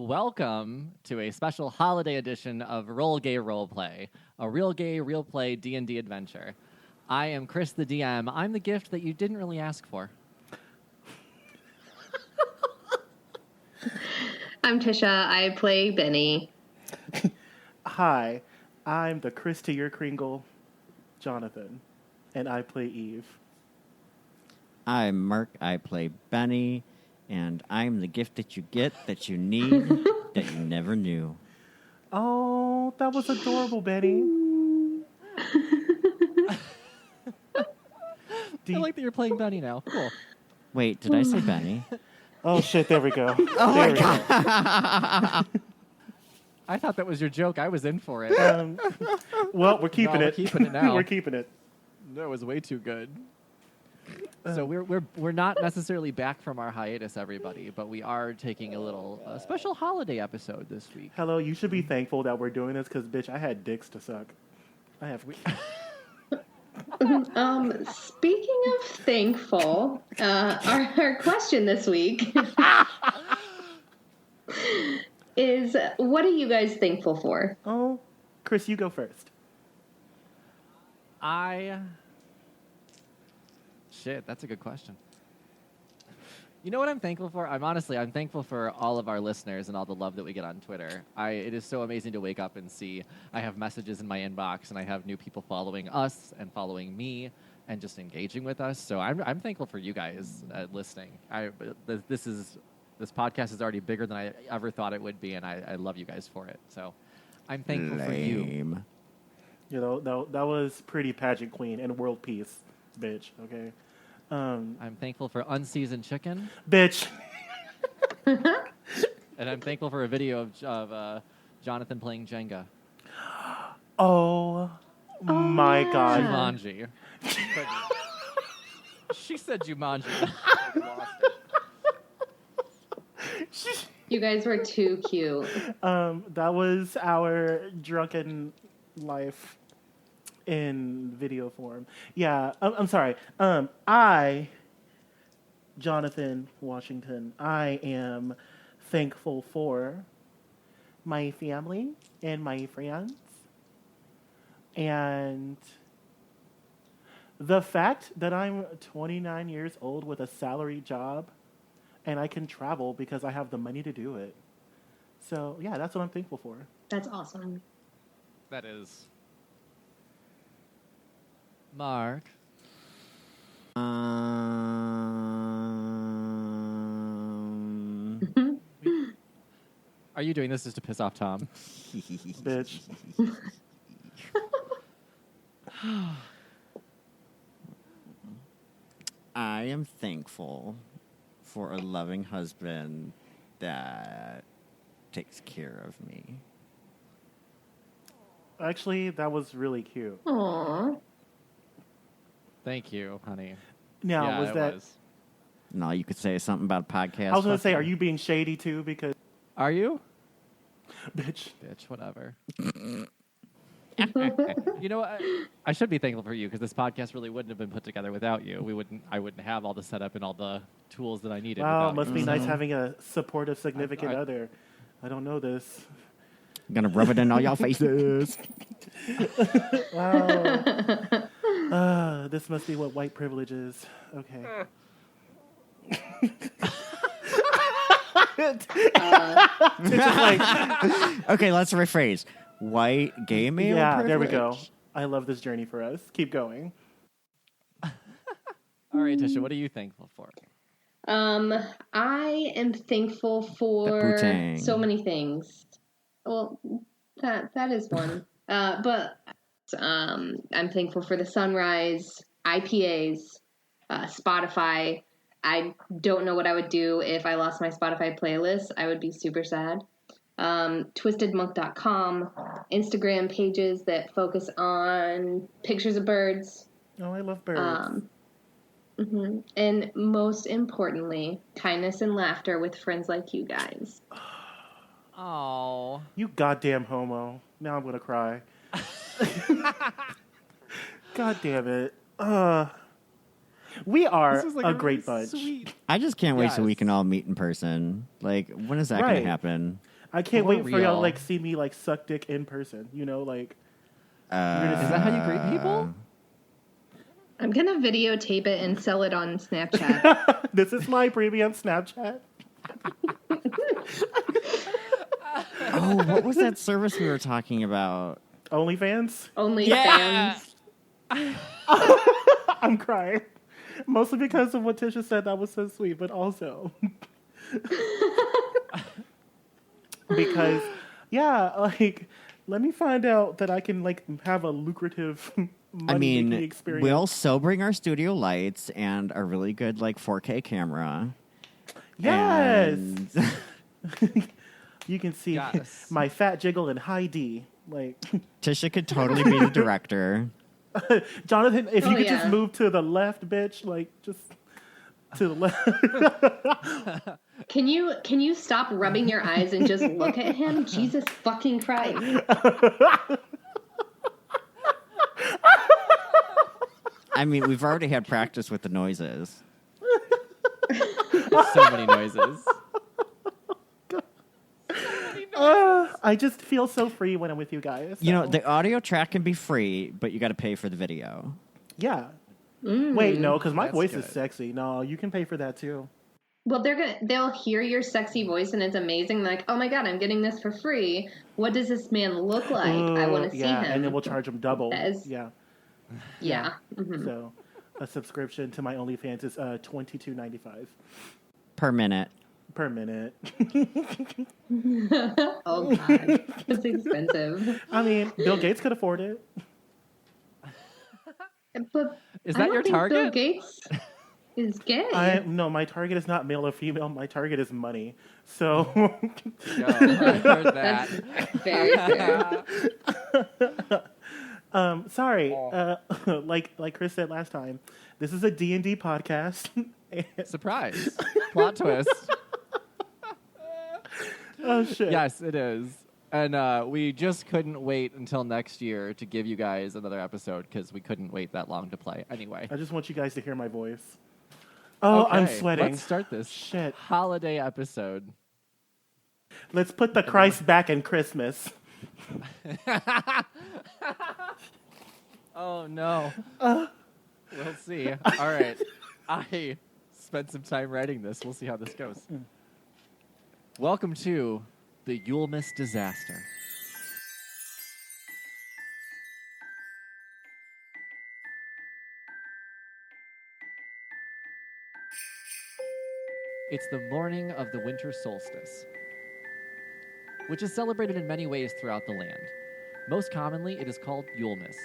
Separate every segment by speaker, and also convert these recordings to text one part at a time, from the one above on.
Speaker 1: Welcome to a special holiday edition of Roll Gay Roleplay, a real gay, real play D&D adventure. I am Chris the DM. I'm the gift that you didn't really ask for.
Speaker 2: I'm Tisha. I play Benny.
Speaker 3: Hi, I'm the Chris to your Kringle, Jonathan, and I play Eve.
Speaker 4: I'm Mark. I play Benny, and I'm the gift that you get that you need that you never knew.
Speaker 3: Oh, that was adorable, Benny.
Speaker 1: I like that you're playing Benny now. Cool.
Speaker 4: Wait, did I say Benny?
Speaker 3: Oh, shit, there we go.
Speaker 4: Oh,
Speaker 3: there
Speaker 4: my God.
Speaker 1: I thought that was your joke. I was in for it.
Speaker 3: Well, we're keeping
Speaker 1: No,
Speaker 3: it.
Speaker 1: we're keeping it now.
Speaker 3: We're keeping it.
Speaker 1: That was way too good. So we're not necessarily back from our hiatus, everybody, but we are taking a little special holiday episode this week.
Speaker 3: Hello, you should be thankful that we're doing this because, bitch, I had dicks to suck. I have...
Speaker 2: Speaking of thankful, our question this week is, what are you guys thankful for?
Speaker 3: Oh, Chris, you go first.
Speaker 1: Shit, that's a good question. You know what I'm thankful for? I'm thankful for all of our listeners and all the love that we get on Twitter. It is so amazing to wake up and see I have messages in my inbox and I have new people following us and following me and just engaging with us. So I'm thankful for you guys listening. This podcast is already bigger than I ever thought it would be, and I love you guys for it. So I'm thankful for you.
Speaker 3: You know, that was pretty pageant queen and world peace, bitch, okay?
Speaker 1: I'm thankful for unseasoned chicken.
Speaker 3: Bitch.
Speaker 1: And I'm thankful for a video of Jonathan playing Jenga.
Speaker 3: Oh my God.
Speaker 1: Jumanji. She said Jumanji.
Speaker 2: You guys were too cute.
Speaker 3: That was our drunken life in video form. Yeah, I'm sorry. Jonathan Washington, I am thankful for my family and my friends. And the fact that I'm 29 years old with a salary job and I can travel because I have the money to do it. So, yeah, that's what I'm thankful for.
Speaker 2: That's awesome.
Speaker 1: That is. Mark. Are you doing this just to piss off Tom?
Speaker 3: Bitch.
Speaker 4: I am thankful for a loving husband that takes care of me.
Speaker 3: Actually, that was really cute.
Speaker 2: Aww.
Speaker 1: Thank you, honey.
Speaker 3: Now,
Speaker 1: yeah,
Speaker 3: was that...
Speaker 4: Was. No, you could say something about a podcast.
Speaker 3: I was going to say, are you being shady too? Because...
Speaker 1: Are you?
Speaker 3: Bitch.
Speaker 1: Bitch, whatever. You know what? I should be thankful for you because this podcast really wouldn't have been put together without you. I wouldn't have all the setup and all the tools that I needed.
Speaker 3: Wow, must
Speaker 1: you.
Speaker 3: be nice having a supportive significant other. I don't know this.
Speaker 4: I'm going to rub it in all y'all faces.
Speaker 3: Wow. This must be what white privilege is. Okay.
Speaker 4: Okay, let's rephrase. White gay male
Speaker 3: Yeah,
Speaker 4: privilege?
Speaker 3: there we go. I love this journey for us. Keep going.
Speaker 1: All right, Tisha, what are you thankful for?
Speaker 2: I am thankful for so many things. Well, that is one. But I'm thankful for the sunrise, IPAs, Spotify. I don't know what I would do if I lost my Spotify playlist. I would be super sad. TwistedMonk.com, Instagram pages that focus on pictures of birds.
Speaker 3: Oh, I love birds.
Speaker 2: And most importantly, kindness and laughter with friends like you guys.
Speaker 1: Oh,
Speaker 3: you goddamn homo. Now I'm going to cry. God damn it. We are a great bunch.
Speaker 4: I just can't wait so we can all meet in person. Like, when is that going to happen?
Speaker 3: I can't
Speaker 1: More
Speaker 3: wait for y'all to,
Speaker 1: real.
Speaker 3: like, see me, like, suck dick in person. You know, like...
Speaker 1: Is that how you greet people?
Speaker 2: I'm going to videotape it and sell it on Snapchat.
Speaker 3: This is my premium Snapchat.
Speaker 4: Oh, what was that service we were talking about?
Speaker 3: OnlyFans?
Speaker 2: OnlyFans.
Speaker 3: I'm crying. Mostly because of what Tisha said. That was so sweet, but also... because, yeah, like, let me find out that I can, like, have a lucrative money-making experience.
Speaker 4: We'll still bring our studio lights and a really good, like, 4K camera.
Speaker 3: Yes!
Speaker 4: And
Speaker 3: You can see
Speaker 1: Yes.
Speaker 3: my fat jiggle in high D. Like,
Speaker 4: Tisha could totally be the director.
Speaker 3: Jonathan, if you could
Speaker 2: yeah.
Speaker 3: just move to the left, bitch, like, just to the left.
Speaker 2: Can you stop rubbing your eyes and just look at him? Jesus fucking Christ.
Speaker 4: I mean, we've already had practice with the noises.
Speaker 1: So many noises.
Speaker 3: I just feel so free when I'm with you guys.
Speaker 4: You know,
Speaker 3: so-
Speaker 4: the audio track can be free, but you got to pay for the video.
Speaker 3: Yeah. Wait, no, because my
Speaker 1: That's
Speaker 3: voice is
Speaker 1: good.
Speaker 3: sexy. No, you can pay for that too.
Speaker 2: Well, they'll hear your sexy voice and it's amazing. Like, oh my God, I'm getting this for free. What does this man look like? I want to see
Speaker 3: yeah,
Speaker 2: him.
Speaker 3: and then we'll charge him double.
Speaker 2: That is-
Speaker 3: Yeah.
Speaker 2: Yeah. Mhm.
Speaker 3: So, a subscription to my OnlyFans is $22.95
Speaker 4: Per minute.
Speaker 3: per minute.
Speaker 2: Oh God, it's expensive.
Speaker 3: I mean, Bill Gates could afford it.
Speaker 2: But
Speaker 1: Is
Speaker 2: I
Speaker 1: that
Speaker 2: don't
Speaker 1: your
Speaker 2: think
Speaker 1: target?
Speaker 2: Bill Gates is gay.
Speaker 3: No, my target is not male or female. My target is money. So,
Speaker 1: Yo, I heard that.
Speaker 2: That's very fair.
Speaker 3: sorry. Like Chris said last time, this is a D&D podcast.
Speaker 1: Surprise. Plot twist.
Speaker 3: Oh shit.
Speaker 1: Yes, it is. And we just couldn't wait until next year to give you guys another episode because we couldn't wait that long to play. Anyway.
Speaker 3: I just want you guys to hear my voice. Oh, I'm
Speaker 1: Okay,
Speaker 3: sweating.
Speaker 1: Let's start this
Speaker 3: Shit.
Speaker 1: holiday episode.
Speaker 3: Let's put the Christ back in Christmas.
Speaker 1: Oh, no. We'll see. All right. I spent some time writing this. We'll see how this goes. Welcome to the Yulemas disaster. It's the morning of the winter solstice, which is celebrated in many ways throughout the land. Most commonly, it is called Yulemas.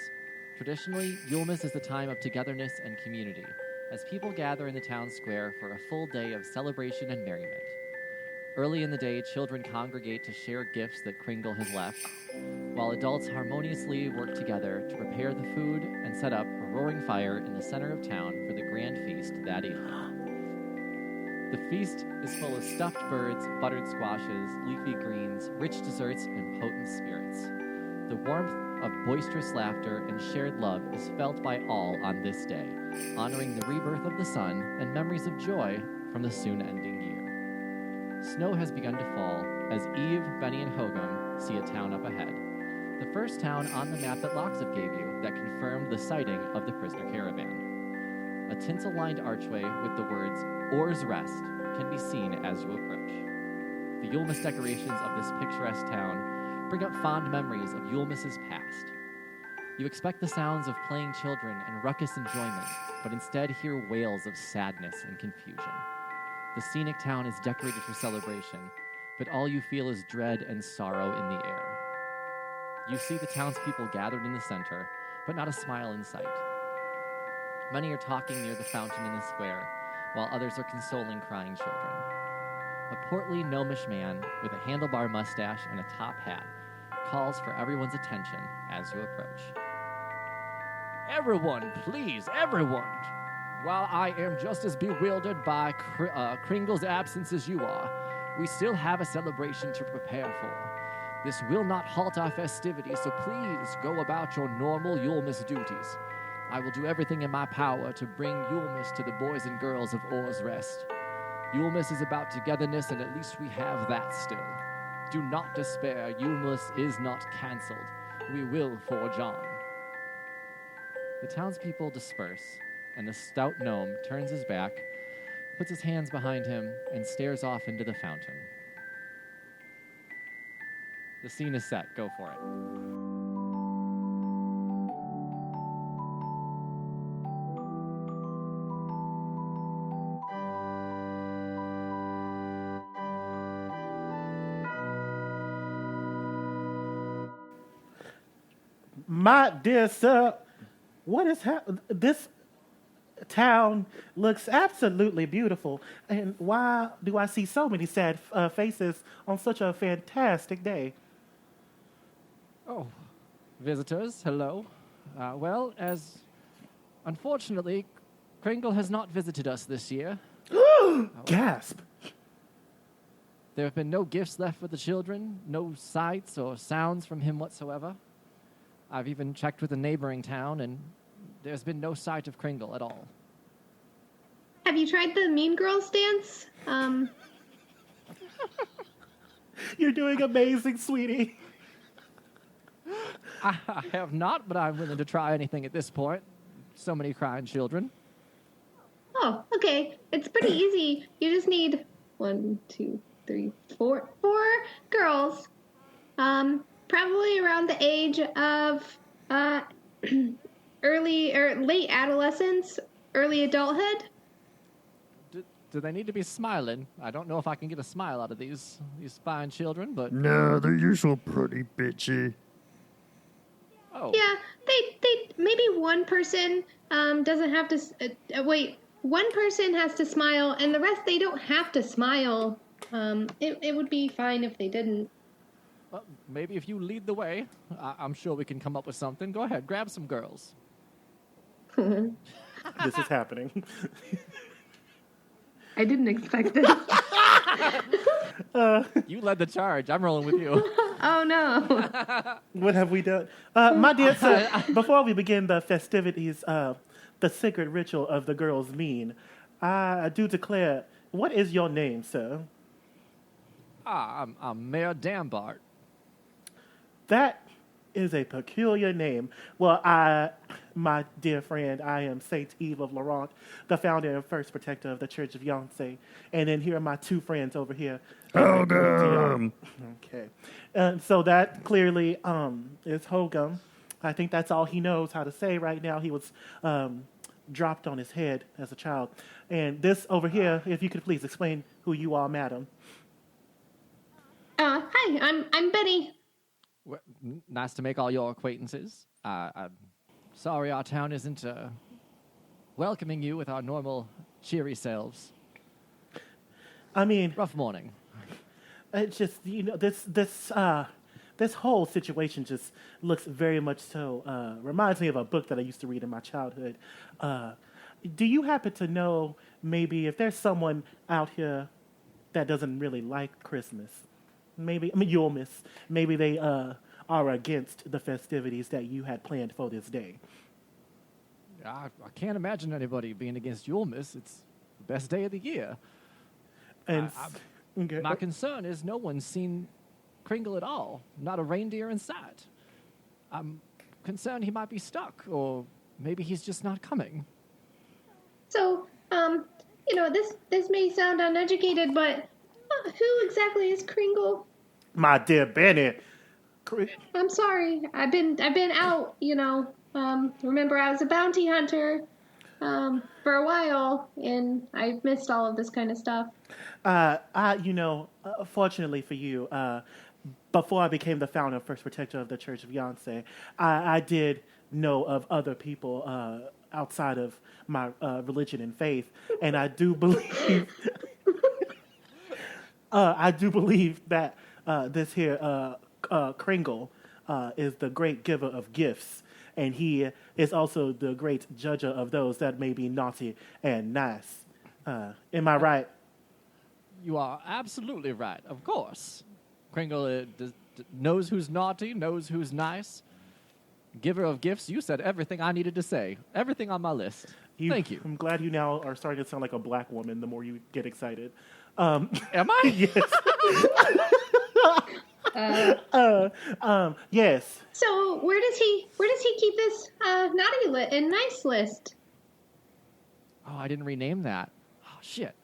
Speaker 1: Traditionally, Yulemas is the time of togetherness and community, as people gather in the town square for a full day of celebration and merriment. Early in the day, children congregate to share gifts that Kringle has left, while adults harmoniously work together to prepare the food and set up a roaring fire in the center of town for the grand feast that evening. The feast is full of stuffed birds, buttered squashes, leafy greens, rich desserts, and potent spirits. The warmth of boisterous laughter and shared love is felt by all on this day, honoring the rebirth of the sun and memories of joy from the soon-ending year. Snow has begun to fall as Eve, Benny, and Hogum see a town up ahead. The first town on the map that Loxif gave you that confirmed the sighting of the prisoner caravan. A tinsel-lined archway with the words, Oars Rest, can be seen as you approach. The Yulemas decorations of this picturesque town bring up fond memories of Yulemas' past. You expect the sounds of playing children and ruckus enjoyment, but instead hear wails of sadness and confusion. The scenic town is decorated for celebration, but all you feel is dread and sorrow in the air. You see the townspeople gathered in the center, but not a smile in sight. Many are talking near the fountain in the square, while others are consoling crying children. A portly, gnomish man with a handlebar mustache and a top hat calls for everyone's attention as you approach. Everyone, please, everyone! While I am just as bewildered by Kringle's absence as you are, we still have a celebration to prepare for. This will not halt our festivities, so please go about your normal Yulemas duties. I will do everything in my power to bring Yulemas to the boys and girls of Oars Rest. Yulemas is about togetherness, and at least we have that still. Do not despair. Yulemas is not cancelled. We will forge on. The townspeople disperse, and the stout gnome turns his back, puts his hands behind him, and stares off into the fountain. The scene is set. Go for it.
Speaker 3: My dear sir, what is this town looks absolutely beautiful, and why do I see so many sad faces on such a fantastic day?
Speaker 1: Oh, visitors, hello. Well, as unfortunately, Kringle has not visited us this year.
Speaker 3: Gasp.
Speaker 1: There have been no gifts left for the children, no sights or sounds from him whatsoever. I've even checked with a neighboring town, and there's been no sight of Kringle at all.
Speaker 2: Have you tried the Mean Girls dance?
Speaker 3: You're doing amazing, sweetie.
Speaker 1: I have not, but I'm willing to try anything at this point. So many crying children.
Speaker 2: Oh, okay. It's pretty easy. You just need 1, 2, 3, 4 girls. Probably around the age of early or late adolescence, early adulthood.
Speaker 1: Do they need to be smiling? I don't know if I can get a smile out of these fine children, but...
Speaker 5: No, they're usually pretty bitchy.
Speaker 1: Oh.
Speaker 2: Yeah, they maybe one person doesn't have to wait. One person has to smile, and the rest they don't have to smile. It would be fine if they didn't.
Speaker 1: Well, maybe if you lead the way, I'm sure we can come up with something. Go ahead, grab some girls.
Speaker 3: This is happening.
Speaker 2: I didn't expect this.
Speaker 1: You led the charge. I'm rolling with you.
Speaker 2: Oh no.
Speaker 3: What have we done? My dear sir, before we begin the festivities, the sacred ritual of the girls' mean, I do declare, what is your name, sir?
Speaker 1: I'm Mayor Dambart.
Speaker 3: That is a peculiar name. Well, my dear friend, I am Saint Eve of Laurent, the founder and first protector of the Church of Yonsei. And then here are my two friends over here.
Speaker 5: Hogum!
Speaker 3: Okay. So that clearly is Hogum. I think that's all he knows how to say right now. He was dropped on his head as a child. And this over here, if you could please explain who you are, madam.
Speaker 2: Hi, I'm Betty.
Speaker 1: Well, nice to make all your acquaintances. I'm sorry our town isn't welcoming you with our normal cheery selves.
Speaker 3: I mean,
Speaker 1: Rough morning.
Speaker 3: it's just, this whole situation just looks very much so, reminds me of a book that I used to read in my childhood. Do you happen to know maybe if there's someone out here that doesn't really like Christmas? Yulemas. Maybe they are against the festivities that you had planned for this day.
Speaker 1: I can't imagine anybody being against Yulemas. It's the best day of the year.
Speaker 3: And okay.
Speaker 1: My concern is no one's seen Kringle at all. Not a reindeer in sight. I'm concerned he might be stuck, or maybe he's just not coming.
Speaker 2: So, this may sound uneducated, but who exactly is Kringle?
Speaker 3: My dear Benny.
Speaker 2: I'm sorry. I've been out, remember I was a bounty hunter for a while, and I've missed all of this kind of stuff.
Speaker 3: Fortunately for you, before I became the founder and first protector of the Church of Yonsei, I did know of other people outside of my religion and faith, and I do believe that this here Kringle is the great giver of gifts, and he is also the great judger of those that may be naughty and nice. Am I right?
Speaker 1: You are absolutely right, of course. Kringle knows who's naughty, knows who's nice. Giver of gifts, you said everything I needed to say. Everything on my list. Thank you.
Speaker 3: I'm glad you now are starting to sound like a black woman the more you get excited.
Speaker 1: Am I?
Speaker 3: Yes. Yes.
Speaker 2: So where does he keep this nice list?
Speaker 1: Oh, I didn't rename that. Oh shit.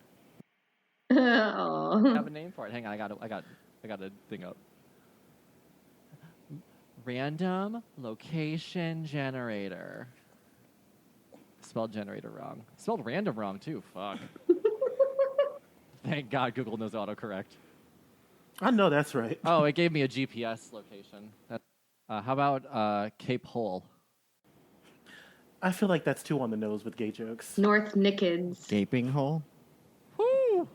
Speaker 2: Oh.
Speaker 1: I have a name for it. Hang on, I got a thing up. Random location generator. Spelled generator wrong. Spelled random wrong too. Fuck. Thank God Google knows autocorrect.
Speaker 3: I know that's right.
Speaker 1: Oh, it gave me a GPS location. How about Cape Hole?
Speaker 3: I feel like that's too on the nose with gay jokes.
Speaker 2: North Nickens.
Speaker 4: Gaping hole?
Speaker 1: Woo!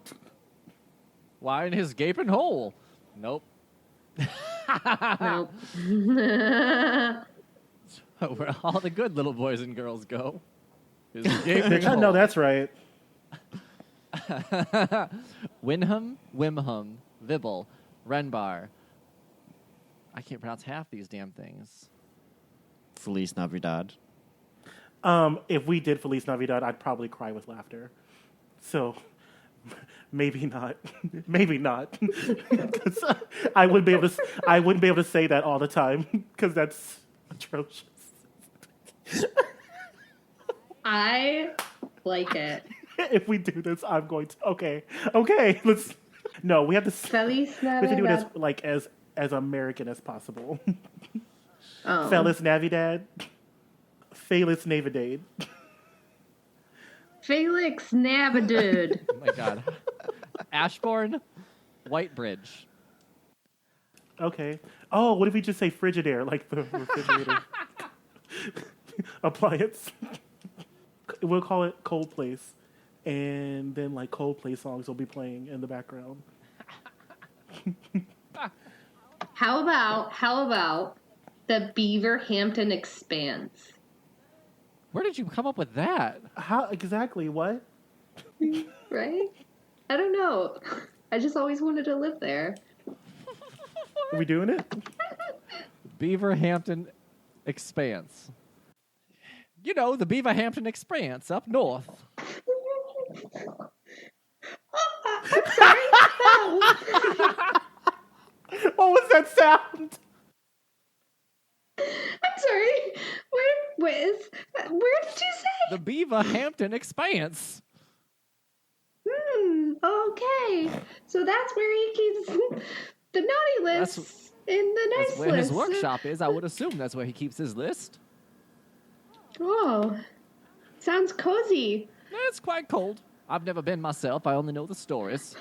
Speaker 1: Why in his gaping hole? Nope.
Speaker 2: Nope.
Speaker 1: Where all the good little boys and girls go. Is gaping
Speaker 3: I
Speaker 1: hole.
Speaker 3: know that's right.
Speaker 1: Winham, Wimham, Vibble, Renbar. I can't pronounce half these damn things.
Speaker 4: Feliz Navidad.
Speaker 3: If we did Feliz Navidad, I'd probably cry with laughter. So maybe not. Maybe not. 'Cause I wouldn't be able to say that all the time because that's atrocious.
Speaker 2: I like it.
Speaker 3: If we do this, I'm going to. Okay. Let's. No, we have to.
Speaker 2: Feliz
Speaker 3: We have to do it
Speaker 2: Navidad.
Speaker 3: as American as possible.
Speaker 2: Oh.
Speaker 3: Feliz Navidad. Feliz Navidad.
Speaker 2: Felix Navidad.
Speaker 1: Oh my God. Ashbourne, Whitebridge.
Speaker 3: Okay. Oh, what if we just say Frigidaire, like the refrigerator appliance? We'll call it Cold Place, and then like Coldplay songs will be playing in the background.
Speaker 2: How about the Beaverhampton Expanse?
Speaker 1: Where did you come up with that?
Speaker 3: How exactly? What?
Speaker 2: Right? I don't know. I just always wanted to live there.
Speaker 3: Are we doing it?
Speaker 1: Beaverhampton Expanse. You know, the Beaverhampton Expanse up north.
Speaker 3: What was that sound?
Speaker 2: I'm sorry. Where did you say?
Speaker 1: The Beaverhampton Expanse.
Speaker 2: Okay. So that's where he keeps the naughty lists in the nice
Speaker 1: That's where his
Speaker 2: list.
Speaker 1: workshop is. I would assume that's where he keeps his list.
Speaker 2: Oh, sounds cozy.
Speaker 1: It's quite cold. I've never been myself. I only know the stories.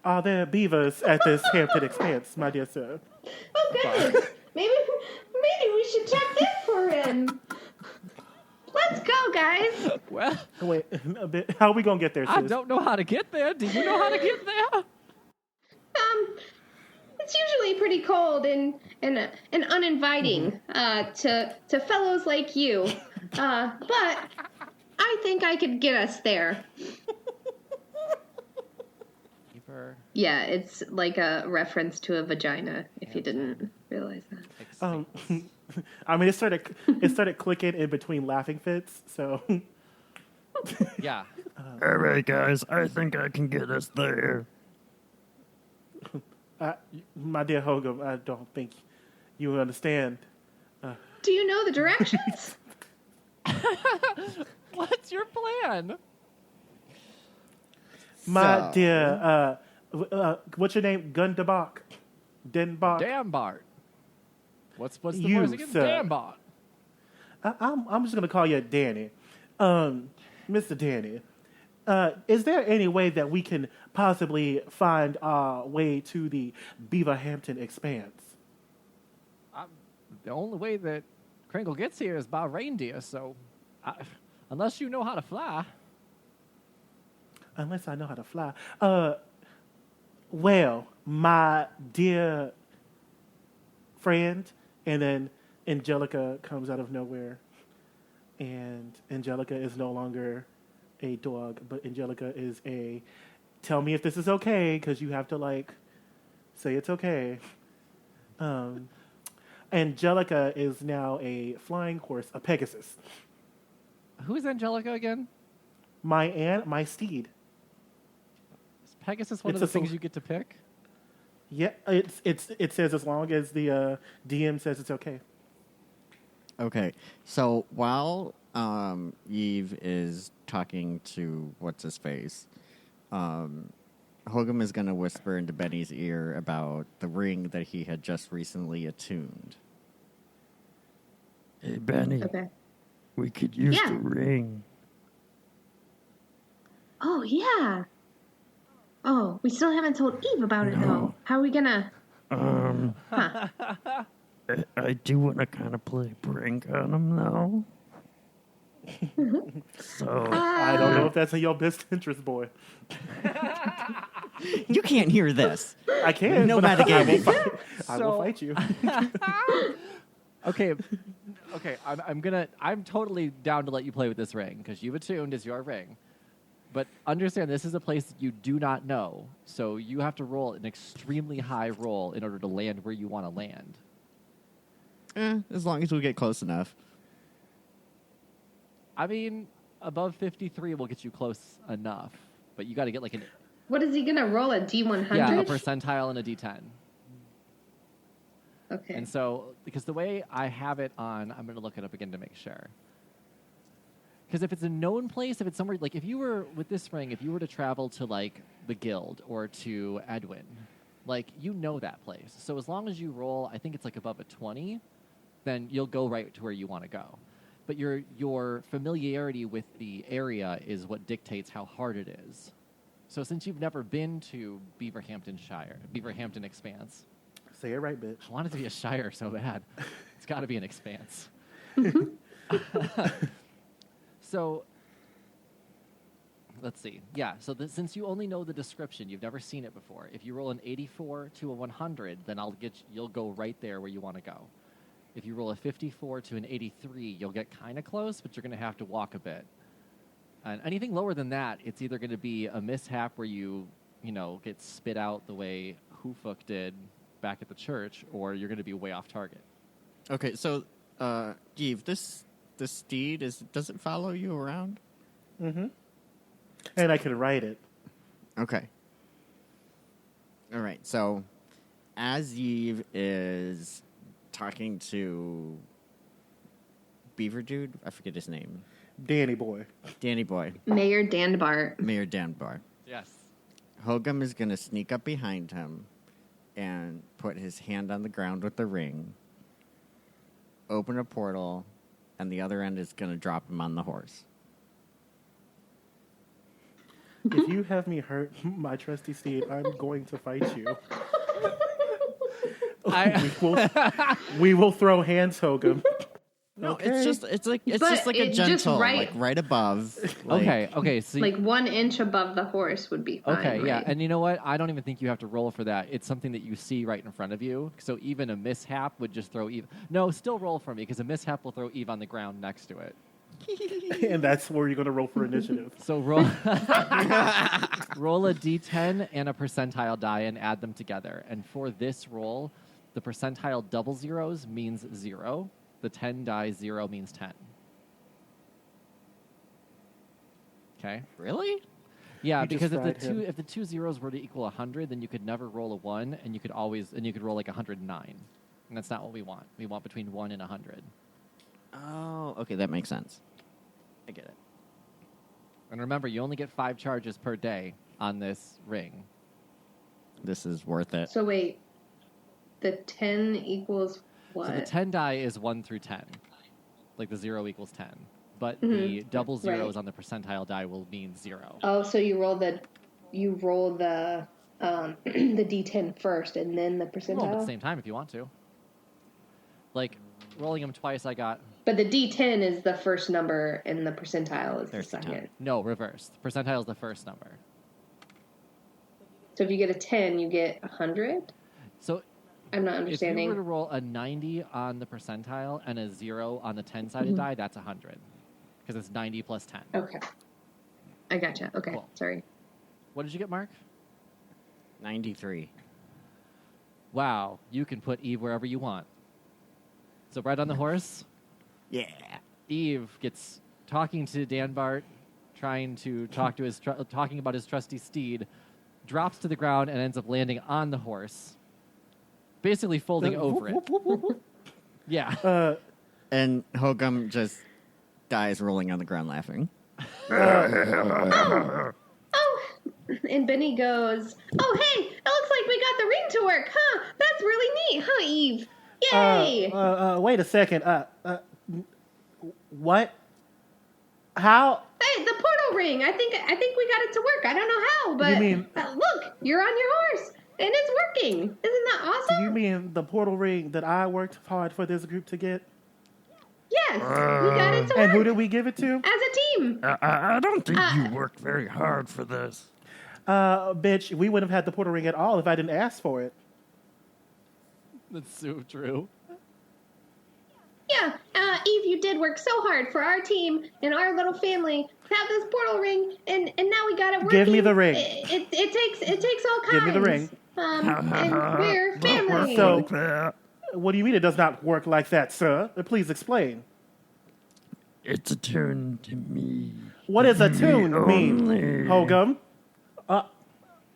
Speaker 3: Are there beavers at this Hampton Expanse, my dear sir?
Speaker 2: Oh, good. Maybe we should check this for him. Let's go, guys.
Speaker 1: Well,
Speaker 3: Wait, a bit. How are we gonna get there, sis?
Speaker 1: I don't know how to get there. Do you know how to get there?
Speaker 2: It's usually pretty cold and uninviting to fellows like you. But I think I could get us there. Yeah, it's like a reference to a vagina, if you didn't realize that.
Speaker 3: I mean, it started clicking in between laughing fits. So
Speaker 1: Yeah.
Speaker 5: All right, guys. I think I can get us there.
Speaker 3: my dear Hogan, I don't think you understand.
Speaker 2: Do you know the directions?
Speaker 1: What's your plan?
Speaker 3: My dear, what's your name? Gundabach? Denbach?
Speaker 1: Dambart. What's the
Speaker 3: You,
Speaker 1: words again?
Speaker 3: sir.
Speaker 1: Dambart.
Speaker 3: I'm just gonna call you Danny, Mr. Danny. Is there any way that we can possibly find our way to the Beaverhampton Expanse?
Speaker 1: The only way that Kringle gets here is by reindeer, so unless you know how to fly.
Speaker 3: Unless I know how to fly. Well, my dear friend, and then Angelica comes out of nowhere, and Angelica is no longer a dog, but Angelica is a, tell me if this is okay, because you have to, like, say it's okay. Angelica is now a flying horse, a Pegasus.
Speaker 1: Who's Angelica again?
Speaker 3: My steed.
Speaker 1: Is Pegasus one
Speaker 3: It's
Speaker 1: of the
Speaker 3: a
Speaker 1: things
Speaker 3: sol-
Speaker 1: you get to pick?
Speaker 3: Yeah, it says as long as the DM says it's okay.
Speaker 4: Okay, so while Eve is talking to what's his face, Hogum is going to whisper into Benny's ear about the ring that he had just recently attuned.
Speaker 5: Hey, Benny.
Speaker 2: Okay.
Speaker 5: We could use
Speaker 2: Yeah.
Speaker 5: the ring.
Speaker 2: Oh, yeah. Oh, we still haven't told Eve about it, though. How are we gonna...
Speaker 5: I do want to kind of play prank on him, though. So
Speaker 3: I don't know if that's in your best interest, boy.
Speaker 4: You can't hear this.
Speaker 3: I can.
Speaker 4: No
Speaker 3: but
Speaker 4: metagaming.
Speaker 3: I will fight you.
Speaker 1: Okay, I'm totally down to let you play with this ring because you've attuned as your ring. But understand, this is a place that you do not know, so you have to roll an extremely high roll in order to land where you want to land.
Speaker 4: As long as we get close enough.
Speaker 1: I mean, above 53 will get you close enough, but you got to get like an
Speaker 2: What is he gonna roll, a D100?
Speaker 1: a percentile and a D10.
Speaker 2: Okay.
Speaker 1: And so, because the way I have it on, I'm going to look it up again to make sure. Because if it's a known place, if it's somewhere, like if you were, with this ring, if you were to travel to like the Guild or to Edwin, like you know that place. So as long as you roll, I think it's like above a 20, then you'll go right to where you want to go. But your familiarity with the area is what dictates how hard it is. So since you've never been to Beaverhampton Expanse,
Speaker 3: Say it right, bitch.
Speaker 1: I want it to be a shire so bad. It's got to be an expanse. So, let's see. Yeah, so since you only know the description, you've never seen it before. If you roll an 84 to a 100, then you'll go right there where you want to go. If you roll a 54 to an 83, you'll get kind of close, but you're going to have to walk a bit. And anything lower than that, it's either going to be a mishap where you get spit out the way Hoofuk did back at the church, or you're going to be way off target.
Speaker 4: Okay, so, Eve, this steed, does it follow you around?
Speaker 3: Mm-hmm. And I can ride it.
Speaker 4: Okay. All right, so as Eve is talking to Beaver Dude, I forget his name.
Speaker 3: Danny boy.
Speaker 4: Danny Boy.
Speaker 2: Mayor Dandbart.
Speaker 4: Mayor Danbar.
Speaker 1: Yes.
Speaker 4: Hogum is going to sneak up behind him and put his hand on the ground with the ring, open a portal, and the other end is going to drop him on the horse.
Speaker 3: If you have me hurt my trusty steed, I'm going to fight you. We will throw hands, Hogum.
Speaker 4: No,
Speaker 3: Okay.
Speaker 4: it's just like a
Speaker 2: Just
Speaker 4: gentle,
Speaker 2: right.
Speaker 4: like right above.
Speaker 1: Okay. So
Speaker 2: Like 1 inch above the horse would be fine.
Speaker 1: okay, yeah,
Speaker 2: right?
Speaker 1: and you know what? I don't even think you have to roll for that. It's something that you see right in front of you. So even a mishap would just throw Eve. No, still roll for me because a mishap will throw Eve on the ground next to it.
Speaker 3: And that's where you're going to roll for initiative.
Speaker 1: So roll roll a d10 and a percentile die and add them together. And for this roll, the percentile double zeros means 0. The 10 die 0 means 10. Okay.
Speaker 4: Really?
Speaker 1: Yeah,
Speaker 3: You
Speaker 1: because
Speaker 3: just fried him.
Speaker 1: if the two zeros were to equal 100, then you could never roll a 1, and you could roll like 109. And that's not what we want. We want between 1 and 100.
Speaker 4: Oh, okay, that makes sense. I get it.
Speaker 1: And remember, you only get 5 charges per day on this ring.
Speaker 4: This is worth it.
Speaker 2: So wait, the 10 equals what?
Speaker 1: So the 10 die is 1 through 10. Like the 0 equals 10. But the double zeros
Speaker 2: Right.
Speaker 1: on the percentile die will mean 0.
Speaker 2: Oh, so you roll the the D10 first and then the
Speaker 1: Roll them at the
Speaker 2: percentile?
Speaker 1: same time if you want to. Like, rolling them twice, I got...
Speaker 2: But the D10 is the first number and the percentile is
Speaker 4: There's
Speaker 2: the
Speaker 4: the
Speaker 2: second.
Speaker 4: 10.
Speaker 1: No, reverse. The percentile is the first number.
Speaker 2: So if you get a 10, you get 100?
Speaker 1: So
Speaker 2: I'm not
Speaker 1: if you
Speaker 2: understanding.
Speaker 1: were to roll a 90 on the percentile and a 0 on the 10-sided die, that's 100. Because it's 90 plus 10.
Speaker 2: Okay. I gotcha. Okay.
Speaker 1: Cool.
Speaker 2: Sorry.
Speaker 1: What did you get, Mark?
Speaker 4: 93.
Speaker 1: Wow, you can put Eve wherever you want. So right on the horse,
Speaker 4: Yeah.
Speaker 1: Eve gets talking to Danbart, trying to talking about his trusty steed, drops to the ground and ends up landing on the horse, basically folding over it. Yeah.
Speaker 4: And Hogum just dies rolling on the ground laughing.
Speaker 2: Oh, and Benny goes, "Oh, hey, it looks like we got the ring to work, huh? That's really neat, huh, Eve? Yay!"
Speaker 3: Wait a second. What? How?
Speaker 2: Hey, the portal ring. I think we got it to work. I don't know how, but
Speaker 3: You mean-
Speaker 2: look, you're on your horse, and it's working. Isn't that awesome?
Speaker 3: Do you mean the portal ring that I worked hard for this group to get?
Speaker 2: Yes, we got it to work.
Speaker 3: And who did we give it to?
Speaker 2: As a team.
Speaker 5: I don't think you worked very hard for this.
Speaker 3: Bitch, we wouldn't have had the portal ring at all if I didn't ask for it.
Speaker 1: That's so true.
Speaker 2: Yeah, Eve, you did work so hard for our team and our little family to have this portal ring, and now we got it working.
Speaker 3: Give me the ring.
Speaker 2: It takes all kinds.
Speaker 3: Give me the ring.
Speaker 2: And we're family.
Speaker 3: So-
Speaker 5: Like that.
Speaker 3: What do you mean it does not work like that, sir? Please explain.
Speaker 5: It's attuned to me.
Speaker 3: What does attune mean,
Speaker 5: only.
Speaker 3: Hogum?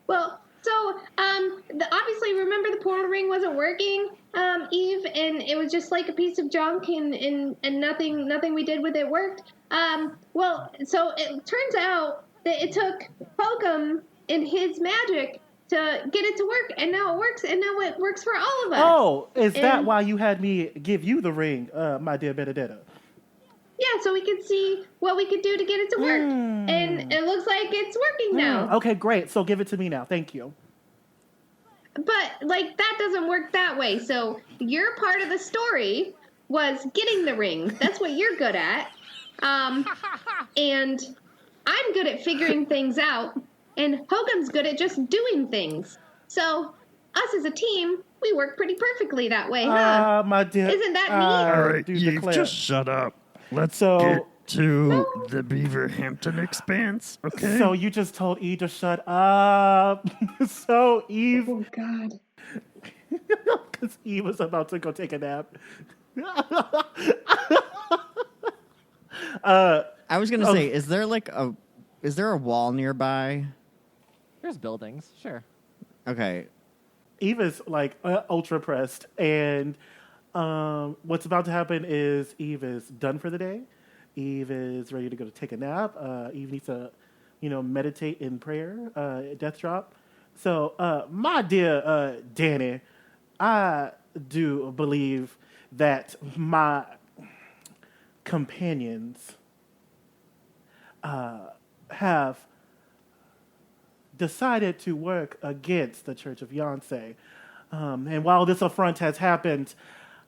Speaker 2: Well, so obviously, remember the portal ring wasn't working, Eve, and it was just like a piece of junk, and nothing we did with it worked. Well, so it turns out that it took Hokum and his magic to get it to work, and now it works, and now it works for all of us.
Speaker 3: Oh, is that
Speaker 2: And-
Speaker 3: why you had me give you the ring, my dear Benedetta?
Speaker 2: Yeah, so we could see what we could do to get it to work, and it looks like it's working now.
Speaker 3: Okay, great. So give it to me now. Thank you.
Speaker 2: But, like, that doesn't work that way. So your part of the story was getting the ring. That's what you're good at. And I'm good at figuring things out, and Hogan's good at just doing things. So us as a team, we work pretty perfectly that way, huh?
Speaker 3: My dear.
Speaker 2: Isn't that neat?
Speaker 5: All right,
Speaker 3: do
Speaker 5: you
Speaker 3: declare.
Speaker 5: just shut up. Let's
Speaker 3: So-
Speaker 5: get to the Beaverhampton expanse, okay?
Speaker 3: So you just told Eve to shut up. So Eve,
Speaker 2: Oh, God.
Speaker 3: because Eve was about to go take a nap.
Speaker 4: I was gonna say, is there a wall nearby?
Speaker 1: There's buildings, sure.
Speaker 4: Okay.
Speaker 3: Eve is like ultra pressed, and what's about to happen is Eve is done for the day. Eve is ready to go to take a nap. Eve needs to, meditate in prayer. Death drop. So, my dear Danny, I do believe that my companions have decided to work against the Church of Yonsei. And while this affront has happened,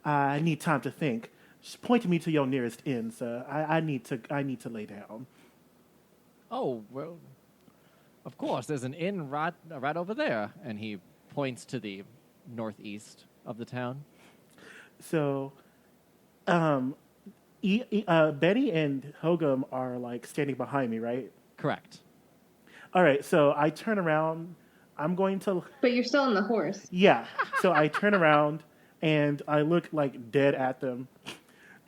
Speaker 3: I need time to think. Just point me to your nearest inn, sir. I need to lay down.
Speaker 1: Oh, well, of course, there's an inn right over there. And he points to the northeast of the town.
Speaker 3: So, Betty and Hogum are like standing behind me, right?
Speaker 1: Correct.
Speaker 3: All right, so I turn around. I'm going to...
Speaker 2: But you're still on the horse.
Speaker 3: Yeah. So I turn around and I look like dead at them.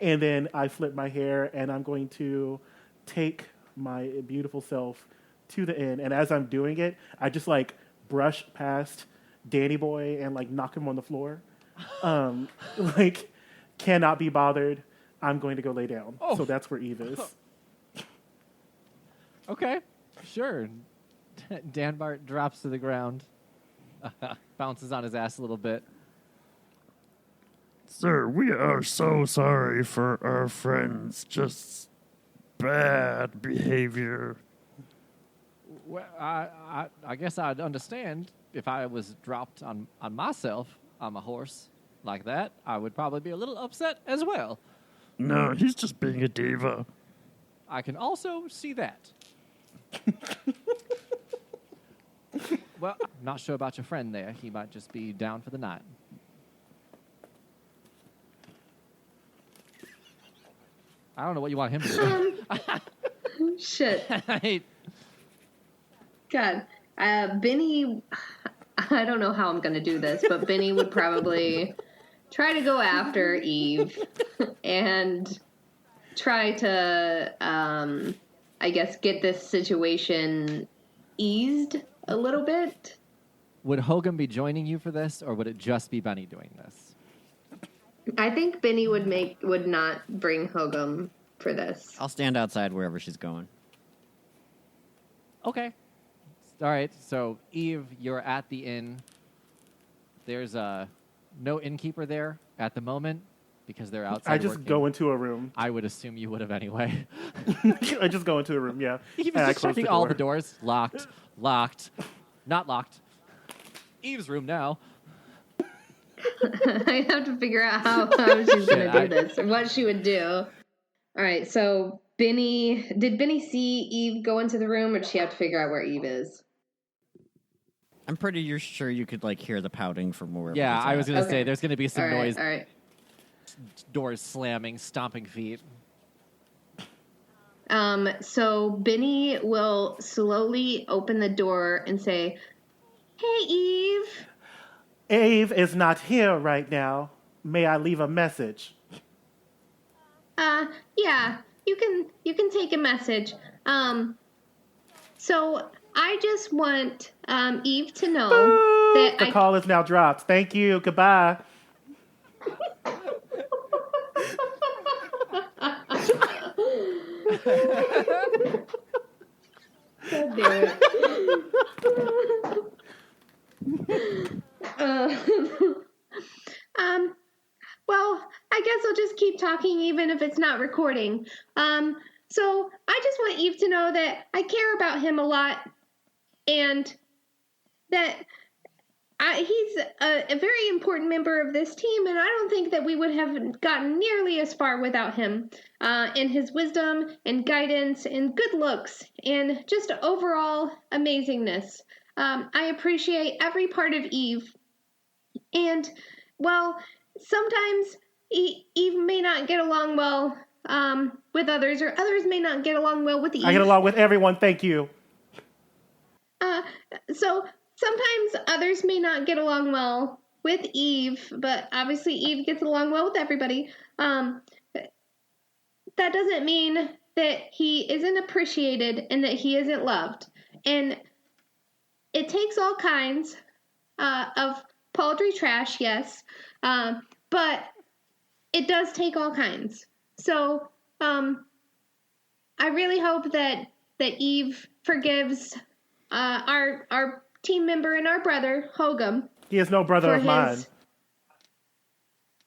Speaker 3: And then I flip my hair and I'm going to take my beautiful self to the inn. And as I'm doing it, I just like brush past Danny Boy and like knock him on the floor. Like, cannot be bothered. I'm going to go lay down.
Speaker 1: Oh.
Speaker 3: So that's where Eve is.
Speaker 1: Okay, sure. Danbart drops to the ground, bounces on his ass a little bit.
Speaker 5: Sir, we are so sorry for our friends' just bad behavior.
Speaker 1: Well, I guess I'd understand if I was dropped on myself on my horse like that. I would probably be a little upset as well.
Speaker 5: No, he's just being a diva.
Speaker 1: I can also see that. Well, I'm not sure about your friend there. He might just be down for the night. I don't know what you want him to do.
Speaker 2: Shit.
Speaker 1: Right.
Speaker 2: God. Benny, I don't know how I'm going to do this, but Benny would probably try to go after Eve and try to, I guess, get this situation eased a little bit.
Speaker 1: Would Hogan be joining you for this, or would it just be Benny doing this?
Speaker 2: I think Benny would not bring Hogum for this.
Speaker 4: I'll stand outside wherever she's going.
Speaker 1: Okay. All right. So, Eve, you're at the inn. There's no innkeeper there at the moment because they're outside.
Speaker 3: I just go into a room.
Speaker 1: I would assume you would have anyway.
Speaker 3: I just go into a room, yeah.
Speaker 1: Eve's just checking all the doors. Locked. Not locked. Eve's room now.
Speaker 2: I have to figure out how she's going to do this or what she would do. All right, so did Benny see Eve go into the room, or did she have to figure out where Eve is?
Speaker 4: I'm pretty sure you could hear the pouting from wherever.
Speaker 1: Yeah, I was going to say there's going to be some noise.
Speaker 2: All right.
Speaker 1: Doors slamming, stomping feet.
Speaker 2: So Benny will slowly open the door and say, "Hey, Eve."
Speaker 3: Eve is not here right now. May I leave a message?
Speaker 2: Yeah, you can take a message. So I just want Eve to know that
Speaker 3: the call is now dropped. Thank you. Goodbye.
Speaker 2: God damn it. Well, I guess I'll just keep talking even if it's not recording. So I just want Eve to know that I care about him a lot, and that he's a very important member of this team, and I don't think that we would have gotten nearly as far without him, and his wisdom and guidance and good looks and just overall amazingness. I appreciate every part of Eve, and, well, sometimes Eve may not get along well with others, or others may not get along well with Eve.
Speaker 3: I get along with everyone, thank you.
Speaker 2: So sometimes others may not get along well with Eve, but obviously Eve gets along well with everybody. That doesn't mean that he isn't appreciated and that he isn't loved. And it takes all kinds of paltry trash, yes, but it does take all kinds. So I really hope that Eve forgives our team member and our brother, Hogum.
Speaker 3: He is no brother of mine.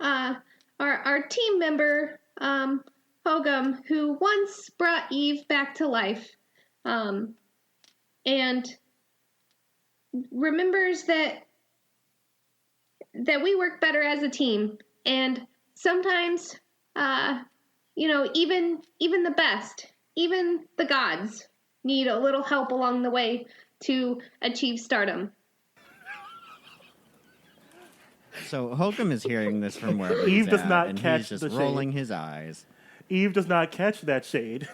Speaker 2: Our team member, Hogum, who once brought Eve back to life, and remembers that we work better as a team, and sometimes, even the best, even the gods, need a little help along the way to achieve stardom.
Speaker 4: So Hokum is hearing this from wherever
Speaker 3: Eve
Speaker 4: he's
Speaker 3: does
Speaker 4: at,
Speaker 3: not
Speaker 4: and
Speaker 3: catch
Speaker 4: he's just
Speaker 3: the shade.
Speaker 4: rolling his eyes.
Speaker 3: Eve does not catch that shade.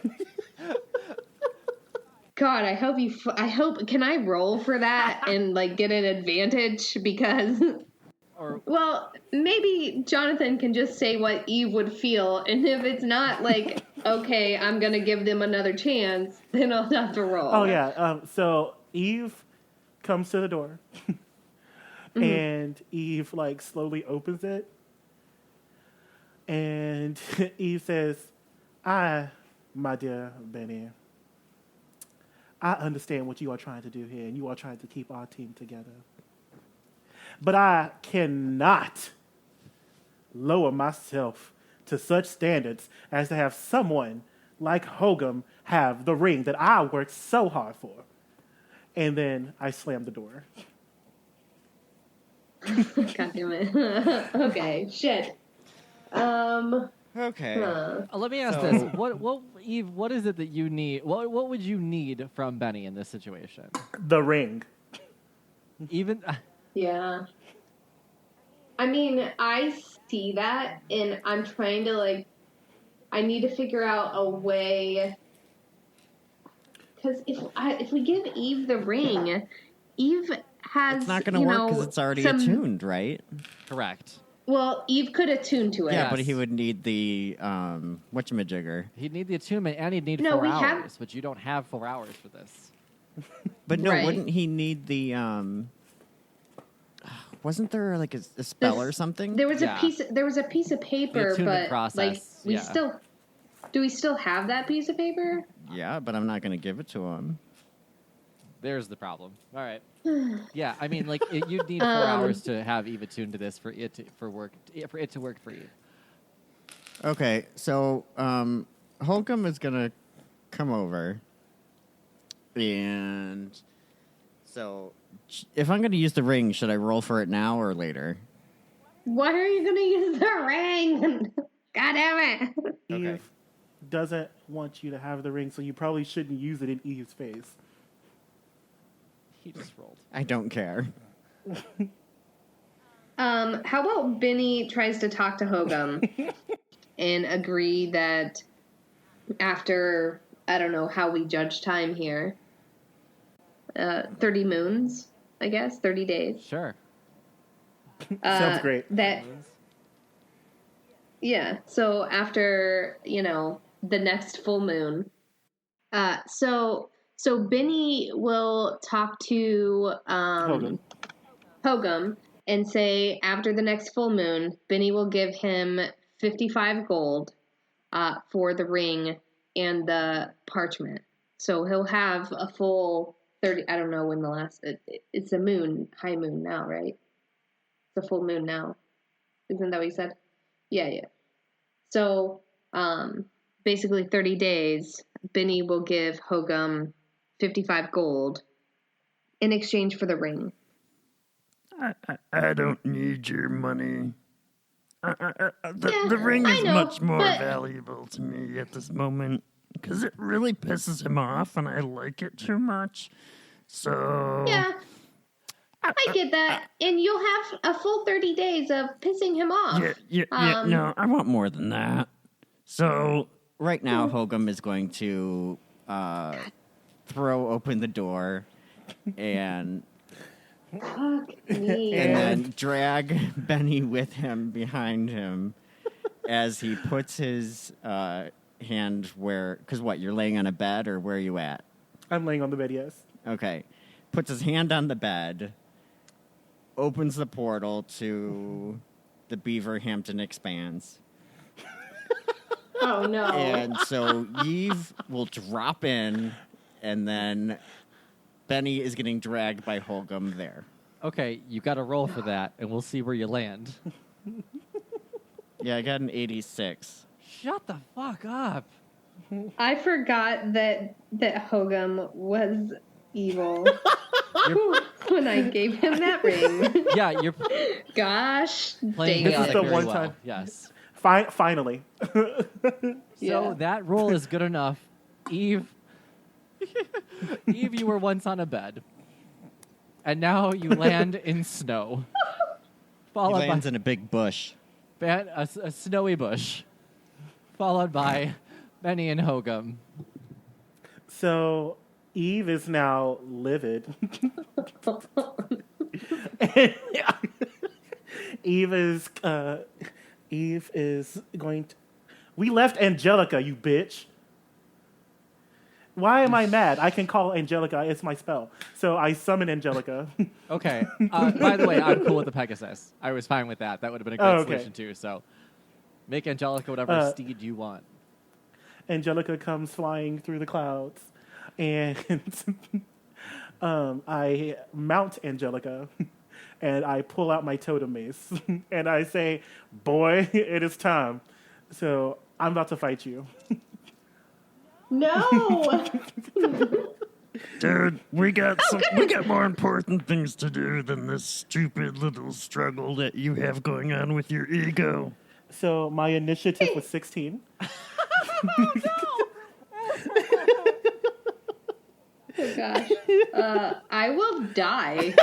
Speaker 2: God, I hope, can I roll for that and get an advantage? Because, well, maybe Jonathan can just say what Eve would feel, and if it's not okay, I'm going to give them another chance, then I'll have to roll.
Speaker 3: Oh, yeah. So Eve comes to the door, and Eve, slowly opens it, and Eve says, my dear Benny, I understand what you are trying to do here, and you are trying to keep our team together. But I cannot lower myself to such standards as to have someone like Hogum have the ring that I worked so hard for. And then I slammed the door.
Speaker 2: God damn it. Okay, shit.
Speaker 4: Okay.
Speaker 1: Let me ask this: what, Eve? What is it that you need? What would you need from Benny in this situation?
Speaker 3: The ring.
Speaker 1: Even.
Speaker 2: Yeah. I mean, I see that, and I'm trying to I need to figure out a way. Because if we give Eve the ring, Eve has.
Speaker 4: It's not going to work because it's already attuned, right?
Speaker 1: Correct.
Speaker 2: Well, Eve could attune to it.
Speaker 4: Yeah, but he would need the whatchamajigger.
Speaker 1: He'd need the attunement, and he'd need 4 hours, but you don't have 4 hours for this.
Speaker 4: But no,
Speaker 2: Right.
Speaker 4: wouldn't he need the wasn't there like a spell or something?
Speaker 2: There was
Speaker 1: Yeah.
Speaker 2: a piece of paper,
Speaker 1: attunement
Speaker 2: but
Speaker 1: process,
Speaker 2: like we
Speaker 1: yeah.
Speaker 2: still do we still have that piece of paper?
Speaker 4: Yeah, but I'm not going to give it to him.
Speaker 1: There's the problem. All right. Yeah, I mean, like you'd need 4 hours to have Eve attuned to this for it to work for Eve.
Speaker 4: Okay, so Holcomb is going to come over. And so if I'm going to use the ring, should I roll for it now or later?
Speaker 2: Why are you gonna use the ring? God damn it!
Speaker 1: Okay.
Speaker 3: Eve doesn't want you to have the ring, so you probably shouldn't use it in Eve's face.
Speaker 1: He just rolled.
Speaker 4: I don't care.
Speaker 2: How about Benny tries to talk to Hogum and agree that after, I don't know how we judge time here, 30 moons, I guess, 30 days.
Speaker 1: Sure.
Speaker 3: Sounds great.
Speaker 2: Yeah, so after, the next full moon, so Benny will talk to Hogum and say after the next full moon, Benny will give him 55 gold for the ring and the parchment. So he'll have a full 30, I don't know when the last, it's a moon, high moon now, right? It's a full moon now. Isn't that what you said? Yeah. So, basically 30 days, Benny will give Hogum 55 gold in exchange for the ring.
Speaker 5: I don't need your money. The ring
Speaker 2: I
Speaker 5: is
Speaker 2: know,
Speaker 5: much more
Speaker 2: but-
Speaker 5: valuable to me at this moment because it really pisses him off and I like it too much. So
Speaker 2: Yeah, I get that. And you'll have a full 30 days of pissing him off.
Speaker 5: Yeah, no, I want more than that. So
Speaker 4: Right now, Hogum is going to throw open the door and
Speaker 2: Fuck me.
Speaker 4: and then drag Benny with him behind him as he puts his hand where... Because what, you're laying on a bed or where are you at?
Speaker 3: I'm laying on the bed, yes.
Speaker 4: Okay. Puts his hand on the bed, opens the portal to the Beaver Hampton Expanse.
Speaker 2: Oh, no.
Speaker 4: And so Eve will drop in, and then Benny is getting dragged by Holcomb there.
Speaker 1: Okay, you got to roll for that, and we'll see where you land.
Speaker 4: Yeah, I got an 86.
Speaker 1: Shut the fuck up.
Speaker 2: I forgot that Hogum was evil when I gave him that ring.
Speaker 1: Yeah, you're
Speaker 2: Gosh,
Speaker 1: playing
Speaker 2: dang
Speaker 3: This is
Speaker 2: it.
Speaker 3: the
Speaker 1: very
Speaker 3: one
Speaker 1: well.
Speaker 3: time.
Speaker 1: Yes.
Speaker 3: Finally.
Speaker 2: Yeah.
Speaker 1: So that roll is good enough. Eve, you were once on a bed, and now you land in snow.
Speaker 4: He
Speaker 1: Followed
Speaker 4: lands
Speaker 1: by
Speaker 4: in a big bush.
Speaker 1: a snowy bush, followed by Benny and Hogum.
Speaker 3: So Eve is now livid. And Eve is going to... We left Angelica, you bitch. Why am I mad? I can call Angelica. It's my spell. So I summon Angelica.
Speaker 1: Okay. By the way, I'm cool with the Pegasus. I was fine with that. That would have been a great
Speaker 3: Oh, okay.
Speaker 1: solution too. So make Angelica whatever steed you want.
Speaker 3: Angelica comes flying through the clouds. And I mount Angelica. And I pull out my totem mace. And I say, boy, it is time. So I'm about to fight you.
Speaker 2: No!
Speaker 5: dude, we got more important things to do than this stupid little struggle that you have going on with your ego.
Speaker 3: So my initiative was 16.
Speaker 2: Oh, gosh. I will die.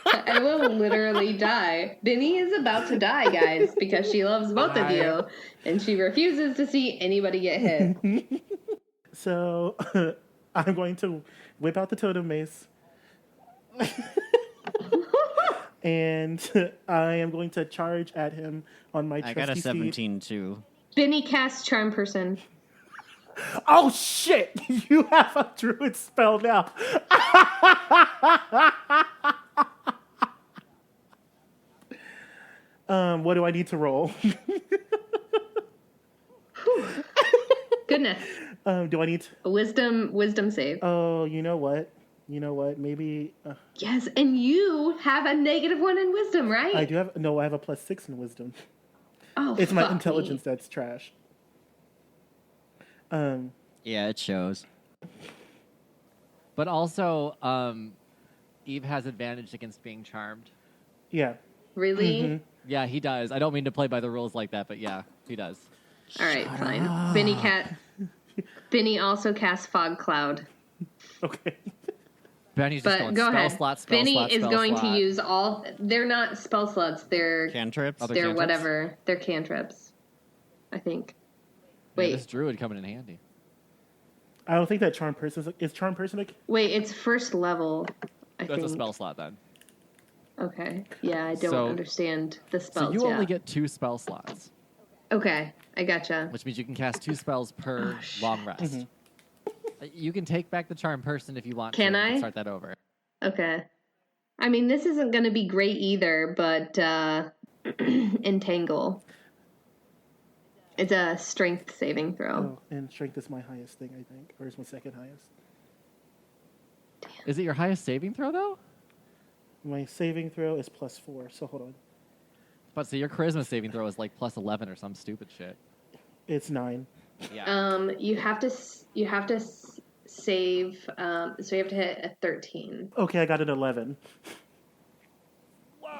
Speaker 2: I will literally die. Benny is about to die, guys, because she loves both of you, and she refuses to see anybody get hit.
Speaker 3: So I'm going to whip out the totem mace. And I am going to charge at him on my
Speaker 4: I
Speaker 3: trusty
Speaker 4: got a
Speaker 3: steed.
Speaker 4: 17 too.
Speaker 2: Benny casts Charm Person.
Speaker 3: Oh shit! You have a druid spell now. What do I need to roll?
Speaker 2: Goodness.
Speaker 3: Do I need to...
Speaker 2: Wisdom save.
Speaker 3: Oh, you know what? Maybe...
Speaker 2: Yes, and you have a -1 in wisdom, right?
Speaker 3: I do have... No, I have a +6 in wisdom.
Speaker 2: Oh,
Speaker 3: It's my
Speaker 2: fuck
Speaker 3: intelligence
Speaker 2: me.
Speaker 3: that's trash.
Speaker 4: Yeah, it shows.
Speaker 1: But also, Eve has advantage against being charmed.
Speaker 3: Yeah.
Speaker 2: Really?
Speaker 3: Mm-hmm.
Speaker 1: Yeah, he does. I don't mean to play by the rules like that, but yeah, he does.
Speaker 2: All right, fine. Benny also casts Fog Cloud.
Speaker 3: Okay.
Speaker 1: Benny's just
Speaker 2: But
Speaker 1: going
Speaker 2: go
Speaker 1: spell
Speaker 2: ahead.
Speaker 1: slot, spell
Speaker 2: Benny
Speaker 1: slot,
Speaker 2: is
Speaker 1: spell
Speaker 2: going
Speaker 1: slot.
Speaker 2: to use all. They're not spell slots. They're
Speaker 4: Cantrips?
Speaker 1: Other
Speaker 2: they're
Speaker 1: cantrips?
Speaker 2: whatever. They're cantrips. I think.
Speaker 1: Yeah,
Speaker 2: Wait,
Speaker 1: this druid coming in handy.
Speaker 3: I don't think that Charm Person... Is Charm Person...
Speaker 2: wait. It's first level. I
Speaker 1: That's
Speaker 2: think.
Speaker 1: a spell slot then.
Speaker 2: Okay. Yeah, I don't
Speaker 1: So-
Speaker 2: understand the spells.
Speaker 1: So you only
Speaker 2: yet.
Speaker 1: get 2 spell slots,
Speaker 2: Okay, I gotcha.
Speaker 1: which means you can cast 2 spells per long rest. You can take back the charm person if you want
Speaker 2: Can
Speaker 1: to.
Speaker 2: I?
Speaker 1: You can start that over.
Speaker 2: Okay. I mean, this isn't going to be great either, but entangle. It's a strength saving throw.
Speaker 3: Oh, and Strength is my highest thing, I think. Or is my second highest.
Speaker 1: Is it your highest saving throw, though?
Speaker 3: My saving throw is +4, so hold on.
Speaker 1: But so your charisma saving throw is like +11 or some stupid shit.
Speaker 3: It's 9.
Speaker 1: Yeah.
Speaker 2: You have to save. So you have to hit a 13.
Speaker 3: Okay, I got an 11.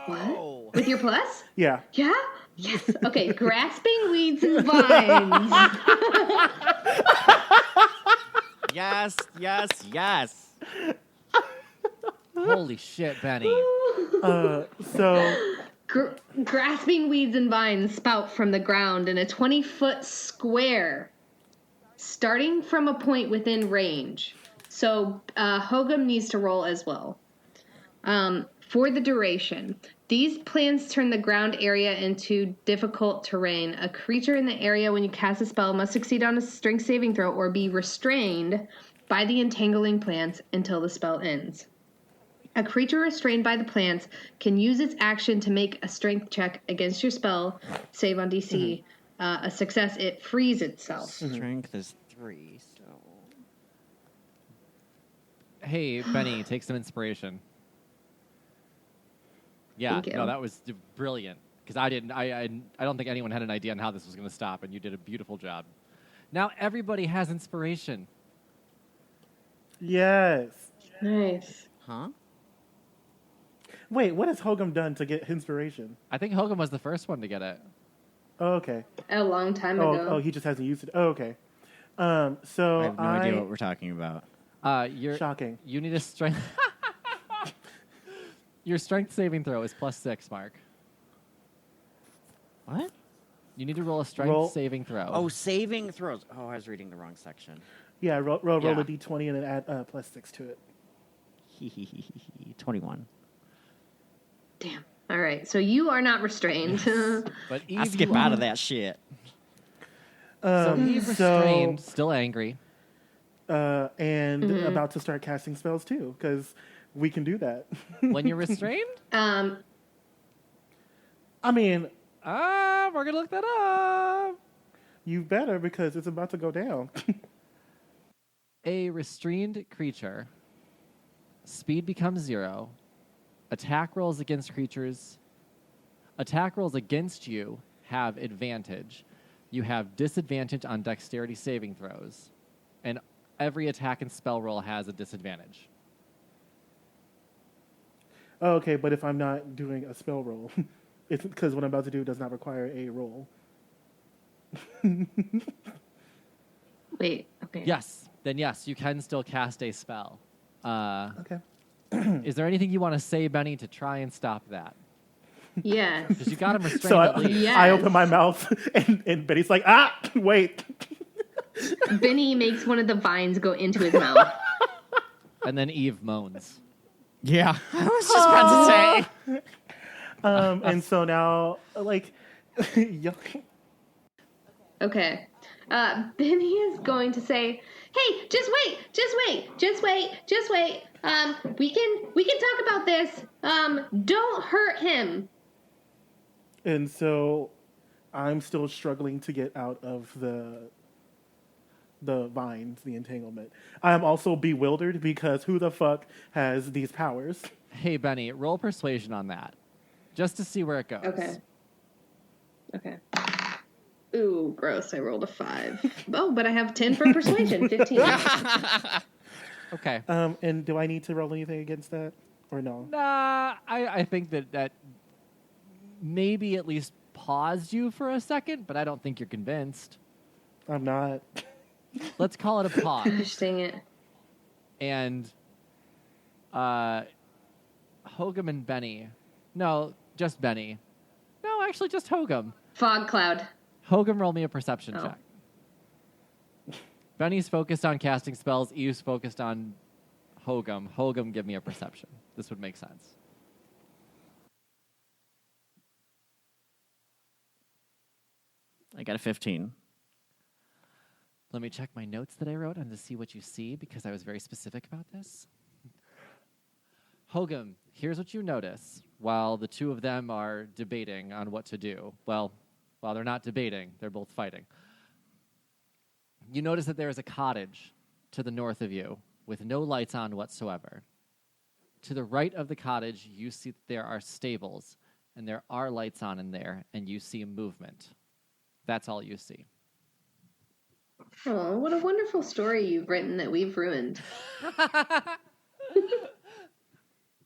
Speaker 2: What? With your plus?
Speaker 3: Yeah.
Speaker 2: Yeah. Yes. Okay. Grasping weeds and vines.
Speaker 4: Yes, yes, yes.
Speaker 1: Holy shit, Benny.
Speaker 3: So...
Speaker 2: Grasping weeds and vines spout from the ground in a 20-foot square, starting from a point within range. So Hogum needs to roll as well. For the duration, these plants turn the ground area into difficult terrain. A creature in the area when you cast a spell must succeed on a strength saving throw or be restrained by the entangling plants until the spell ends. A creature restrained by the plants can use its action to make a strength check against your spell, save on DC. A success, it frees itself.
Speaker 4: Strength is 3, so...
Speaker 1: Hey, Benny, take some inspiration. Yeah,
Speaker 2: Thank you.
Speaker 1: no, that was brilliant. Because I don't think anyone had an idea on how this was going to stop, and you did a beautiful job. Now everybody has inspiration.
Speaker 3: Yes.
Speaker 2: Nice.
Speaker 4: Huh?
Speaker 3: Wait, what has Hogum done to get inspiration?
Speaker 1: I think Hogan was the first one to get it.
Speaker 3: Oh, okay.
Speaker 2: A long time ago.
Speaker 3: Oh, he just hasn't used it. Oh, okay. So
Speaker 4: I have no idea what we're talking about.
Speaker 3: Shocking.
Speaker 1: You need a strength. Your strength saving throw is +6, Mark.
Speaker 4: What?
Speaker 1: You need to roll a strength saving throw.
Speaker 4: Oh, saving throws. Oh, I was reading the wrong section.
Speaker 3: Yeah, roll
Speaker 1: Yeah.
Speaker 3: a d20 and then add +6 to it.
Speaker 4: 21.
Speaker 2: Damn. All right. So you are not restrained.
Speaker 1: But Eve,
Speaker 4: I skip out of that shit.
Speaker 1: So Eve restrained, still angry.
Speaker 3: And about to start casting spells too, because we can do that.
Speaker 1: When you're restrained?
Speaker 3: I mean,
Speaker 1: We're going to look that up.
Speaker 3: you better, because it's about to go down.
Speaker 1: A restrained creature. Speed becomes 0. Attack rolls against creatures. Attack rolls against you have advantage. You have disadvantage on dexterity saving throws. And every attack and spell roll has a disadvantage.
Speaker 3: Oh, okay, but if I'm not doing a spell roll, it's because what I'm about to do does not require a roll.
Speaker 2: Wait. Okay.
Speaker 1: Yes. Then yes, you can still cast a spell.
Speaker 3: Okay.
Speaker 1: Is there anything you want to say, Benny, to try and stop that?
Speaker 2: Yes.
Speaker 1: Because you got him restrained
Speaker 3: So
Speaker 1: at least.
Speaker 2: Yes.
Speaker 3: I open my mouth, and Betty's like, wait.
Speaker 2: Benny makes one of the vines go into his mouth.
Speaker 1: And then Eve moans.
Speaker 4: Yeah, I was just about to say.
Speaker 3: And so now, like,
Speaker 2: Okay. Benny is going to say, "Hey, just wait. We can talk about this. Don't hurt him."
Speaker 3: And so I'm still struggling to get out of the vines, the entanglement. I'm also bewildered because who the fuck has these powers?
Speaker 1: Hey, Benny, roll persuasion on that, just to see where it goes.
Speaker 2: Okay. Ooh, gross. I rolled a 5. Oh, but I have 10 for persuasion. 15.
Speaker 1: Okay.
Speaker 3: And do I need to roll anything against that? Or no?
Speaker 1: Nah, I think that maybe at least paused you for a second, but I don't think you're convinced.
Speaker 3: I'm not.
Speaker 1: Let's call it a pause.
Speaker 2: Gosh, dang it.
Speaker 1: And Hogum and Benny. No, just Benny. No, actually just Hogum.
Speaker 2: Fog cloud.
Speaker 1: Hogum, roll me a perception check. Benny's focused on casting spells. Eve's focused on Hogum. Hogum, give me a perception. This would make sense.
Speaker 4: I got a 15.
Speaker 1: Let me check my notes that I wrote on to see what you see, because I was very specific about this. Hogum, here's what you notice while the two of them are debating on what to do. Well, while they're not debating, they're both fighting. You notice that there is a cottage to the north of you with no lights on whatsoever. To the right of the cottage, you see that there are stables, and there are lights on in there, and you see movement. That's all you see.
Speaker 2: Oh, what a wonderful story you've written that we've ruined.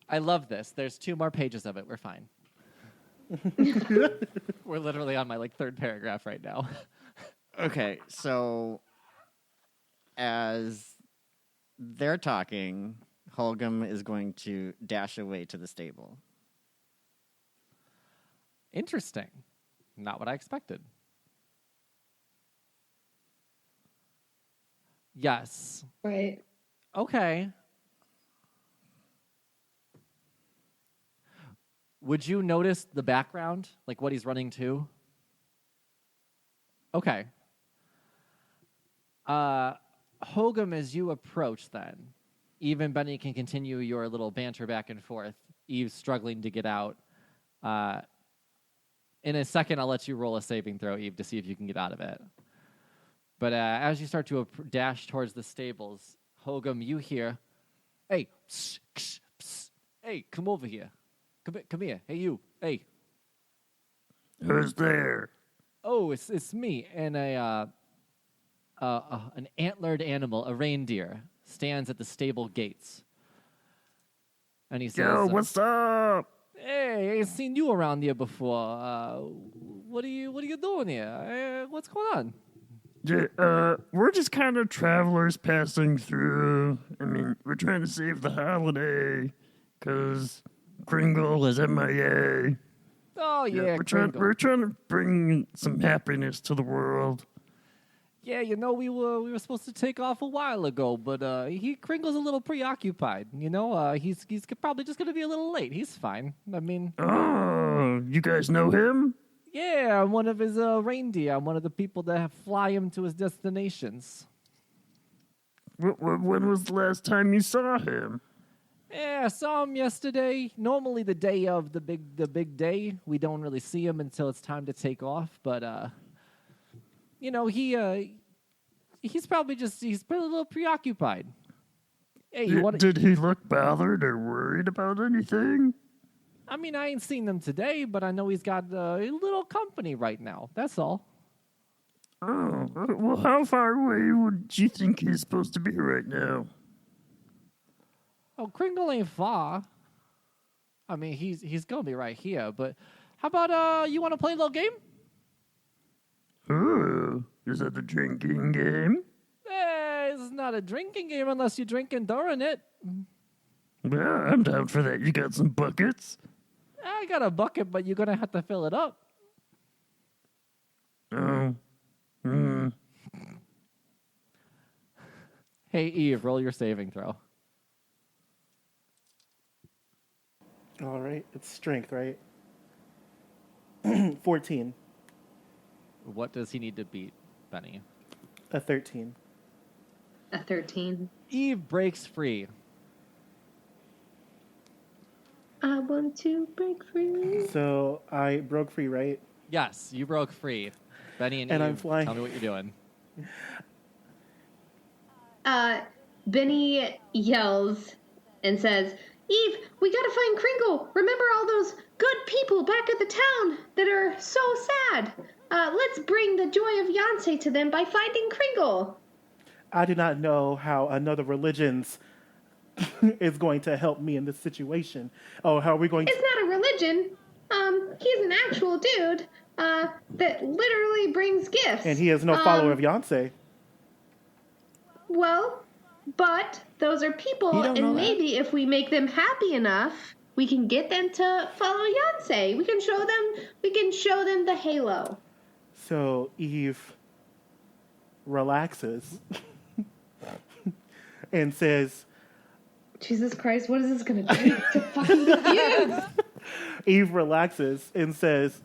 Speaker 1: I love this. There's 2 more pages of it. We're fine. We're literally on my 3rd paragraph right now.
Speaker 4: Okay, so as they're talking, Holgum is going to dash away to the stable.
Speaker 1: Interesting. Not what I expected. Yes.
Speaker 2: Right.
Speaker 1: Okay. Would you notice the background, like what he's running to? Okay. Hogum, as you approach then, Eve and Benny can continue your little banter back and forth. Eve's struggling to get out. In a second, I'll let you roll a saving throw, Eve, to see if you can get out of it. But as you start to dash towards the stables, Hogum, you hear, "Hey, psst, psst, psst. Hey, come over here. Come here. Hey, you. Hey."
Speaker 5: Who's there?
Speaker 1: Oh, it's me. And an antlered animal, a reindeer, stands at the stable gates. And he says,
Speaker 5: Yo, what's up?
Speaker 1: "Hey, I ain't seen you around here before. What are you doing here? What's going on?"
Speaker 5: Yeah, we're just kind of travelers passing through. I mean, we're trying to save the holiday because Kringle is MIA.
Speaker 1: Oh, yeah,
Speaker 5: we're
Speaker 1: Kringle.
Speaker 5: trying to bring some happiness to the world.
Speaker 1: Yeah, we were supposed to take off a while ago, but Kringle's a little preoccupied. He's probably just gonna be a little late. He's fine. I mean,
Speaker 5: Oh, you guys know him?
Speaker 1: yeah, I'm one of his reindeer. I'm one of the people that fly him to his destinations.
Speaker 5: When was the last time you saw him?
Speaker 1: Yeah, I saw him yesterday. Normally the day of the big day, we don't really see him until it's time to take off. But he's probably he's a little preoccupied. Hey,
Speaker 5: Did he look bothered or worried about anything?
Speaker 1: I mean, I ain't seen them today, but I know he's got a little company right now. That's all.
Speaker 5: Oh, well, how far away would you think he's supposed to be right now?
Speaker 1: Oh, Kringle ain't far. I mean, he's gonna be right here. But how about you want to play a little game?
Speaker 5: Oh, is that the drinking game?
Speaker 1: It's not a drinking game unless you're drinking during it.
Speaker 5: Yeah, I'm down for that. You got some buckets?
Speaker 1: I got a bucket, but you're gonna have to fill it up.
Speaker 5: Oh.
Speaker 1: Hey, Eve, roll your saving throw.
Speaker 3: All right. It's strength, right? 14.
Speaker 1: What does he need to beat, Benny?
Speaker 3: A 13.
Speaker 2: A 13.
Speaker 1: Eve breaks free.
Speaker 2: I want to break free.
Speaker 3: So I broke free, right?
Speaker 1: Yes, you broke free. Benny and
Speaker 3: And
Speaker 1: Eve,
Speaker 3: I'm flying.
Speaker 1: tell me what you're doing.
Speaker 2: Benny yells and says, Eve, we gotta find Kringle. Remember all those good people back at the town that are so sad? Let's bring the joy of Yonsei to them by finding Kringle.
Speaker 3: I do not know how another religion's is going to help me in this situation. Oh, how are we going to...
Speaker 2: It's not a religion. He's an actual dude that literally brings gifts.
Speaker 3: And he is no follower of Yonsei.
Speaker 2: Well, but those are people, and maybe if we make them happy enough, we can get them to follow Yonsei. We can show them the halo.
Speaker 3: So Eve relaxes and says,
Speaker 2: Jesus Christ, what is this going to do to fucking confuse?
Speaker 3: Eve relaxes and says,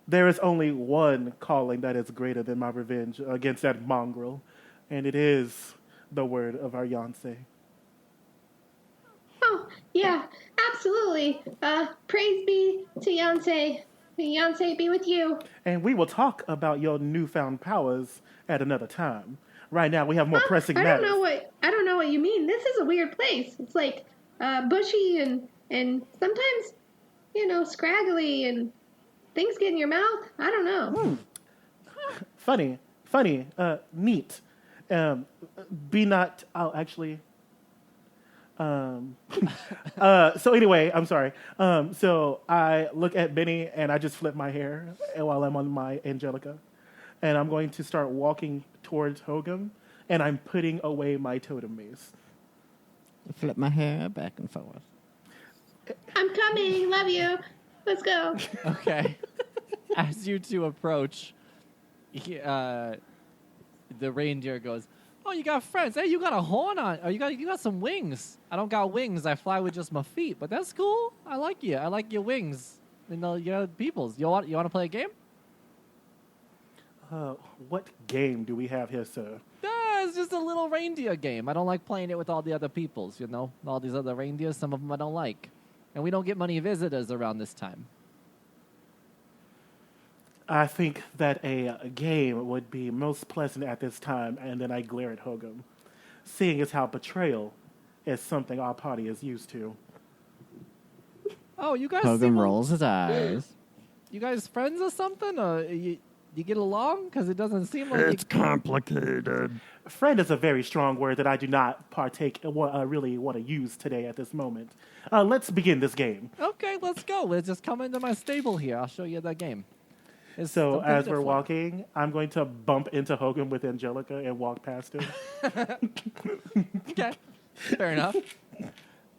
Speaker 3: there is only one calling that is greater than my revenge against that mongrel, and it is the word of our Yonsei.
Speaker 2: Oh, yeah, absolutely. Praise be to Yonsei. May Yonsei be with you.
Speaker 3: And we will talk about your newfound powers at another time. Right now, we have more pressing matters.
Speaker 2: I don't know what you mean. This is a weird place. It's like bushy and sometimes, scraggly and things get in your mouth. I don't know.
Speaker 3: Funny, neat. Be not. Oh, actually. So anyway, I'm sorry. So I look at Benny and I just flip my hair while I'm on my Angelica, and I'm going to start walking towards Hogum, and I'm putting away my totem mace.
Speaker 4: Flip my hair back and forth.
Speaker 2: I'm coming. Love you. Let's go.
Speaker 1: Okay. As you two approach, the reindeer goes, "Oh, you got friends. Hey, you got a horn on. Oh, you got some wings. I don't got wings. I fly with just my feet, but that's cool. I like you. I like your wings. Your peoples. You want to play a game?
Speaker 3: What game do we have here, sir?
Speaker 1: It's just a little reindeer game. I don't like playing it with all the other peoples, all these other reindeers. Some of them I don't like. And we don't get many visitors around this time.
Speaker 3: I think that a game would be most pleasant at this time, and then I glare at Hogum, seeing as how betrayal is something our party is used to.
Speaker 1: Oh, you guys
Speaker 4: Hogum rolls his eyes.
Speaker 1: You guys friends or something? Or you get along? Because it doesn't seem like...
Speaker 5: It's complicated.
Speaker 3: Friend is a very strong word that I do not partake really want to use today at this moment. Let's begin this game.
Speaker 1: Okay, let's go. Let's just come into my stable here. I'll show you the game.
Speaker 3: So as we're walking, I'm going to bump into Hogum with Angelica and walk past him.
Speaker 1: Okay, fair enough.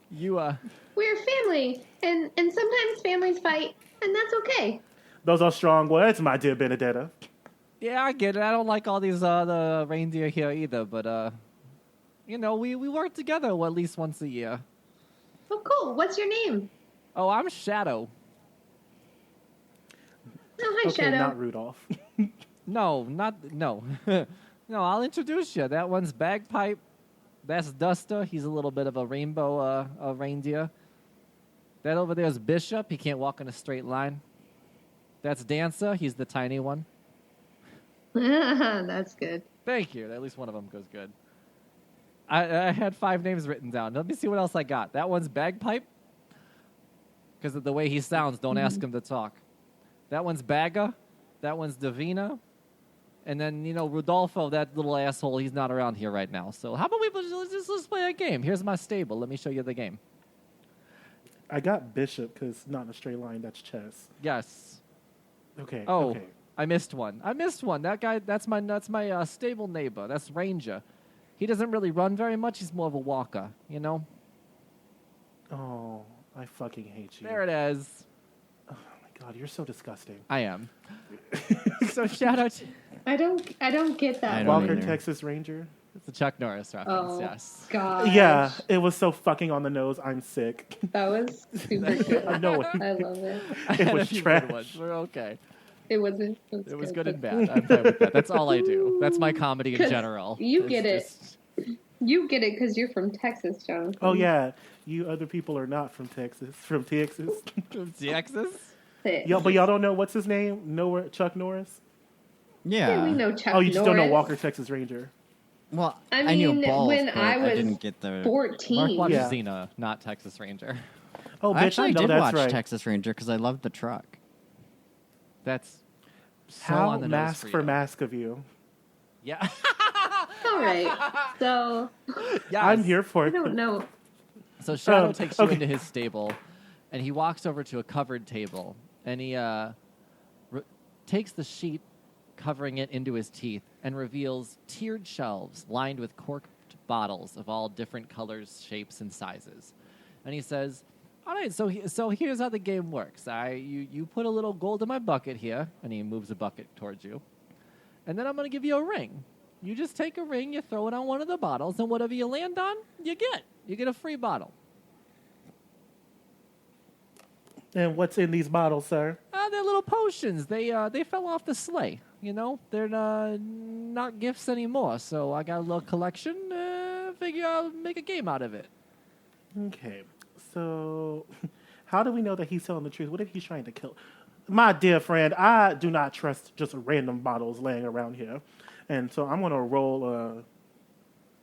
Speaker 2: We're family, and sometimes families fight, and that's okay.
Speaker 3: Those are strong words, my dear Benedetta.
Speaker 1: Yeah, I get it. I don't like all these other reindeer here either, but we work together at least once a year.
Speaker 2: Oh, cool. What's your name?
Speaker 1: Oh, I'm Shadow.
Speaker 2: Oh, hi,
Speaker 3: Okay,
Speaker 2: Shadow.
Speaker 3: not Rudolph.
Speaker 1: No. No, I'll introduce you. That one's Bagpipe. That's Duster. He's a little bit of a rainbow reindeer. That over there is Bishop. He can't walk in a straight line. That's Dancer. He's the tiny one.
Speaker 2: That's good.
Speaker 1: Thank you. At least one of them goes good. I had 5 names written down. Let me see what else I got. That one's Bagpipe. Because of the way he sounds, don't ask him to talk. That one's Bagga. That one's Davina. And then, Rudolfo, that little asshole, he's not around here right now. So how about let's play a game. Here's my stable. Let me show you the game.
Speaker 3: I got Bishop because not in a straight line, that's chess.
Speaker 1: Yes.
Speaker 3: Okay.
Speaker 1: Oh,
Speaker 3: okay.
Speaker 1: I missed one. That guy, that's my stable neighbor. That's Ranger. He doesn't really run very much. He's more of a walker,
Speaker 3: Oh, I fucking hate you.
Speaker 1: There it is.
Speaker 3: Oh my god, you're so disgusting.
Speaker 1: I am. So shout out to...
Speaker 2: I don't get that.
Speaker 4: I don't
Speaker 3: Walker,
Speaker 4: either.
Speaker 3: Texas Ranger.
Speaker 1: It's a Chuck Norris reference,
Speaker 2: Oh,
Speaker 1: yes.
Speaker 2: God.
Speaker 3: Yeah, it was so fucking on the nose. I'm sick.
Speaker 2: That was super good.
Speaker 3: I know it.
Speaker 2: I love it.
Speaker 1: I
Speaker 3: It
Speaker 1: had a
Speaker 3: was
Speaker 1: few
Speaker 3: trash.
Speaker 1: good ones. We're okay.
Speaker 2: It
Speaker 1: was good and bad. I'm fine with that. That's all I do. That's my comedy in
Speaker 2: 'Cause
Speaker 1: general.
Speaker 2: you
Speaker 1: It's
Speaker 2: get it.
Speaker 1: just-
Speaker 2: You get it because you're from Texas, Jonathan.
Speaker 3: Oh yeah, you other people are not from Texas. From Texas.
Speaker 1: Texas?
Speaker 3: Yo, but y'all don't know what's his name? Chuck Norris.
Speaker 2: Yeah, we know Chuck
Speaker 3: Oh, you just don't know
Speaker 2: Norris.
Speaker 3: Walker Texas Ranger.
Speaker 4: Well,
Speaker 2: I
Speaker 4: knew
Speaker 2: mean,
Speaker 4: both,
Speaker 2: when
Speaker 4: but
Speaker 2: I was
Speaker 4: didn't get the.
Speaker 2: 14.
Speaker 1: Mark watched
Speaker 3: Yeah.
Speaker 1: Xena, not Texas Ranger.
Speaker 3: Oh,
Speaker 4: I
Speaker 3: bitch,
Speaker 4: actually
Speaker 3: I know
Speaker 4: did
Speaker 3: that's
Speaker 4: watch
Speaker 3: right.
Speaker 4: Texas Ranger because I loved the truck.
Speaker 1: That's so
Speaker 3: How
Speaker 1: on the
Speaker 3: mask
Speaker 1: nose
Speaker 3: for
Speaker 1: you.
Speaker 3: mask of you.
Speaker 1: Yeah.
Speaker 2: All right. So,
Speaker 1: Yes.
Speaker 3: I'm here for
Speaker 2: I
Speaker 3: it.
Speaker 2: don't know.
Speaker 1: So Shadow takes you
Speaker 3: okay.
Speaker 1: into his stable, and he walks over to a covered table, and he takes the sheet covering it into his teeth and reveals tiered shelves lined with corked bottles of all different colors, shapes, and sizes. And he says, all right, so here's how the game works. You put a little gold in my bucket here, and he moves a bucket towards you. And then I'm going to give you a ring. You just take a ring, you throw it on one of the bottles, and whatever you land on, you get. You get a free bottle.
Speaker 3: And what's in these bottles, sir?
Speaker 1: They're little potions. They fell off the sleigh. You know, they're not gifts anymore. So I got a little collection. Figure I'll make a game out of it.
Speaker 3: Okay, so how do we know that he's telling the truth? What if he's trying to kill? My dear friend, I do not trust just random bottles laying around here. And so I'm going to roll a...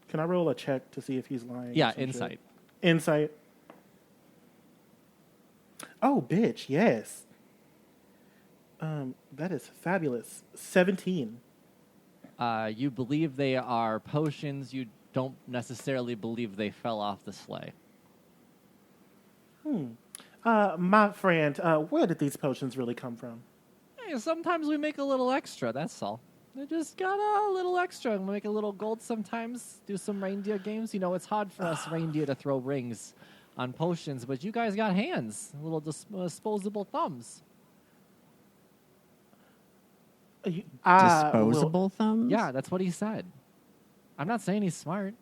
Speaker 3: Can I roll a check to see if he's lying? or
Speaker 1: Yeah,
Speaker 3: some
Speaker 1: insight.
Speaker 3: shit? Insight. Oh, bitch, yes. That is fabulous. 17.
Speaker 1: You believe they are potions. You don't necessarily believe they fell off the sleigh.
Speaker 3: My friend, where did these potions really come from?
Speaker 1: Hey, sometimes we make a little extra. That's all. We just got a little extra. We make a little gold sometimes. Do some reindeer games. You know, it's hard for us reindeer to throw rings on potions, but you guys got hands, little disposable thumbs.
Speaker 4: Disposable thumbs?
Speaker 1: Yeah, that's what he said. I'm not saying he's smart.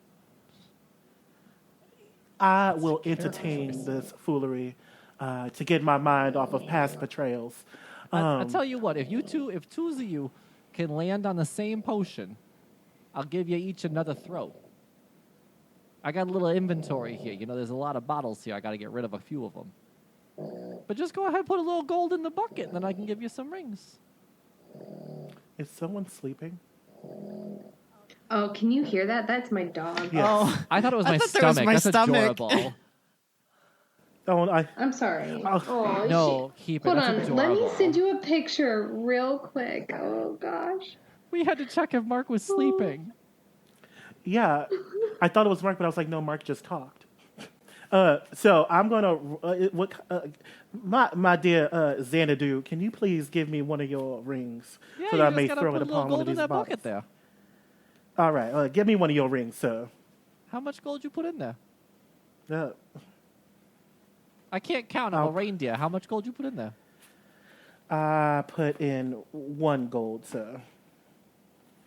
Speaker 3: I will entertain this foolery to get my mind off of past betrayals.
Speaker 1: I'll tell you what, if two of you can land on the same potion, I'll give you each another throw. I got a little inventory here. You know, there's a lot of bottles here. I got to get rid of a few of them. But just go ahead and put a little gold in the bucket, and then I can give you some rings.
Speaker 3: Is someone sleeping?
Speaker 2: Oh, can you hear that? That's my dog.
Speaker 3: Yes.
Speaker 1: Oh, I thought it was my
Speaker 4: thought that was
Speaker 1: stomach.
Speaker 4: my
Speaker 1: That's
Speaker 4: stomach.
Speaker 1: adorable.
Speaker 3: Oh,
Speaker 2: I'm sorry.
Speaker 3: Oh.
Speaker 2: Oh,
Speaker 1: No, keep it.
Speaker 2: Hold
Speaker 1: That's
Speaker 2: on. Let me
Speaker 1: adorable.
Speaker 2: send you a picture real quick. Oh, gosh.
Speaker 1: We had to check if Mark was sleeping.
Speaker 3: yeah. I thought it was Mark, but I was like, no, Mark just talked. So I'm gonna. My dear Xanadu, can you please give me one of your rings
Speaker 1: Yeah,
Speaker 3: so
Speaker 1: you
Speaker 3: that I
Speaker 1: just
Speaker 3: may
Speaker 1: gotta
Speaker 3: throw
Speaker 1: put
Speaker 3: it
Speaker 1: a little
Speaker 3: upon one
Speaker 1: gold
Speaker 3: of
Speaker 1: in
Speaker 3: these
Speaker 1: that
Speaker 3: bottles?
Speaker 1: bucket there.
Speaker 3: All right, give me one of your rings, sir.
Speaker 1: How much gold you put in there?
Speaker 3: Uh,
Speaker 1: I can't count. I'm a reindeer. How much gold you put in there?
Speaker 3: I put in 1 gold, sir.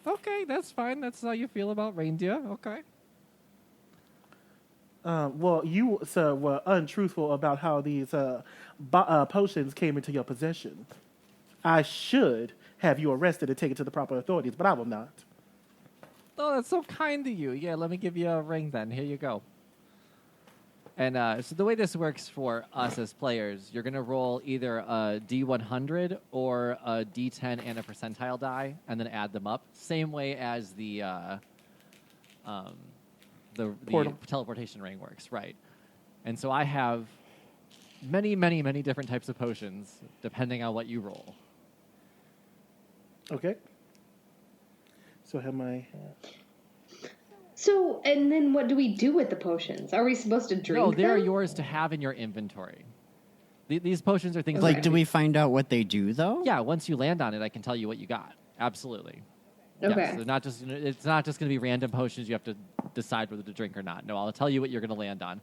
Speaker 1: Okay, that's fine. That's how you feel about reindeer. Okay.
Speaker 3: Well, you, sir, were untruthful about how these potions came into your possession. I should have you arrested and taken to the proper authorities, but I will not.
Speaker 1: Oh, that's so kind of you. Yeah, let me give you a ring then. Here you go. And so the way this works for us as players, you're going to roll either a D100 or a D10 and a percentile die, and then add them up. Same way as the teleportation ring works, right? And so I have many, many, many different types of potions, depending on what you roll.
Speaker 3: Okay. So I have my...
Speaker 2: So, and then what do we do with the potions? Are we supposed to drink
Speaker 1: No, they're
Speaker 2: them?
Speaker 1: yours to have in your inventory. These potions are things
Speaker 4: Like, do we find out what they do, though?
Speaker 1: Yeah, once you land on it, I can tell you what you got. Absolutely.
Speaker 2: Okay.
Speaker 1: Yes, it's not just going to be random potions you have to decide whether to drink or not. No, I'll tell you what you're going to land on.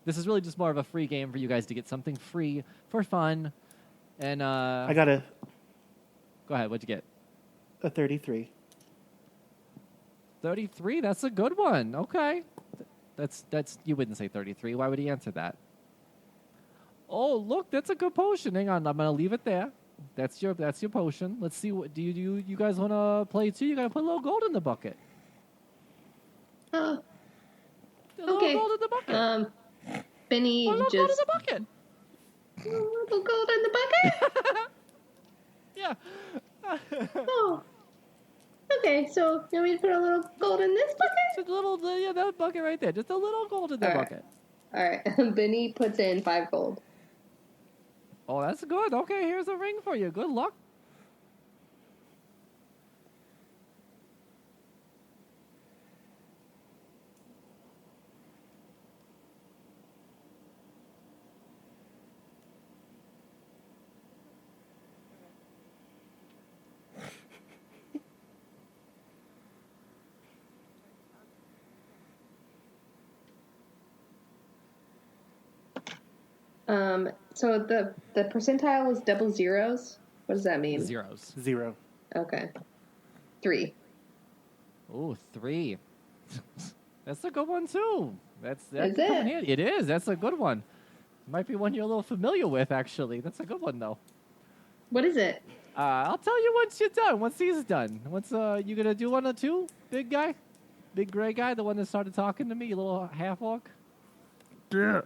Speaker 1: This is really just more of a free game for you guys to get something free for fun. And
Speaker 3: I got a
Speaker 1: go ahead. What'd you get?
Speaker 3: 33.
Speaker 1: 33. That's a good one. Okay. That's you wouldn't say 33. Why would he answer that? Oh, look, that's a good potion. Hang on, I'm going to leave it there. That's your potion. Let's see what you guys want to play too? You got to put a little gold in the bucket.
Speaker 2: Oh,
Speaker 1: A little
Speaker 2: okay.
Speaker 1: gold in the bucket.
Speaker 2: Benny
Speaker 1: Put a little
Speaker 2: just
Speaker 1: gold in the bucket.
Speaker 2: a little gold in the bucket.
Speaker 1: Yeah.
Speaker 2: Oh. Okay, so you want me to put a little gold in this bucket?
Speaker 1: Just a little, that bucket right there. Just a little gold in the
Speaker 2: All right.
Speaker 1: bucket.
Speaker 2: All right. Benny puts in 5 gold.
Speaker 1: Oh, that's good. Okay, here's a ring for you. Good luck.
Speaker 2: So the percentile is double zeros. What does that mean?
Speaker 1: Zeros.
Speaker 3: 0.
Speaker 2: Okay. 3.
Speaker 1: Oh, 3. That's a good one too. That's
Speaker 2: Is
Speaker 1: come in
Speaker 2: it?
Speaker 1: handy. It is. That's a good one. Might be one you're a little familiar with, actually. That's a good one though.
Speaker 2: What is it?
Speaker 1: I'll tell you once you're done. Once he's done. Once you gonna do one or two, big guy, big gray guy, the one that started talking to me, you little half orc.
Speaker 5: Yeah,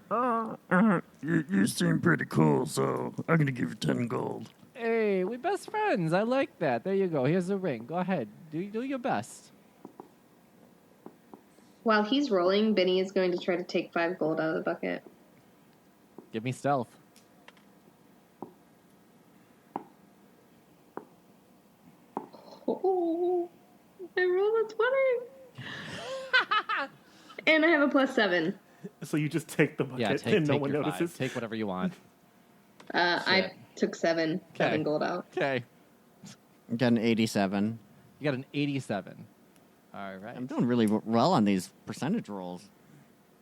Speaker 5: you seem pretty cool, so I'm gonna give you 10 gold.
Speaker 1: Hey, we best friends. I like that. There you go. Here's the ring. Go ahead. Do your best.
Speaker 2: While he's rolling, Benny is going to try to take 5 gold out of the bucket.
Speaker 1: Give me stealth.
Speaker 2: Oh, I rolled a 20. And I have a +7.
Speaker 3: So you just take the bucket
Speaker 1: Yeah,
Speaker 3: and
Speaker 1: take
Speaker 3: no one
Speaker 1: your
Speaker 3: notices.
Speaker 1: 5. Take whatever you want.
Speaker 2: I took 7 gold out.
Speaker 1: Okay.
Speaker 4: I got an 87.
Speaker 1: You got an 87. All right.
Speaker 4: I'm doing really well on these percentage rolls.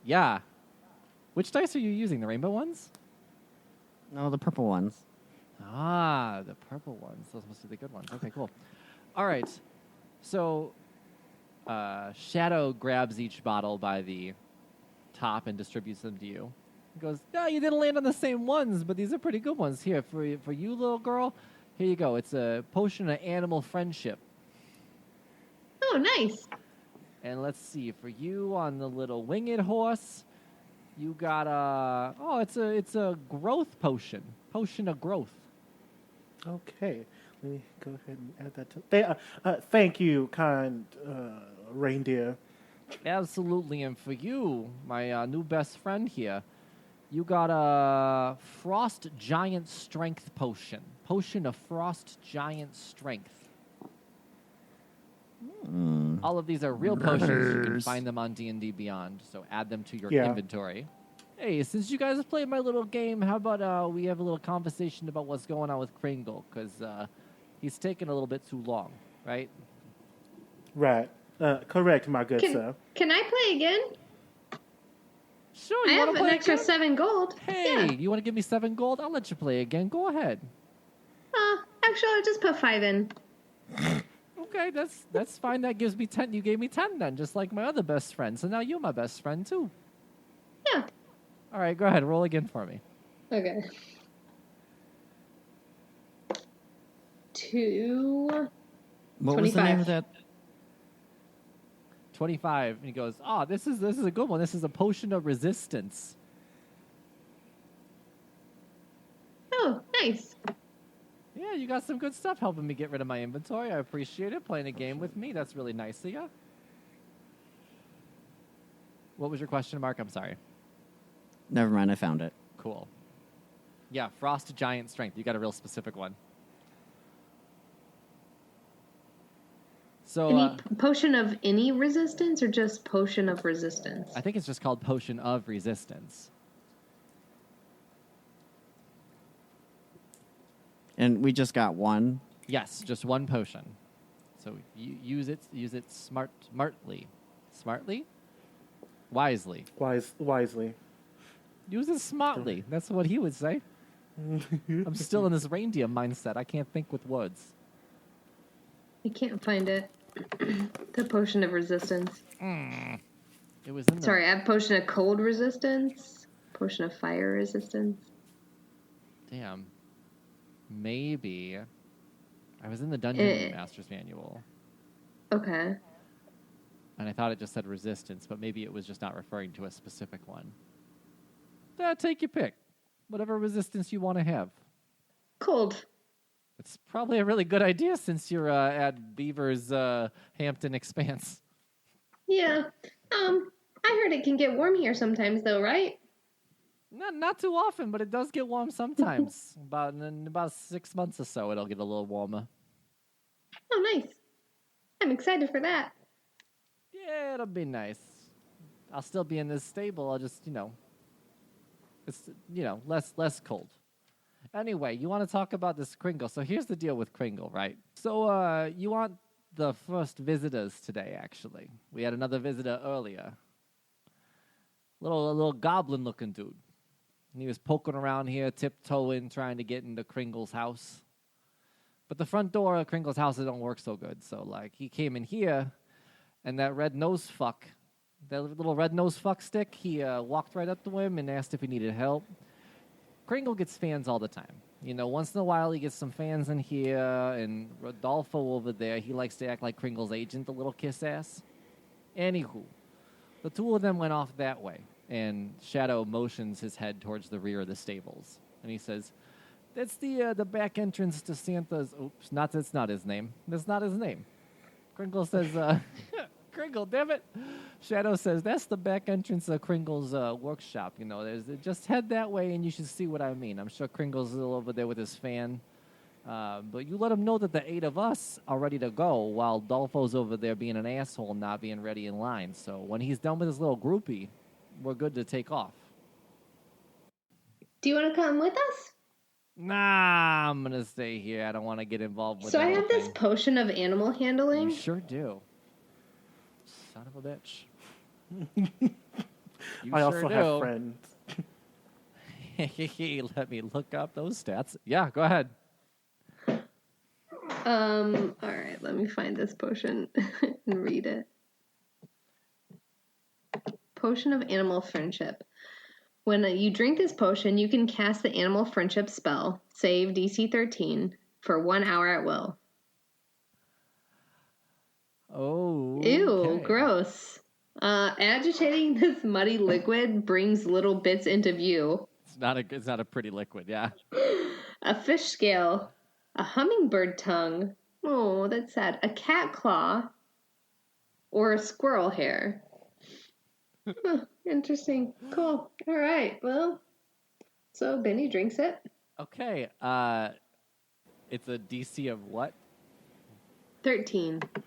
Speaker 1: Yeah. Which dice are you using? The rainbow ones?
Speaker 4: No, the purple ones.
Speaker 1: Ah, the purple ones. Those must be the good ones. Okay, cool. All right. So, Shadow grabs each bottle by the top and distributes them to you. He goes, no, you didn't land on the same ones, but these are pretty good ones. Here, for you, little girl, here you go. It's a potion of animal friendship.
Speaker 2: Oh, nice.
Speaker 1: And let's see, for you on the little winged horse, you got it's a growth potion. Potion of growth.
Speaker 3: Okay. Let me go ahead and add that to... thank you, kind reindeer.
Speaker 1: Absolutely, and for you, my new best friend here, you got a Frost Giant Strength Potion. Potion of Frost Giant Strength. All of these are real potions. You can
Speaker 5: Nice.
Speaker 1: find them on D&D Beyond, so add them to your
Speaker 3: Yeah.
Speaker 1: inventory. Hey, since you guys have played my little game, how about we have a little conversation about what's going on with Kringle, because he's taking a little bit too long, right?
Speaker 3: Right. Correct, my good sir.
Speaker 2: Can I play again?
Speaker 1: Sure,
Speaker 2: I
Speaker 1: you
Speaker 2: have
Speaker 1: want
Speaker 2: an
Speaker 1: to play
Speaker 2: extra
Speaker 1: again?
Speaker 2: 7 gold.
Speaker 1: Hey,
Speaker 2: Yeah.
Speaker 1: you want to give me 7 gold? I'll let you play again. Go ahead.
Speaker 2: Actually, I'll just put 5 in.
Speaker 1: Okay, that's fine. That gives me 10. You gave me 10 then, just like my other best friend. So now you're my best friend too.
Speaker 2: Yeah.
Speaker 1: All right, go ahead. Roll again for me.
Speaker 2: Okay. 2.
Speaker 4: What was the
Speaker 2: 25.
Speaker 4: name of that?
Speaker 1: 25. And he goes, oh, this is a good one. This is a potion of resistance.
Speaker 2: Oh, nice.
Speaker 1: Yeah, you got some good stuff helping me get rid of my inventory. I appreciate it. Playing a game with me. That's really nice of you. What was your question, Mark? I'm sorry.
Speaker 4: Never mind, I found it.
Speaker 1: Cool. Yeah, Frost Giant Strength. You got a real specific one. So
Speaker 2: Any potion of any resistance or just potion of resistance?
Speaker 1: I think it's just called Potion of Resistance.
Speaker 4: And we just got one.
Speaker 1: Yes, just one potion. So you use it smartly. Smartly? Wisely.
Speaker 3: Wisely.
Speaker 1: Use it smartly. That's what he would say. I'm still in this reindeer mindset. I can't think with words.
Speaker 2: I can't find it. The potion of resistance.
Speaker 1: It was in the...
Speaker 2: Sorry, I have potion of cold resistance, potion of fire resistance.
Speaker 1: Damn. maybe. I was in the Dungeon Master's Manual.
Speaker 2: Okay.
Speaker 1: And I thought it just said resistance, but maybe it was just not referring to a specific one. Take your pick. Whatever resistance you want to have.
Speaker 2: Cold.
Speaker 1: It's probably a really good idea since you're at Beaver's Hampton Expanse.
Speaker 2: Yeah. I heard it can get warm here sometimes, though, right?
Speaker 1: Not too often, but it does get warm sometimes. In about 6 months or so, it'll get a little warmer.
Speaker 2: Oh, nice. I'm excited for that.
Speaker 1: Yeah, it'll be nice. I'll still be in this stable. I'll just, it's, less cold. Anyway, you want to talk about this Kringle. So here's the deal with Kringle, right? So you want the first visitors today, actually. We had another visitor earlier. A little goblin-looking dude. And he was poking around here, tiptoeing, trying to get into Kringle's house. But the front door of Kringle's house, it don't work so good. So, he came in here, and that red-nosed fuck, that little red-nosed fuck stick, he walked right up to him and asked if he needed help. Kringle gets fans all the time. Once in a while he gets some fans in here, and Rodolfo over there, he likes to act like Kringle's agent, the little kiss-ass. Anywho, the two of them went off that way. And Shadow motions his head towards the rear of the stables. And he says, that's the back entrance to Santa's... Oops, that's not his name. That's not his name. Kringle says, Kringle, damn it. Shadow says, that's the back entrance of Kringle's workshop. Just head that way and you should see what I mean. I'm sure Kringle's still over there with his fan. But you let him know that the 8 of us are ready to go while Dolfo's over there being an asshole, not being ready in line. So when he's done with his little groupie, we're good to take off.
Speaker 2: Do you want to come with us?
Speaker 1: Nah, I'm going to stay here. I don't want to get involved with
Speaker 2: So
Speaker 1: that
Speaker 2: I have
Speaker 1: whole
Speaker 2: this
Speaker 1: thing.
Speaker 2: potion of animal handling.
Speaker 1: You sure do. Son of a bitch.
Speaker 3: I also have friends.
Speaker 1: Let me look up those stats. Yeah, go ahead.
Speaker 2: All right, let me find this potion and read it. Potion of Animal Friendship. When you drink this potion, you can cast the Animal Friendship spell, save DC 13, for 1 hour at will.
Speaker 1: Oh.
Speaker 2: Ew,
Speaker 1: okay.
Speaker 2: gross. Agitating this muddy liquid brings little bits into view.
Speaker 1: It's not a pretty liquid, yeah.
Speaker 2: A fish scale, a hummingbird tongue. Oh, that's sad. A cat claw, or a squirrel hair. Huh, interesting. Cool. All right. Well, so Benny drinks it.
Speaker 1: Okay. It's a DC of what?
Speaker 2: 13.
Speaker 1: Let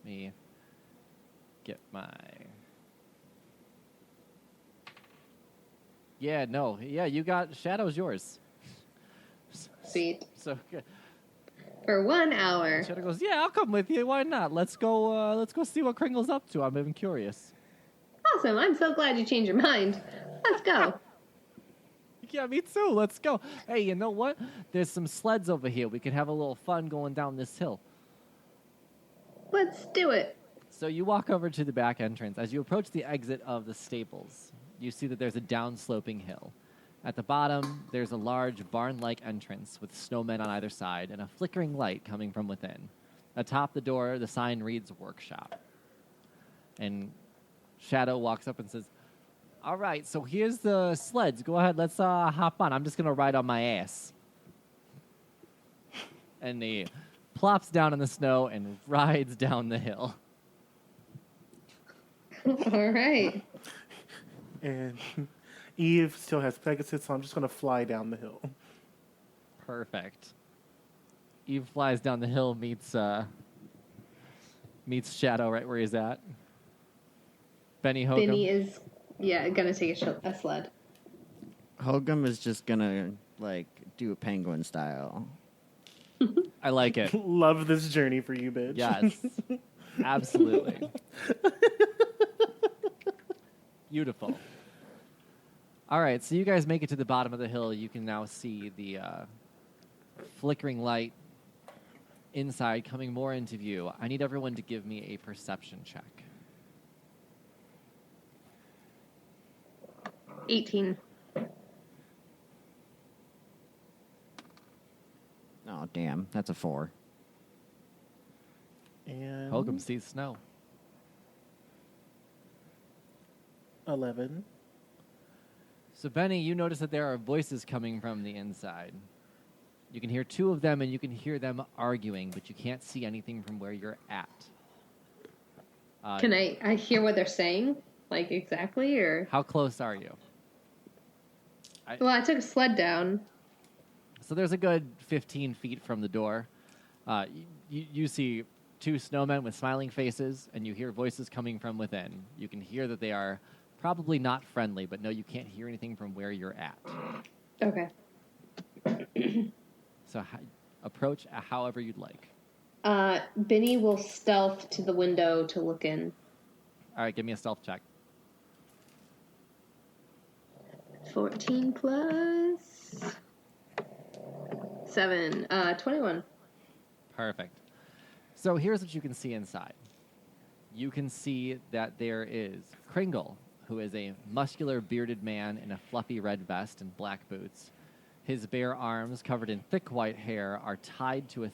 Speaker 1: me get my... Yeah, no. Yeah, you got... Shadow's yours.
Speaker 2: Sweet.
Speaker 1: So good.
Speaker 2: For 1 hour.
Speaker 1: Shadow goes, yeah, I'll come with you. Why not? Let's go see what Kringle's up to. I'm even curious.
Speaker 2: Awesome. I'm so glad you changed your mind. Let's go.
Speaker 1: Yeah, me too. Let's go. Hey, you know what? There's some sleds over here. We could have a little fun going down this hill.
Speaker 2: Let's do it.
Speaker 1: So you walk over to the back entrance. As you approach the exit of the stables, you see that there's a downsloping hill. At the bottom, there's a large barn-like entrance with snowmen on either side and a flickering light coming from within. Atop the door, the sign reads workshop. And Shadow walks up and says, all right, so here's the sleds. Go ahead, let's hop on. I'm just going to ride on my ass. And he plops down in the snow and rides down the hill.
Speaker 2: All right.
Speaker 3: And Eve still has Pegasus, so I'm just going to fly down the hill.
Speaker 1: Perfect. Eve flies down the hill, meets Shadow right where he's at. Benny Hogan.
Speaker 2: Benny is, gonna take a sled.
Speaker 4: Hogum is just gonna do a penguin style.
Speaker 1: I like it.
Speaker 3: Love this journey for you, bitch.
Speaker 1: Yes. Absolutely. Beautiful. All right, so you guys make it to the bottom of the hill. You can now see the flickering light inside coming more into view. I need everyone to give me a perception check.
Speaker 2: 18.
Speaker 4: Damn, that's a 4.
Speaker 3: And
Speaker 1: Holcomb sees snow.
Speaker 3: 11.
Speaker 1: So, Benny, you notice that there are voices coming from the inside. You can hear 2 of them, and you can hear them arguing, but you can't see anything from where you're at.
Speaker 2: Can I hear what they're saying? Like, exactly, or?
Speaker 1: How close are you?
Speaker 2: Well, I took a sled down.
Speaker 1: So there's a good 15 feet from the door. You see 2 snowmen with smiling faces, and you hear voices coming from within. You can hear that they are probably not friendly, but no, you can't hear anything from where you're at.
Speaker 2: Okay.
Speaker 1: So approach however you'd like.
Speaker 2: Benny will stealth to the window to look in.
Speaker 1: All right, give me a stealth check.
Speaker 2: 14 plus 7, 21.
Speaker 1: Perfect. So here's what you can see inside. You can see that there is Kringle, who is a muscular, bearded man in a fluffy red vest and black boots. His bare arms, covered in thick white hair, are tied to a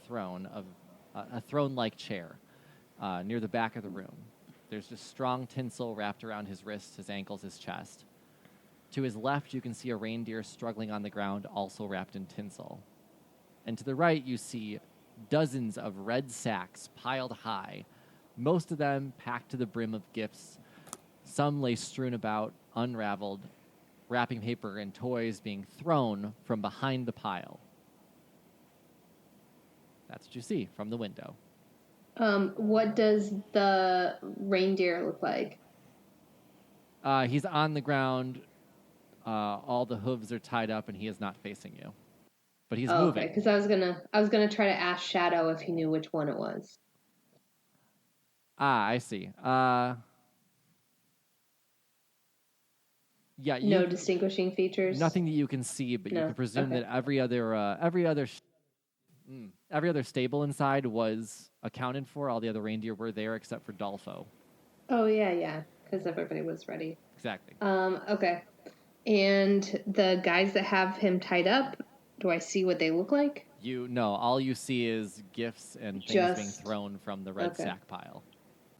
Speaker 1: throne-like chair near the back of the room. There's just strong tinsel wrapped around his wrists, his ankles, his chest. To his left, you can see a reindeer struggling on the ground, also wrapped in tinsel. And to the right, you see dozens of red sacks piled high, most of them packed to the brim of gifts. Some lay strewn about, unraveled, wrapping paper and toys being thrown from behind the pile. That's what you see from the window.
Speaker 2: What does the reindeer look like?
Speaker 1: He's on the ground. All the hooves are tied up, and he is not facing you. But he's moving.
Speaker 2: Okay, because I was gonna try to ask Shadow if he knew which one it was.
Speaker 1: I see. Yeah.
Speaker 2: No distinguishing features.
Speaker 1: Nothing that you can see, but you can presume that every other stable inside was accounted for. All the other reindeer were there except for Dolfo.
Speaker 2: Oh yeah, because everybody was ready.
Speaker 1: Exactly.
Speaker 2: Okay. And the guys that have him tied up, do I see what they look like?
Speaker 1: All you see is gifts and things being thrown from the red sack pile.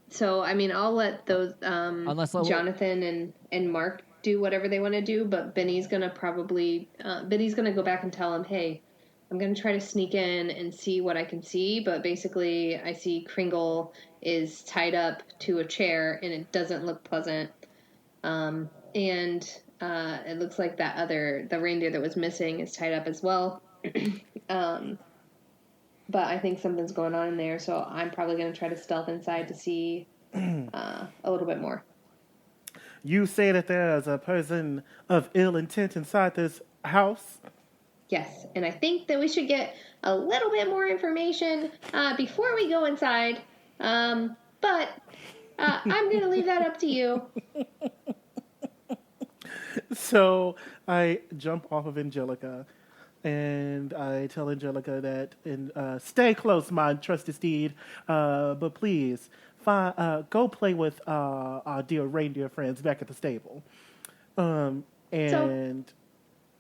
Speaker 2: So, I mean, I'll let those Jonathan and Mark do whatever they want to do, but Benny's gonna go back and tell him, hey, I'm gonna try to sneak in and see what I can see, but basically I see Kringle is tied up to a chair and it doesn't look pleasant. It looks like the reindeer that was missing is tied up as well. But I think something's going on in there, so I'm probably going to try to stealth inside to see a little bit more.
Speaker 3: You say that there's a person of ill intent inside this house?
Speaker 2: Yes, and I think that we should get a little bit more information before we go inside. But I'm going to leave that up to you.
Speaker 3: So I jump off of Angelica, and I tell Angelica that, stay close, my trusted steed, but please, go play with our dear reindeer friends back at the stable.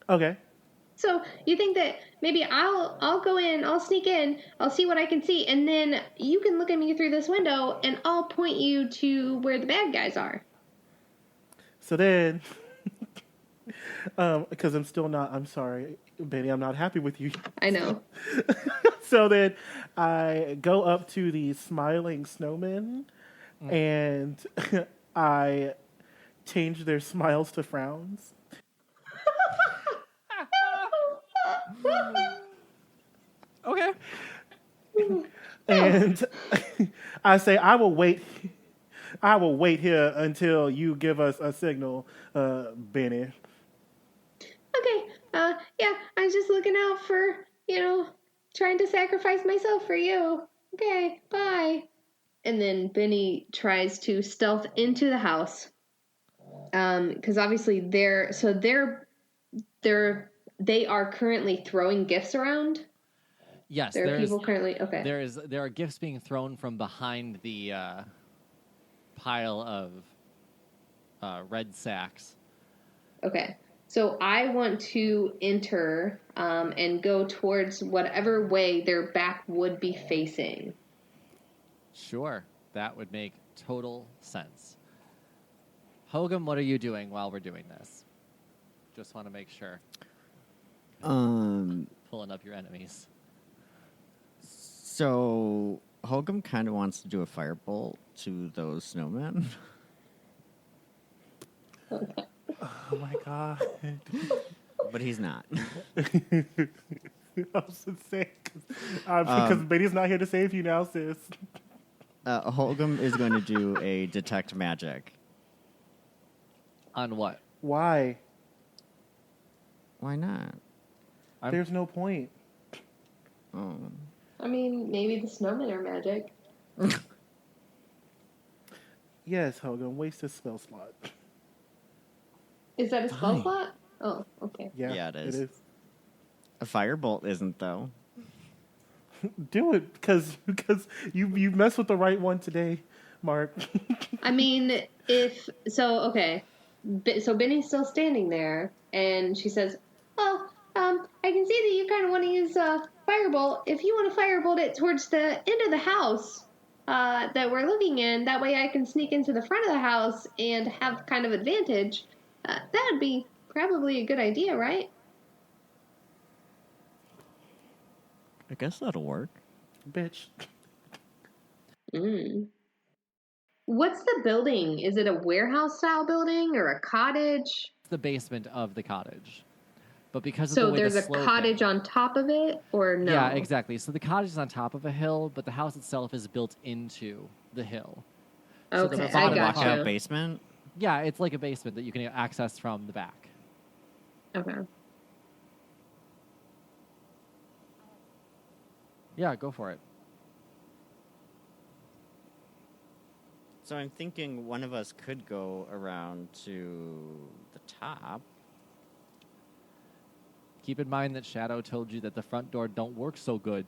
Speaker 3: Okay.
Speaker 2: So you think that maybe I'll go in, I'll sneak in, I'll see what I can see, and then you can look at me through this window, and I'll point you to where the bad guys are.
Speaker 3: So then, because I'm sorry, Benny, I'm not happy with you.
Speaker 2: I know.
Speaker 3: So then I go up to the smiling snowmen, and I change their smiles to frowns.
Speaker 1: Okay.
Speaker 3: And I say, I will wait here until you give us a signal, Benny.
Speaker 2: Okay. Yeah, I'm just looking out for, trying to sacrifice myself for you. Okay, bye. And then Benny tries to stealth into the house. Because obviously they are currently throwing gifts around.
Speaker 1: Yes,
Speaker 2: there are people currently. Okay.
Speaker 1: There are gifts being thrown from behind the pile of red sacks.
Speaker 2: Okay, So I want to enter and go towards whatever way their back would be facing.
Speaker 1: Sure, that would make total sense. Hogum, what are you doing while we're doing this? Just want to make sure. Pulling up your enemies.
Speaker 4: So Hogum kind of wants to do a firebolt to those snowmen.
Speaker 2: Okay.
Speaker 3: Oh my god.
Speaker 4: But he's not.
Speaker 3: I was just saying, because Betty's not here to save you now, sis.
Speaker 4: Hogum is going to do a detect magic.
Speaker 1: On what?
Speaker 3: Why?
Speaker 4: Why not?
Speaker 3: There's no point.
Speaker 4: Oh.
Speaker 2: I mean, maybe the snowmen are magic.
Speaker 3: Yes, Hogan, waste a spell slot.
Speaker 2: Is that a spell slot? Oh, okay.
Speaker 3: Yeah,
Speaker 4: it is. A firebolt isn't, though.
Speaker 3: Do it, because you messed with the right one today, Mark.
Speaker 2: I mean, okay. So Benny's still standing there, and she says, "Oh, I can see that you kind of want to use firebolt. If you want to firebolt it towards the end of the house that we're looking in, that way I can sneak into the front of the house and have kind of advantage. That would be probably a good idea, right?"
Speaker 4: I guess that'll work.
Speaker 3: Bitch.
Speaker 2: What's the building? Is it a warehouse-style building or a cottage?
Speaker 1: It's the basement of the cottage. But because of
Speaker 2: So
Speaker 1: the way
Speaker 2: there's
Speaker 1: the
Speaker 2: a
Speaker 1: slope
Speaker 2: cottage
Speaker 1: is,
Speaker 2: on top of it, or no?
Speaker 1: Yeah, exactly. So the cottage is on top of a hill, but the house itself is built into the hill. So the
Speaker 2: Okay,
Speaker 1: bottom
Speaker 2: I got
Speaker 4: Walkout
Speaker 2: you.
Speaker 4: basement.
Speaker 1: Yeah, it's like a basement that you can access from the back.
Speaker 2: Okay.
Speaker 1: Yeah, go for it.
Speaker 4: So I'm thinking one of us could go around to the top.
Speaker 1: Keep in mind that Shadow told you that the front door don't work so good.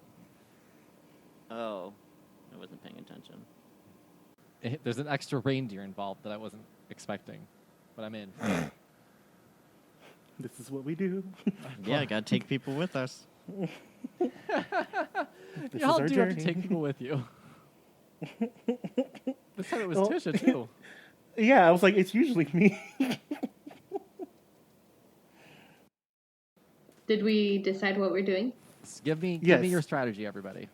Speaker 4: Oh, I wasn't paying attention.
Speaker 1: There's an extra reindeer involved that I wasn't expecting, but I'm in.
Speaker 3: This is what we do.
Speaker 4: Yeah, I gotta take people with us.
Speaker 3: This
Speaker 1: Y'all
Speaker 3: is our
Speaker 1: do
Speaker 3: journey.
Speaker 1: have to take people with you. This time it was
Speaker 3: Well,
Speaker 1: Tisha, too.
Speaker 3: Yeah, I was like, it's usually me.
Speaker 2: Did we decide what we're doing?
Speaker 1: Give me
Speaker 3: Yes.
Speaker 1: your strategy, everybody.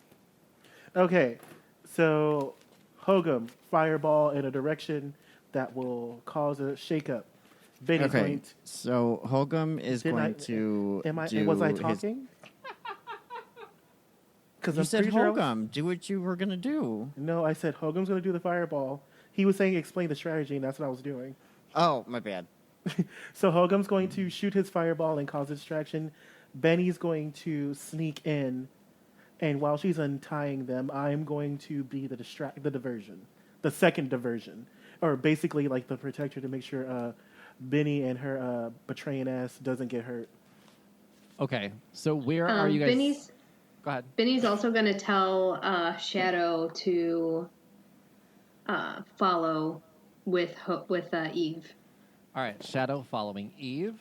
Speaker 3: Okay, so Hogum, fireball in a direction that will cause a shakeup. Benny's
Speaker 4: Okay,
Speaker 3: going to...
Speaker 4: so Hogum is going to do
Speaker 3: Was I
Speaker 4: his...
Speaker 3: talking? Because
Speaker 4: You said Hogum, do what you were gonna do.
Speaker 3: No, I said Hogum's going to do the fireball. He was saying explain the strategy, and that's what I was doing.
Speaker 4: Oh, my bad.
Speaker 3: So Hogum's going to shoot his fireball and cause a distraction. Benny's going to sneak in, and while she's untying them, I'm going to be the diversion, the second diversion, or basically like the protector to make sure Benny and her betraying ass doesn't get hurt.
Speaker 1: Okay, so where are you guys? Go ahead.
Speaker 2: Benny's also going to tell Shadow to follow with Eve.
Speaker 1: All right, Shadow following Eve.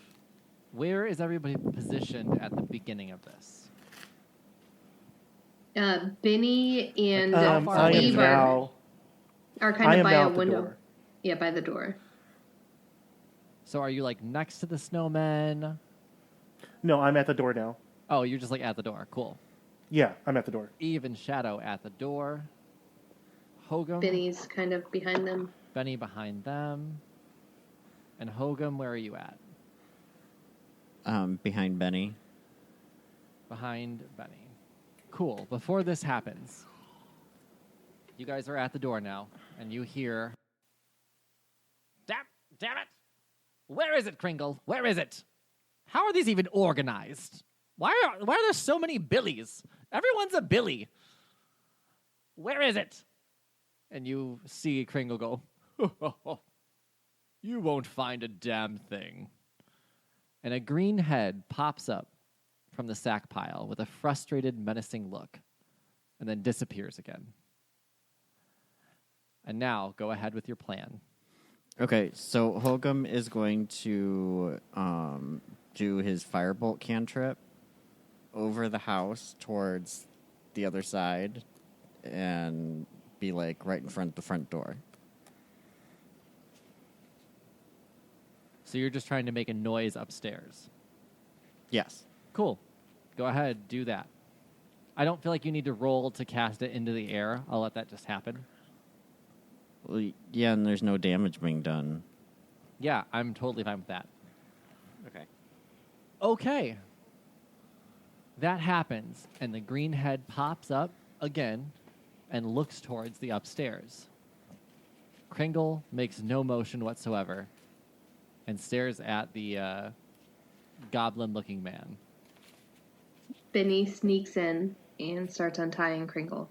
Speaker 1: Where is everybody positioned at the beginning of this?
Speaker 2: Benny and
Speaker 3: I
Speaker 2: Eve
Speaker 3: am
Speaker 2: are kind of by
Speaker 3: now
Speaker 2: a
Speaker 3: at the
Speaker 2: window.
Speaker 3: door.
Speaker 2: Yeah, by the door.
Speaker 1: So are you like next to the snowmen?
Speaker 3: No, I'm at the door now.
Speaker 1: Oh, you're just like at the door. Cool.
Speaker 3: Yeah, I'm at the door.
Speaker 1: Eve and Shadow at the door. Hogum.
Speaker 2: Benny's kind of behind them.
Speaker 1: Benny behind them. And Hogum, where are you at?
Speaker 4: Behind Benny.
Speaker 1: Behind Benny. Cool. Before this happens, you guys are at the door now, and you hear... Damn it! Where is it, Kringle? Where is it? How are these even organized? Why are there so many Billies? Everyone's a Billy. Where is it? And you see Kringle go, you won't find a damn thing. And a green head pops up from the sack pile with a frustrated, menacing look, and then disappears again. And now, go ahead with your plan.
Speaker 4: Okay, so Holgum is going to do his firebolt cantrip over the house towards the other side and be like right in front of the front door.
Speaker 1: So you're just trying to make a noise upstairs.
Speaker 4: Yes.
Speaker 1: Cool. Go ahead, do that. I don't feel like you need to roll to cast it into the air. I'll let that just happen.
Speaker 4: Well, yeah, and there's no damage being done.
Speaker 1: Yeah, I'm totally fine with that.
Speaker 4: Okay.
Speaker 1: Okay. That happens, and the green head pops up again and looks towards the upstairs. Kringle makes no motion whatsoever and stares at the goblin-looking man.
Speaker 2: Benny sneaks in and starts untying Kringle.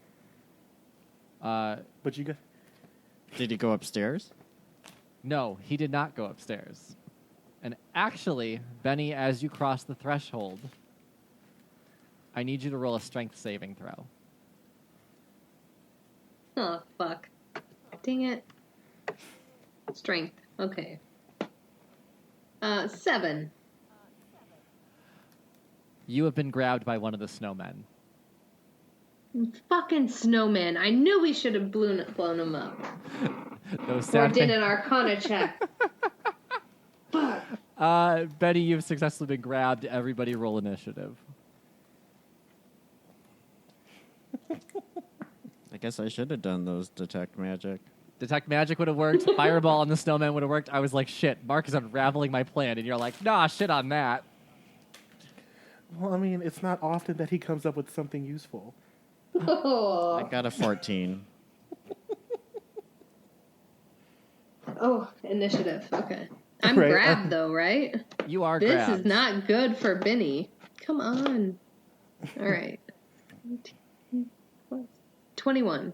Speaker 3: But you got...
Speaker 4: Did he go upstairs?
Speaker 1: No, he did not go upstairs. And actually, Benny, as you cross the threshold, I need you to roll a strength saving throw.
Speaker 2: Oh, fuck. Dang it. Strength. Okay. 7.
Speaker 1: You have been grabbed by one of the snowmen.
Speaker 2: Fucking snowman. I knew we should have blown him up.
Speaker 1: Those
Speaker 2: Or
Speaker 1: sad
Speaker 2: did an Arcana check. Fuck.
Speaker 1: Benny, you've successfully been grabbed. Everybody roll initiative.
Speaker 4: I guess I should have done those detect magic.
Speaker 1: Detect magic would have worked. Fireball on the snowman would have worked. I was like, shit, Mark is unraveling my plan. And you're like, nah, shit on that.
Speaker 3: Well, I mean, it's not often that he comes up with something useful.
Speaker 2: Oh.
Speaker 4: I got a 14.
Speaker 2: Oh, initiative. Okay. I'm
Speaker 3: Right.
Speaker 2: grabbed, though, right?
Speaker 1: You are
Speaker 2: This
Speaker 1: grabbed.
Speaker 2: is not good for Benny. Come on. All right. 21.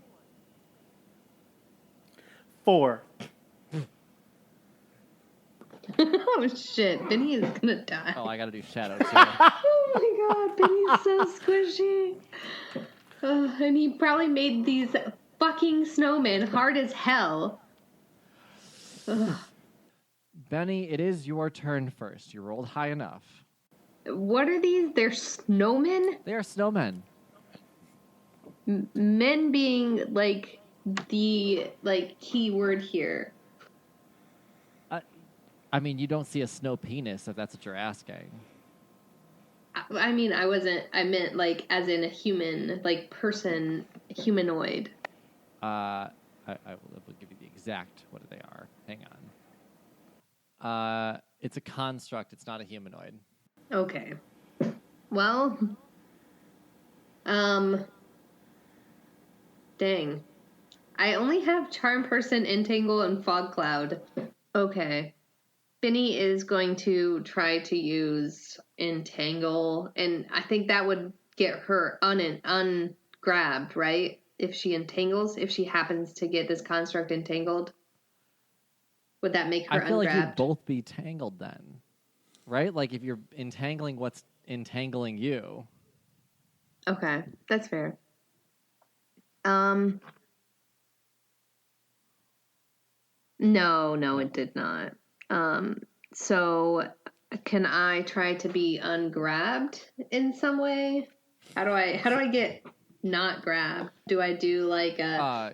Speaker 3: 4.
Speaker 2: Oh, shit. Benny is gonna die.
Speaker 1: Oh, I gotta do shadow, too.
Speaker 2: Oh my god, Benny's so squishy. And he probably made these fucking snowmen hard as hell. Ugh.
Speaker 1: Benny, it is your turn first. You rolled high enough.
Speaker 2: What are these? They're snowmen?
Speaker 1: They are snowmen.
Speaker 2: Men being like the key word here.
Speaker 1: I mean, you don't see a snow penis if that's what you're asking.
Speaker 2: I mean, I meant like as in a human, like person, humanoid.
Speaker 1: I will give you the exact what they are. Hang on. It's a construct. It's not a humanoid.
Speaker 2: Okay. Well, dang. I only have Charm Person, Entangle, and Fog Cloud. Okay. Benny is going to try to use Entangle, and I think that would get her ungrabbed, right? If she entangles, if she happens to get this construct entangled, would that make her
Speaker 1: I feel
Speaker 2: ungrabbed?
Speaker 1: like you'd both be tangled then, right? Like if you're entangling what's entangling you.
Speaker 2: Okay, that's fair. No, it did not. So can I try to be ungrabbed in some way? How do I get not grabbed? Do I do like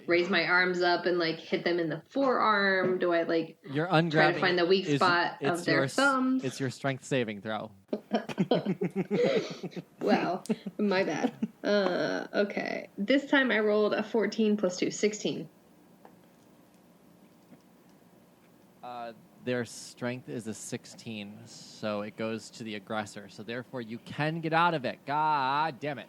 Speaker 2: raise my arms up and like hit them in the forearm? Do I like
Speaker 1: You're ungrabbing
Speaker 2: try to find the weak spot of their thumbs?
Speaker 1: It's your strength saving throw.
Speaker 2: Wow, my bad. Okay. This time I rolled a 14 plus 2, 16.
Speaker 1: Their strength is a 16, so it goes to the aggressor. So therefore, you can get out of it. God damn it.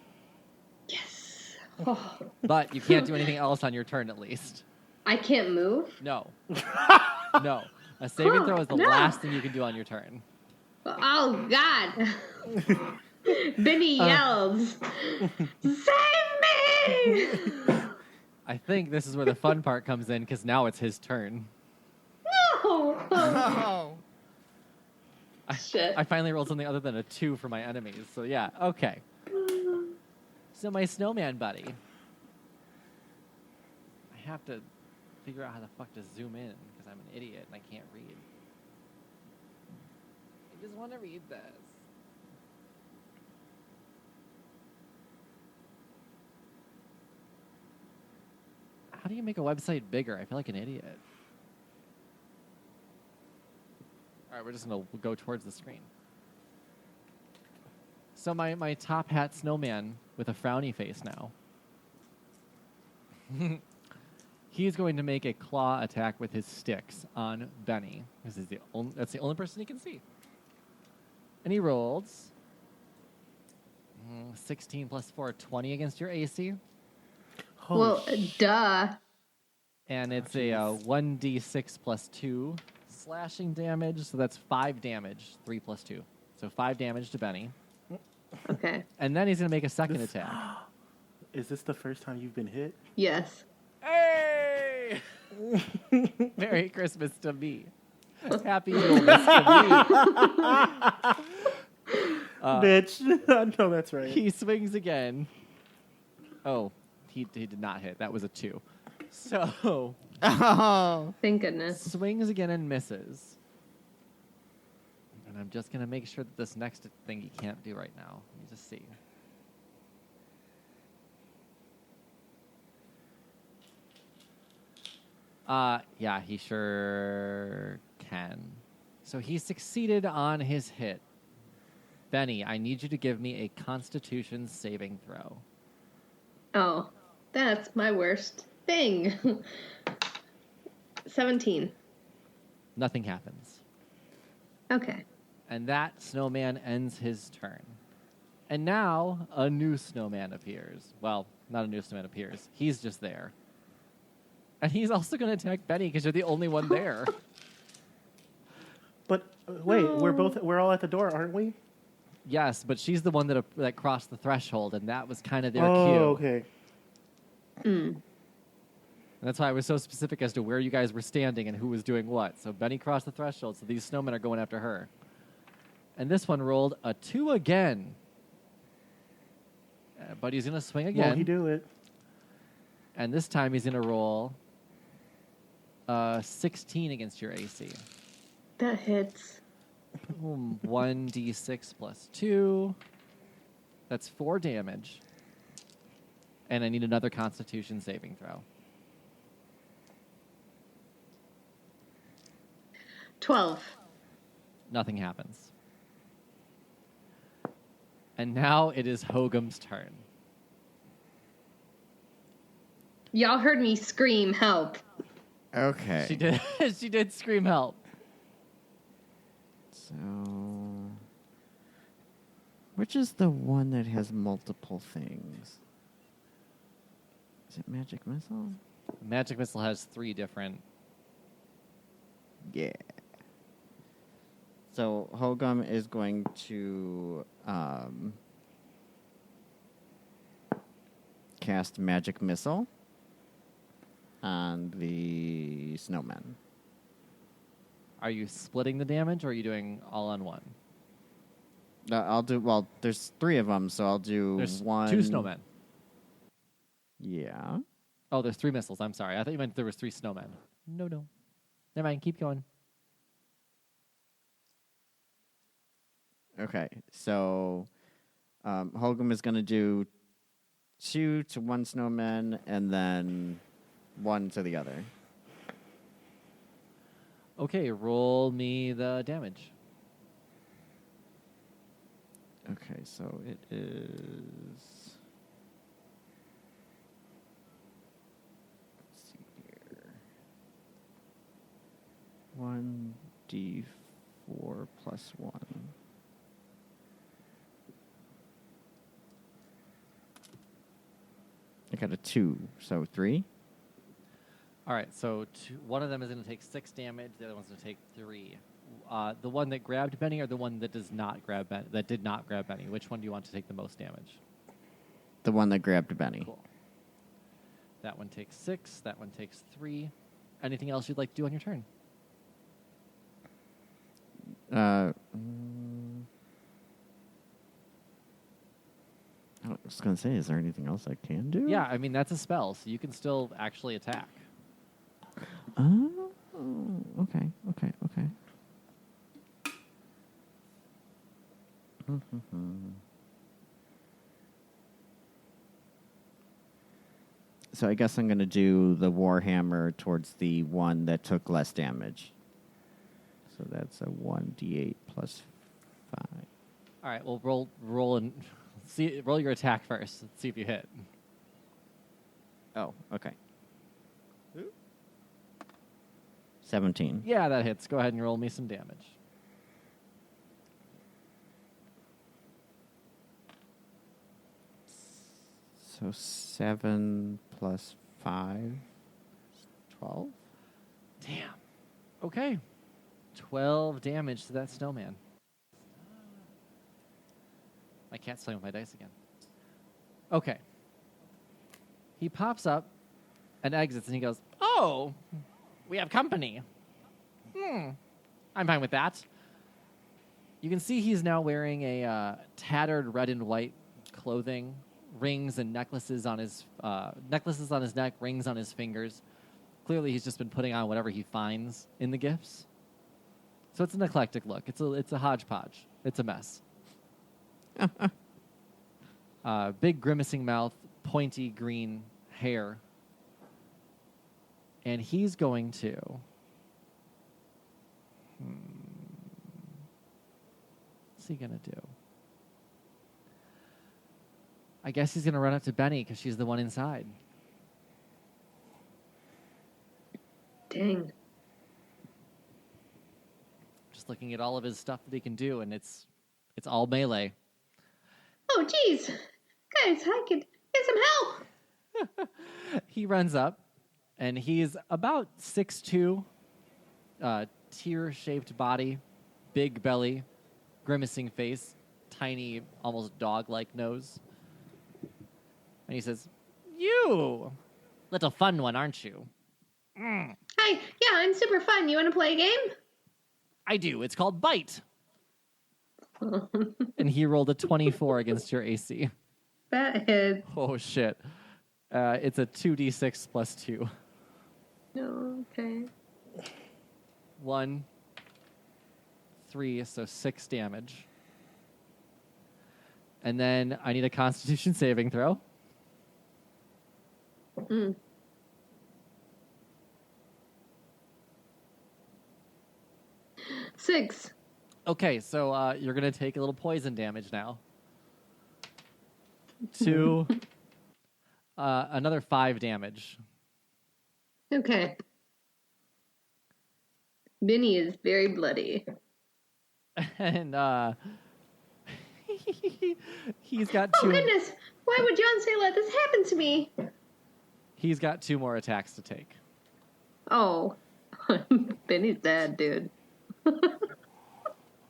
Speaker 2: Yes. Oh.
Speaker 1: But you can't do anything else on your turn, at least.
Speaker 2: I can't move?
Speaker 1: No. No. A saving throw is the last thing you can do on your turn.
Speaker 2: Oh, God. Benny yells, "Save me!"
Speaker 1: I think this is where the fun part comes in, because now it's his turn.
Speaker 2: No!
Speaker 4: Oh.
Speaker 2: Shit.
Speaker 1: I finally rolled something other than a 2 for my enemies. So yeah, okay. So my snowman buddy. I have to figure out how the fuck to zoom in because I'm an idiot and I can't read. I just want to read this. How do you make a website bigger? I feel like an idiot. All right, we're just going to go towards the screen. So my top hat snowman with a frowny face now. He's going to make a claw attack with his sticks on Benny. This is that's the only person he can see. And he rolled 16 plus 4, 20 against your AC.
Speaker 2: Well, duh.
Speaker 1: And it's a 1d6 plus 2 slashing damage. So that's 5 damage, 3 plus 2. So 5 damage to Benny.
Speaker 2: Okay.
Speaker 1: And then he's going to make a second attack.
Speaker 3: Is this the first time you've been hit?
Speaker 2: Yes.
Speaker 1: Hey! Merry Christmas to me. Happy Yulemas to me.
Speaker 3: Bitch. I know that's right.
Speaker 1: He swings again. Oh, he did not hit. That was a 2. So,
Speaker 4: Oh.
Speaker 2: Thank goodness.
Speaker 1: swings again and misses. And I'm just going to make sure that this next thing he can't do right now. Let me just see. Yeah, he sure can. So he succeeded on his hit. Benny, I need you to give me a Constitution saving throw.
Speaker 2: Oh, that's my worst thing. 17.
Speaker 1: Nothing happens.
Speaker 2: Okay.
Speaker 1: And that snowman ends his turn. And now a new snowman appears. Well, not a new snowman appears. He's just there. And he's also going to attack Benny because you're the only one there.
Speaker 3: But wait, we're all at the door, aren't we?
Speaker 1: Yes, but she's the one that crossed the threshold, and that was kind of their cue.
Speaker 3: Okay.
Speaker 1: And that's why I was so specific as to where you guys were standing and who was doing what. So Benny crossed the threshold, so these snowmen are going after her. And this one rolled a 2 again. But he's going to swing again.
Speaker 3: Won't he do it?
Speaker 1: And this time he's going to roll 16 against your AC.
Speaker 2: That hits.
Speaker 1: 1d6 plus 2. That's 4 damage. And I need another Constitution saving throw.
Speaker 2: 12.
Speaker 1: Nothing happens. And now it is Hogam's turn.
Speaker 2: Y'all heard me scream, help.
Speaker 4: Okay.
Speaker 1: She did. She did scream help.
Speaker 4: So, which is the one that has multiple things? Is it Magic Missile?
Speaker 1: Magic Missile has 3 different.
Speaker 4: Yeah. So Hogum is going to cast Magic Missile on the snowman.
Speaker 1: Are you splitting the damage, or are you doing all on one?
Speaker 4: I'll do, well, there's 3 of them, so I'll do
Speaker 1: There's
Speaker 4: one.
Speaker 1: 2 snowmen.
Speaker 4: Yeah.
Speaker 1: Oh, there's 3 missiles. I'm sorry. I thought you meant there was 3 snowmen. No. Never mind. Keep going.
Speaker 4: Okay, so Hogum is going to do 2 to one snowman and then 1 to the other.
Speaker 1: Okay, roll me the damage.
Speaker 4: Okay, so it is. Let's see here. 1d4 plus 1. I got a 2, so 3.
Speaker 1: All right, so one of them is going to take 6 damage. The other one's going to take 3. The one that grabbed Benny, or the one that does not grab that did not grab Benny? Which one do you want to take the most damage?
Speaker 4: The one that grabbed Benny.
Speaker 1: Cool. That one takes 6. That one takes 3. Anything else you'd like to do on your turn?
Speaker 4: I was going to say, is there anything else I can do?
Speaker 1: Yeah, I mean, that's a spell, so you can still actually attack.
Speaker 4: Oh, okay. So I guess I'm going to do the Warhammer towards the one that took less damage. So that's a 1d8 plus 5.
Speaker 1: All right, well, roll your attack first. Let's see if you hit.
Speaker 4: Oh, okay. 17.
Speaker 1: Yeah, that hits. Go ahead and roll me some damage.
Speaker 4: So 7 plus 5, 12.
Speaker 1: Damn. Okay. 12 damage to that snowman. I can't swing with my dice again. Okay. He pops up and exits, and he goes, "Oh, we have company. I'm fine with that." You can see he's now wearing a tattered red and white clothing, rings and necklaces on his neck, rings on his fingers. Clearly, he's just been putting on whatever he finds in the gifts. So it's an eclectic look. It's a hodgepodge. It's a mess. Big grimacing mouth, pointy green hair. And he's going to... What's he going to do? I guess he's going to run up to Benny because she's the one inside.
Speaker 2: Dang.
Speaker 1: Just looking at all of his stuff that he can do, and it's all melee.
Speaker 2: Oh, geez. Guys, I could get some help.
Speaker 1: He runs up, and he's about 6'2", tear-shaped body, big belly, grimacing face, tiny, almost dog-like nose. And he says, "You, little fun one, aren't you?"
Speaker 2: Hi, yeah, I'm super fun. You want to play a game?
Speaker 1: "I do. It's called Bite." And he rolled a 24 against your AC.
Speaker 2: That hits.
Speaker 1: Oh, shit. It's a 2d6 plus 2.
Speaker 2: No, okay.
Speaker 1: 1, 3, so 6 damage. And then I need a Constitution saving throw.
Speaker 2: Mm. Six.
Speaker 1: Okay, so you're going to take a little poison damage now. 2, another 5 damage.
Speaker 2: Okay. Benny is very bloody.
Speaker 1: And he's got
Speaker 2: Oh,
Speaker 1: 2.
Speaker 2: goodness. Why would John say let this happen to me?
Speaker 1: He's got 2 more attacks to take.
Speaker 2: Oh. Benny's dead, dude.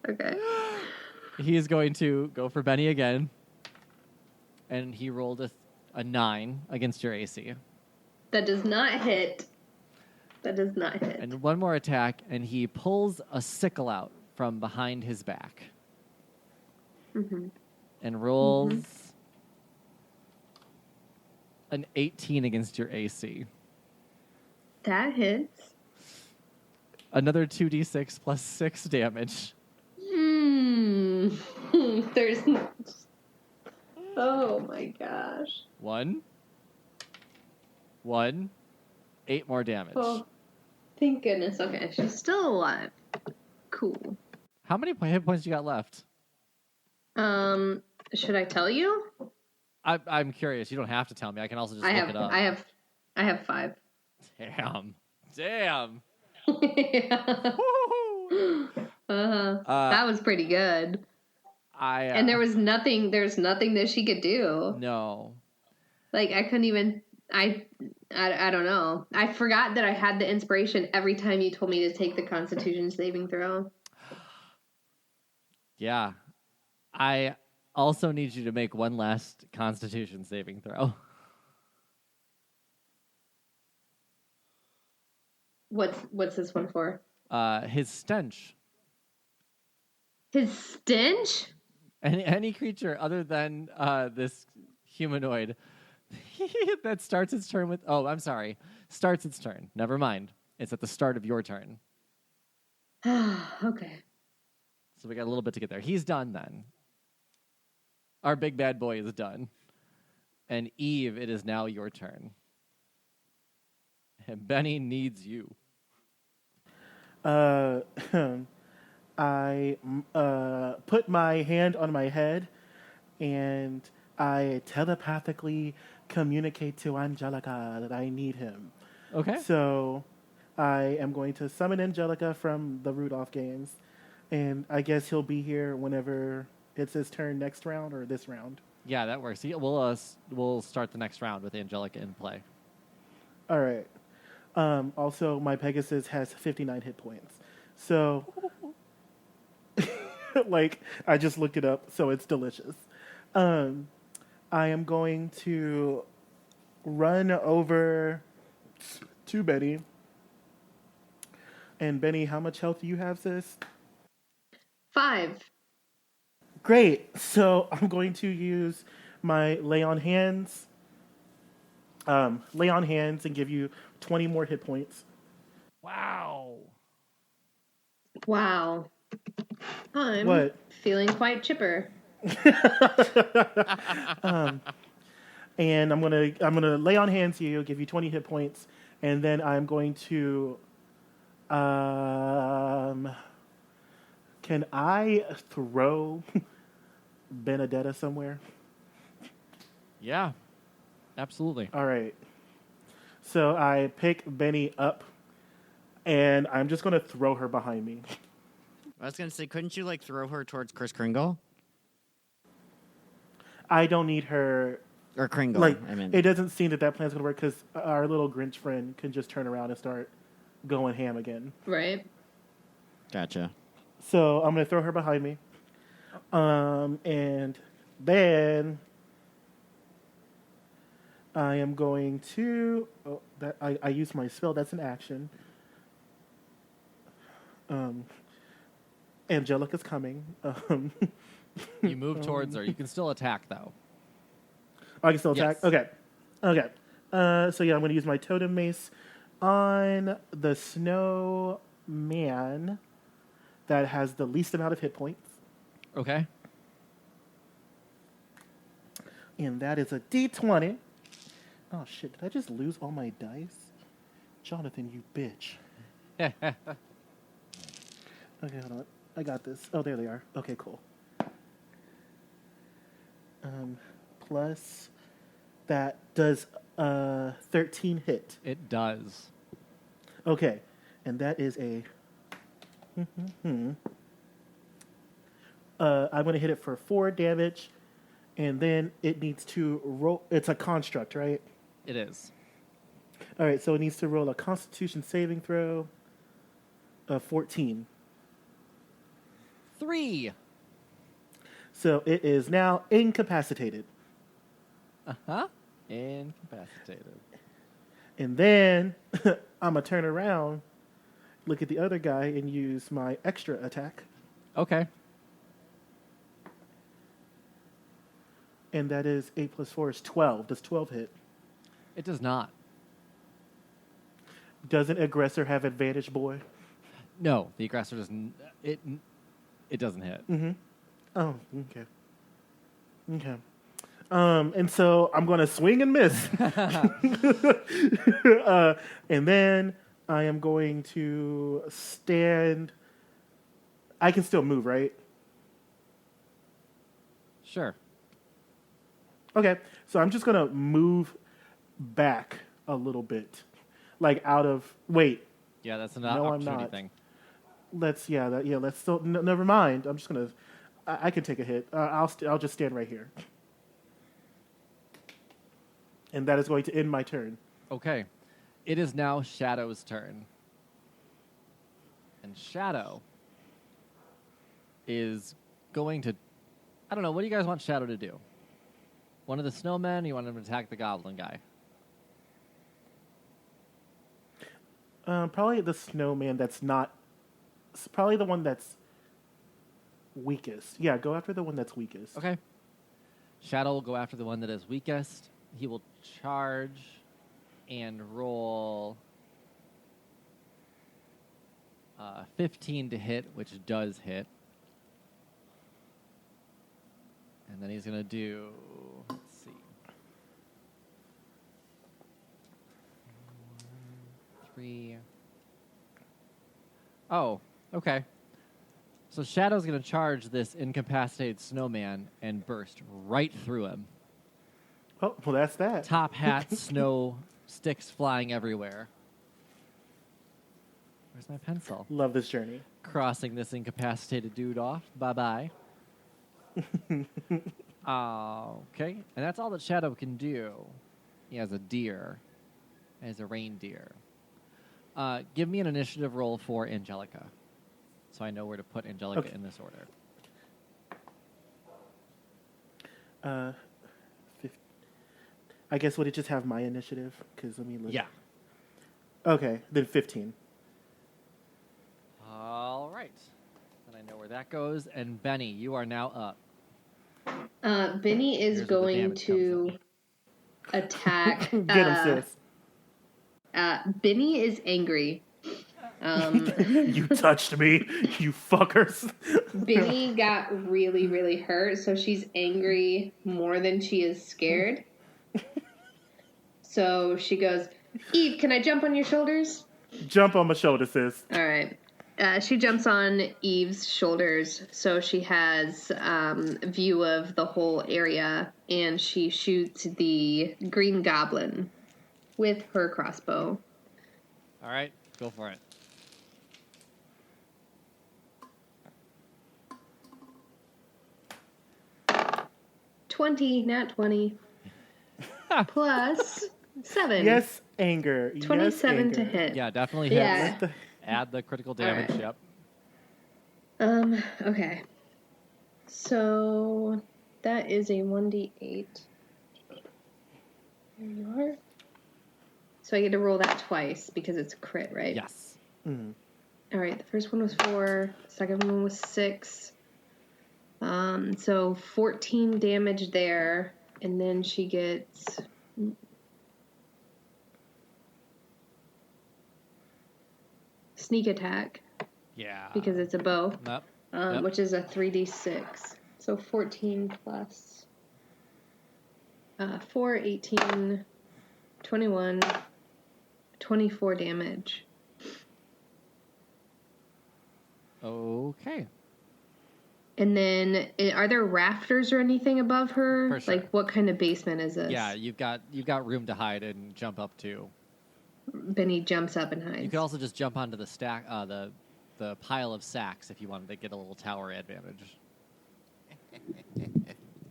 Speaker 2: Okay.
Speaker 1: He is going to go for Benny again. And he rolled a 9 against your AC.
Speaker 2: That does not hit. That does not hit.
Speaker 1: And one more attack, and he pulls a sickle out from behind his back.
Speaker 2: Mm-hmm.
Speaker 1: And rolls an 18 against your AC.
Speaker 2: That hits.
Speaker 1: Another 2d6 plus 6 damage.
Speaker 2: There's... Oh, my gosh.
Speaker 1: 1. 8 more damage.
Speaker 2: Oh, thank goodness. Okay, she's still alive. Cool.
Speaker 1: How many hit points you got left?
Speaker 2: Should I tell you?
Speaker 1: I'm curious. You don't have to tell me. I can also just look it up.
Speaker 2: I have 5.
Speaker 1: Damn.
Speaker 2: Yeah. That was pretty good. And there's nothing that she could do.
Speaker 1: No.
Speaker 2: Like, I couldn't even, I don't know. I forgot that I had the inspiration every time you told me to take the Constitution saving throw.
Speaker 1: Yeah. I also need you to make one last Constitution saving throw.
Speaker 2: What's this one for?
Speaker 1: His stench.
Speaker 2: His stench?
Speaker 1: Any creature other than this humanoid that starts its turn with... Oh, I'm sorry. Starts its turn. Never mind. It's at the start of your turn.
Speaker 2: Okay.
Speaker 1: So we got a little bit to get there. He's done then. Our big bad boy is done. And Eve, it is now your turn. And Benny needs you.
Speaker 3: I put my hand on my head and I telepathically communicate to Angelica that I need him.
Speaker 1: Okay.
Speaker 3: So I am going to summon Angelica from the Rudolph games, and I guess he'll be here whenever it's his turn next round or this round.
Speaker 1: Yeah, that works. We'll start the next round with Angelica in play.
Speaker 3: All right. Also, my Pegasus has 59 hit points. So, like, I just looked it up, so it's delicious. I am going to run over to Benny. And Benny, how much health do you have, sis?
Speaker 2: 5.
Speaker 3: Great. So I'm going to use my lay on hands. Lay on hands and give you 20 more hit points.
Speaker 1: Wow.
Speaker 2: Wow. I'm
Speaker 3: What?
Speaker 2: feeling quite chipper.
Speaker 3: And I'm gonna lay on hands you, give you 20 hit points, and then I'm going to can I throw Benedetta somewhere?
Speaker 1: Yeah. Absolutely.
Speaker 3: All right. So I pick Benny up, and I'm just going to throw her behind me.
Speaker 4: I was going to say, couldn't you, like, throw her towards Chris Kringle?
Speaker 3: I don't need her.
Speaker 4: Or Kringle,
Speaker 3: Like,
Speaker 4: I mean.
Speaker 3: it doesn't seem that plan's going to work because our little Grinch friend can just turn around and start going ham again.
Speaker 2: Right.
Speaker 4: Gotcha.
Speaker 3: So I'm going to throw her behind me. And then I am going to... Oh, that I used my spell. That's an action. Angelica's coming.
Speaker 1: You move towards her. You can still attack, though.
Speaker 3: I can still attack?
Speaker 1: Yes.
Speaker 3: Okay. So yeah, I'm going to use my totem mace on the snowman that has the least amount of hit points.
Speaker 1: Okay.
Speaker 3: And that is a D20. Oh, shit. Did I just lose all my dice? Jonathan, you bitch. Okay, hold on. I got this. Oh, there they are. Okay, cool. Plus, that does 13 hit.
Speaker 1: It does.
Speaker 3: Okay, and that is a... I'm going to hit it for 4 damage, and then it needs to roll... It's a construct, right?
Speaker 1: It is.
Speaker 3: All right, so it needs to roll a Constitution saving throw of 14.
Speaker 1: 3.
Speaker 3: So it is now incapacitated.
Speaker 1: Uh-huh. Incapacitated.
Speaker 3: And then I'm going to turn around, look at the other guy, and use my extra attack.
Speaker 1: Okay.
Speaker 3: And that is 8 plus 4 is 12. Does 12 hit?
Speaker 1: It does not.
Speaker 3: Doesn't aggressor have advantage, boy?
Speaker 1: No, the aggressor doesn't. It doesn't hit.
Speaker 3: Mm-hmm. Oh, okay. Okay. And so I'm going to swing and miss. And then I am going to stand. I can still move, right?
Speaker 1: Sure.
Speaker 3: Okay. So I'm just going to move back a little bit. Like out of... Wait.
Speaker 1: Yeah, that's an
Speaker 3: No, I'm
Speaker 1: opportunity
Speaker 3: not.
Speaker 1: thing.
Speaker 3: Let's still... never mind. I'm just going to... I can take a hit. I'll just stand right here. And that is going to end my turn.
Speaker 1: Okay. It is now Shadow's turn. And Shadow is going to... I don't know. What do you guys want Shadow to do? One of the snowmen? You want him to attack the goblin guy?
Speaker 3: Probably the snowman that's not... Probably the one that's weakest. Yeah, go after the one that's weakest.
Speaker 1: Okay. Shadow will go after the one that is weakest. He will charge and roll 15 to hit, which does hit. And then he's going to do, let's see. 3. Oh, okay. So Shadow's going to charge this incapacitated snowman and burst right through him.
Speaker 3: Oh, well, that's that.
Speaker 1: Top hat, snow, sticks flying everywhere. Where's my pencil?
Speaker 3: Love this journey.
Speaker 1: Crossing this incapacitated dude off. Bye-bye. Okay. And that's all that Shadow can do. He has a deer. He has a reindeer. Give me an initiative roll for Angelica. So I know where to put Angelica in this order.
Speaker 3: I guess would it just have my initiative? Because let me look.
Speaker 1: Yeah.
Speaker 3: Okay, then 15.
Speaker 1: All right. Then I know where that goes. And Benny, you are now up.
Speaker 2: Benny is
Speaker 1: Here's where the
Speaker 2: going
Speaker 1: damage
Speaker 2: to
Speaker 1: comes
Speaker 2: attack.
Speaker 3: Get him, sis.
Speaker 2: Benny is angry.
Speaker 3: You touched me, you fuckers.
Speaker 2: Benny got really, really hurt, so she's angry more than she is scared. So she goes, Eve, can I jump on your shoulders?
Speaker 3: Jump on my shoulder, sis.
Speaker 2: All right. She jumps on Eve's shoulders, so she has view of the whole area, and she shoots the green goblin with her crossbow.
Speaker 1: All right. Go for it.
Speaker 2: Nat 20. Plus 7.
Speaker 3: Yes, anger.
Speaker 2: 27
Speaker 3: yes,
Speaker 2: to
Speaker 3: anger.
Speaker 2: hit.
Speaker 1: Yeah, definitely hits.
Speaker 2: Yeah.
Speaker 1: Add the critical damage.
Speaker 2: All right.
Speaker 1: Yep.
Speaker 2: Okay. So that is a 1d8. There you are. So I get to roll that twice because it's a crit, right?
Speaker 1: Yes.
Speaker 3: Mm-hmm.
Speaker 2: All right. The first one was 4. The second one was 6. So 14 damage there, and then she gets sneak attack
Speaker 1: Yeah.
Speaker 2: because it's a bow.
Speaker 1: Yep. Yep.
Speaker 2: Which is a 3d6. So 14 plus 4, 18, 21, 24 damage.
Speaker 1: Okay.
Speaker 2: And then, are there rafters or anything above her?
Speaker 1: For sure.
Speaker 2: Like, what kind of basement is this?
Speaker 1: Yeah, you've got room to hide and jump up to.
Speaker 2: Benny jumps up and hides.
Speaker 1: You could also just jump onto the stack, the pile of sacks if you wanted to get a little tower advantage.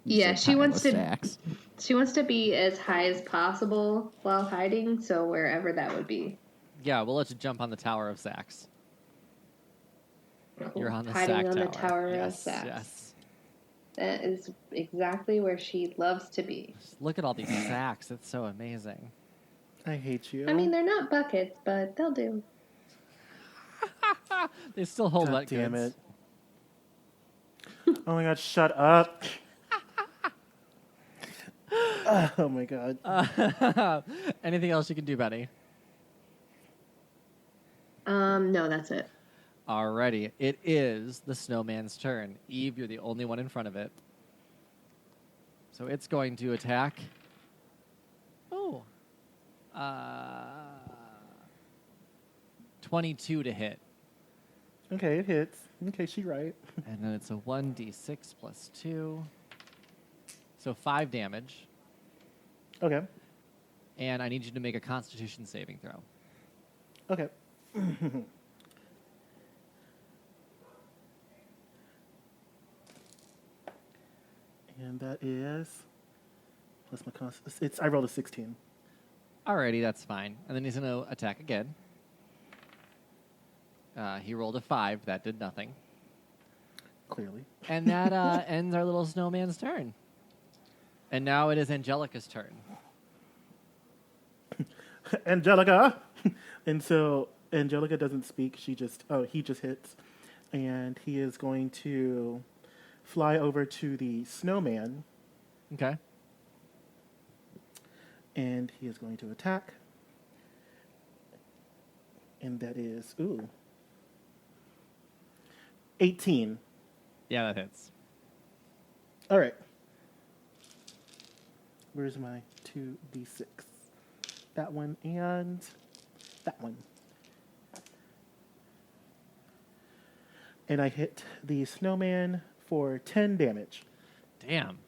Speaker 2: Yeah, she wants to.
Speaker 4: Stacks.
Speaker 2: She wants to be as high as possible while hiding. So wherever that would be.
Speaker 1: Yeah, we'll let you jump on the tower of sacks.
Speaker 2: Cool.
Speaker 1: You're on the
Speaker 2: hiding
Speaker 1: sack
Speaker 2: on
Speaker 1: tower.
Speaker 2: the tower of
Speaker 1: Yes,
Speaker 2: sacks.
Speaker 1: yes.
Speaker 2: That is exactly where she loves to be.
Speaker 1: Just look at all these sacks. It's so amazing.
Speaker 3: I hate you.
Speaker 2: I mean, they're not buckets, but they'll do.
Speaker 1: They still hold
Speaker 3: God
Speaker 1: wet
Speaker 3: damn
Speaker 1: goods.
Speaker 3: it. Oh my god, shut up. Oh my god.
Speaker 1: Anything else you can do, Benny?
Speaker 2: No, that's it.
Speaker 1: Alrighty. It is the snowman's turn. Eve, you're the only one in front of it. So it's going to attack. Oh. 22 to hit.
Speaker 3: Okay, it hits. Okay, she right.
Speaker 1: And then it's a 1d6 plus 2. So 5 damage.
Speaker 3: Okay.
Speaker 1: And I need you to make a Constitution saving throw.
Speaker 3: Okay. And that is plus my cost. I rolled a 16.
Speaker 1: Alrighty, that's fine. And then he's going to attack again. He rolled a 5. That did nothing.
Speaker 3: Clearly.
Speaker 1: And that ends our little snowman's turn. And now it is Angelica's turn.
Speaker 3: Angelica. And so Angelica doesn't speak. He just hits. And he is going to fly over to the snowman.
Speaker 1: Okay.
Speaker 3: And he is going to attack. And that is, 18.
Speaker 1: Yeah, that hits.
Speaker 3: All right. Where's my 2d6? That one and that one. And I hit the snowman for 10 damage.
Speaker 1: Damn.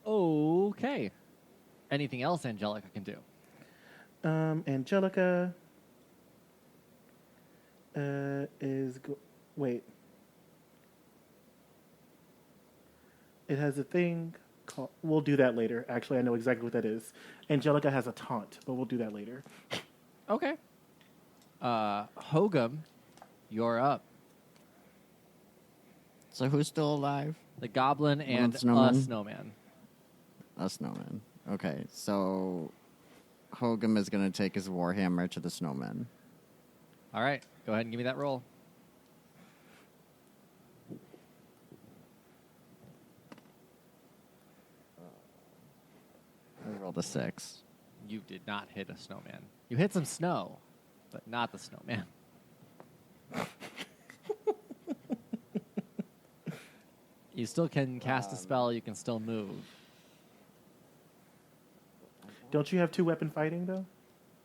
Speaker 1: Okay. Anything else Angelica can do?
Speaker 3: Angelica wait. It has a thing called... We'll do that later. Actually, I know exactly what that is. Angelica has a taunt, but we'll do that later.
Speaker 1: Okay. Hogum, you're up.
Speaker 4: So who's still alive?
Speaker 1: The goblin and
Speaker 4: the snowman?
Speaker 1: a snowman.
Speaker 4: A snowman. Okay, so Hogum is going to take his warhammer to the snowman.
Speaker 1: All right. Go ahead and give me that roll.
Speaker 4: I rolled a 6.
Speaker 1: You did not hit a snowman. You hit some snow, but not the snowman. You still can cast a spell. You can still move.
Speaker 3: Don't you have 2-weapon fighting, though?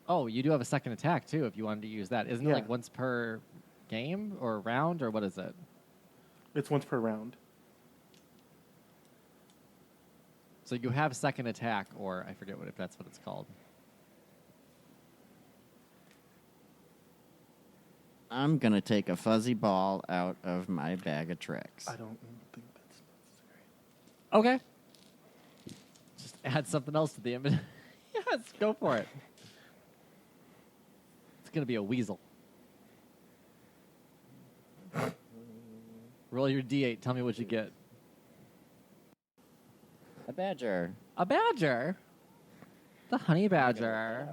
Speaker 1: Oh, you do have a second attack, too, if you wanted to use that. Isn't it
Speaker 3: Yeah.
Speaker 1: like once per game or round, or what is it?
Speaker 3: It's once per round.
Speaker 1: So you have second attack, or I forget if that's what it's called.
Speaker 4: I'm going to take a fuzzy ball out of my bag of tricks.
Speaker 3: I don't think that's necessary.
Speaker 1: Okay. Just add something else to the image. Yes, go for it. It's going to be a weasel. Roll your d8. Tell me what you get.
Speaker 4: A badger.
Speaker 1: A badger? The honey badger.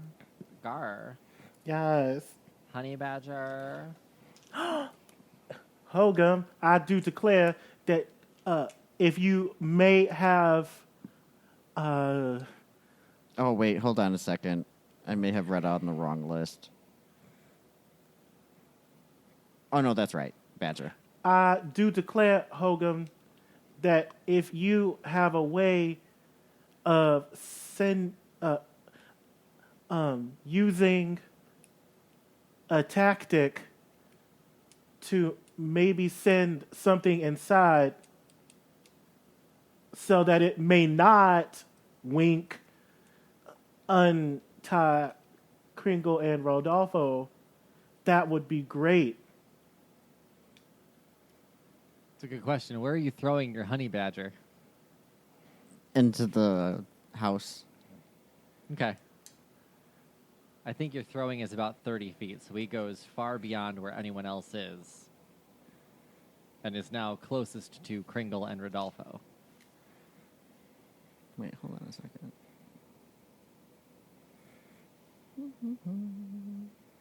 Speaker 1: Gar.
Speaker 3: Yes.
Speaker 1: Honey badger.
Speaker 3: Hogum, I do declare that if you may have...
Speaker 4: Oh, wait, hold on a second. I may have read out on the wrong list. Oh, no, that's right. Badger.
Speaker 3: I do declare, Hogum, that if you have a way of using a tactic to maybe send something inside so that it may not wink, untie Kringle and Rodolfo, that would be great.
Speaker 1: It's a good question. Where are you throwing your honey badger?
Speaker 4: Into the house.
Speaker 1: Okay. I think your throwing is about 30 feet, so he goes far beyond where anyone else is. And is now closest to Kringle and Rodolfo.
Speaker 4: Wait, hold on a second.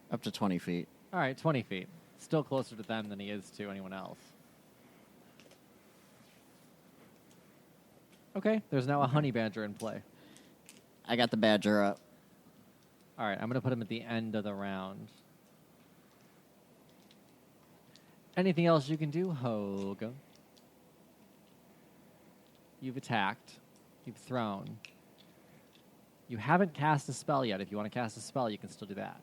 Speaker 4: Up to 20 feet.
Speaker 1: All right, 20 feet. Still closer to them than he is to anyone else. Okay, there's now a honey badger in play.
Speaker 4: I got the badger up.
Speaker 1: All right, I'm going to put him at the end of the round. Anything else you can do, Hoga? You've attacked. You've thrown. You haven't cast a spell yet. If you want to cast a spell, you can still do that.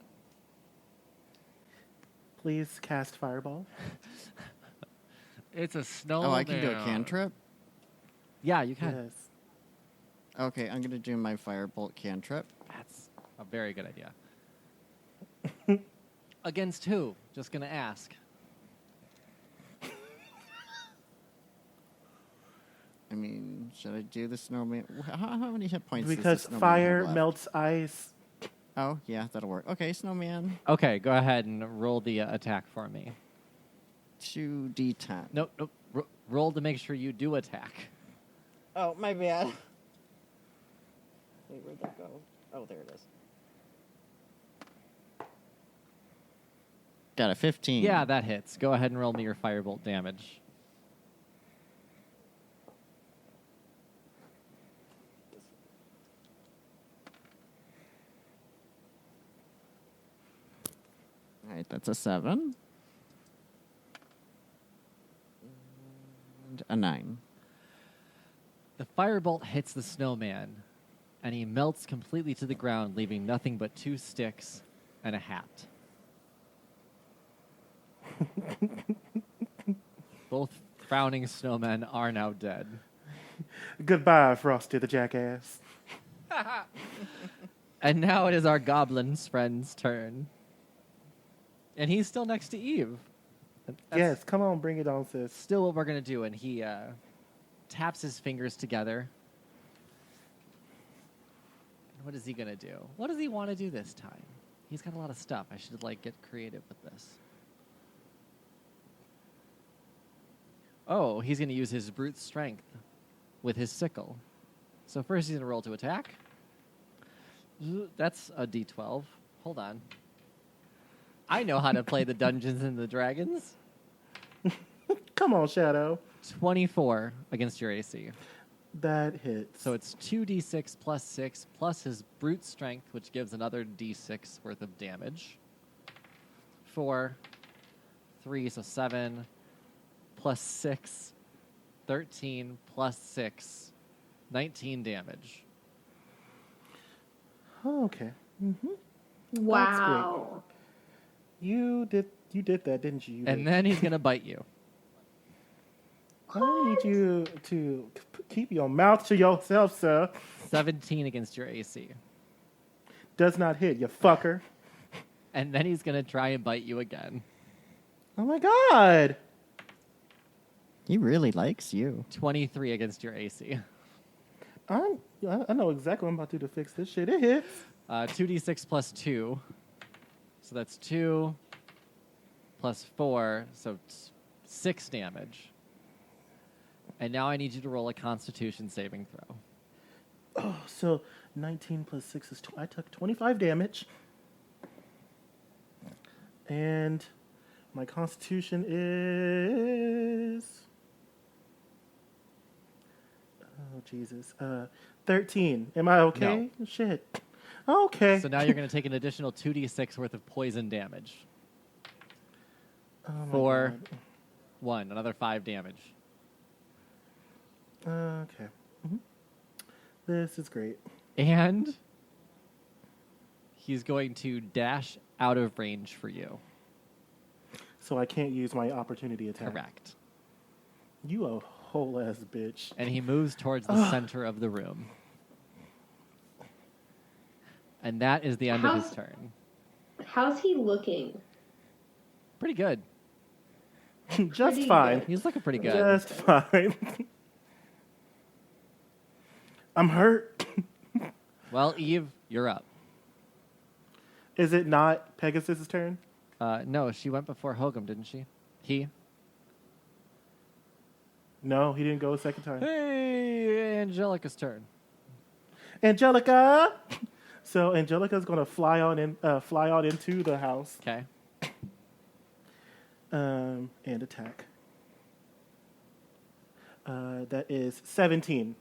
Speaker 3: Please cast Fireball.
Speaker 1: It's a snowman.
Speaker 4: Oh, I can do a cantrip?
Speaker 1: Yeah, you can.
Speaker 3: Yes.
Speaker 4: Okay, I'm going to do my firebolt cantrip.
Speaker 1: That's a very good idea. Against who? Just going to ask.
Speaker 4: I mean, should I do the snowman? How many hit points does
Speaker 3: Because
Speaker 4: the snowman
Speaker 3: fire
Speaker 4: have left?
Speaker 3: melts ice.
Speaker 4: Oh, yeah, that'll work. Okay, snowman.
Speaker 1: Okay, go ahead and roll the attack for me.
Speaker 4: 2d10.
Speaker 1: Nope. Roll to make sure you do attack.
Speaker 4: Oh, my bad. Wait, where'd that go? Oh, there it is. Got a 15.
Speaker 1: Yeah, that hits. Go ahead and roll me your firebolt damage.
Speaker 4: All right, that's a 7. And a 9.
Speaker 1: The firebolt hits the snowman, and he melts completely to the ground, leaving nothing but 2 sticks and a hat. Both frowning snowmen are now dead.
Speaker 3: Goodbye, Frosty the jackass.
Speaker 1: And now it is our goblin's friend's turn. And he's still next to Eve. That's
Speaker 3: Yes, come on, bring it on, sis.
Speaker 1: still what we're going to do. And he taps his fingers together. And what is he going to do? What does he want to do this time? He's got a lot of stuff. I should get creative with this. Oh, he's going to use his brute strength with his sickle. So first he's going to roll to attack. That's a d12. Hold on. I know how to play the Dungeons and the Dragons.
Speaker 3: Come on, Shadow.
Speaker 1: 24 against your AC.
Speaker 3: That hits.
Speaker 1: So it's 2d6 plus 6 plus his brute strength, which gives another d6 worth of damage. 4, 3, so 7, plus 6, 13, plus 6, 19 damage.
Speaker 3: Okay.
Speaker 2: Wow.
Speaker 3: You did that, didn't you?
Speaker 1: And then he's going to bite you.
Speaker 3: I need you to keep your mouth to yourself, sir.
Speaker 1: 17 against your AC.
Speaker 3: Does not hit, you fucker.
Speaker 1: And then he's going to try and bite you again.
Speaker 3: Oh my god.
Speaker 4: He really likes you.
Speaker 1: 23 against your AC.
Speaker 3: I know exactly what I'm about to do to fix this shit. It hits.
Speaker 1: 2d6 plus 2. So that's 2 plus 4, so 6 damage. And now I need you to roll a Constitution saving throw.
Speaker 3: Oh, so 19 plus 6 is... I took 25 damage. And my Constitution is... Oh, Jesus. 13. Am I okay?
Speaker 1: No.
Speaker 3: Shit. Okay.
Speaker 1: So now you're going to take an additional 2d6 worth of poison damage.
Speaker 3: Oh my
Speaker 1: 4,
Speaker 3: God.
Speaker 1: 1, another 5 damage.
Speaker 3: Okay. This is great.
Speaker 1: And he's going to dash out of range for you.
Speaker 3: So I can't use my opportunity attack.
Speaker 1: Correct.
Speaker 3: You a whole ass bitch.
Speaker 1: And he moves towards the center of the room. And that is the end of his turn.
Speaker 2: How's he looking?
Speaker 1: Pretty good.
Speaker 3: Just
Speaker 2: Pretty
Speaker 3: fine.
Speaker 2: good.
Speaker 1: He's looking pretty good.
Speaker 3: Just fine. I'm hurt.
Speaker 1: Well, Eve, you're up.
Speaker 3: Is it not Pegasus' turn?
Speaker 1: No, she went before Hogum, didn't she? He?
Speaker 3: No, he didn't go a second time.
Speaker 1: Hey, Angelica's turn.
Speaker 3: Angelica! So Angelica's going to fly on into the house
Speaker 1: Okay.
Speaker 3: and attack. That is 17.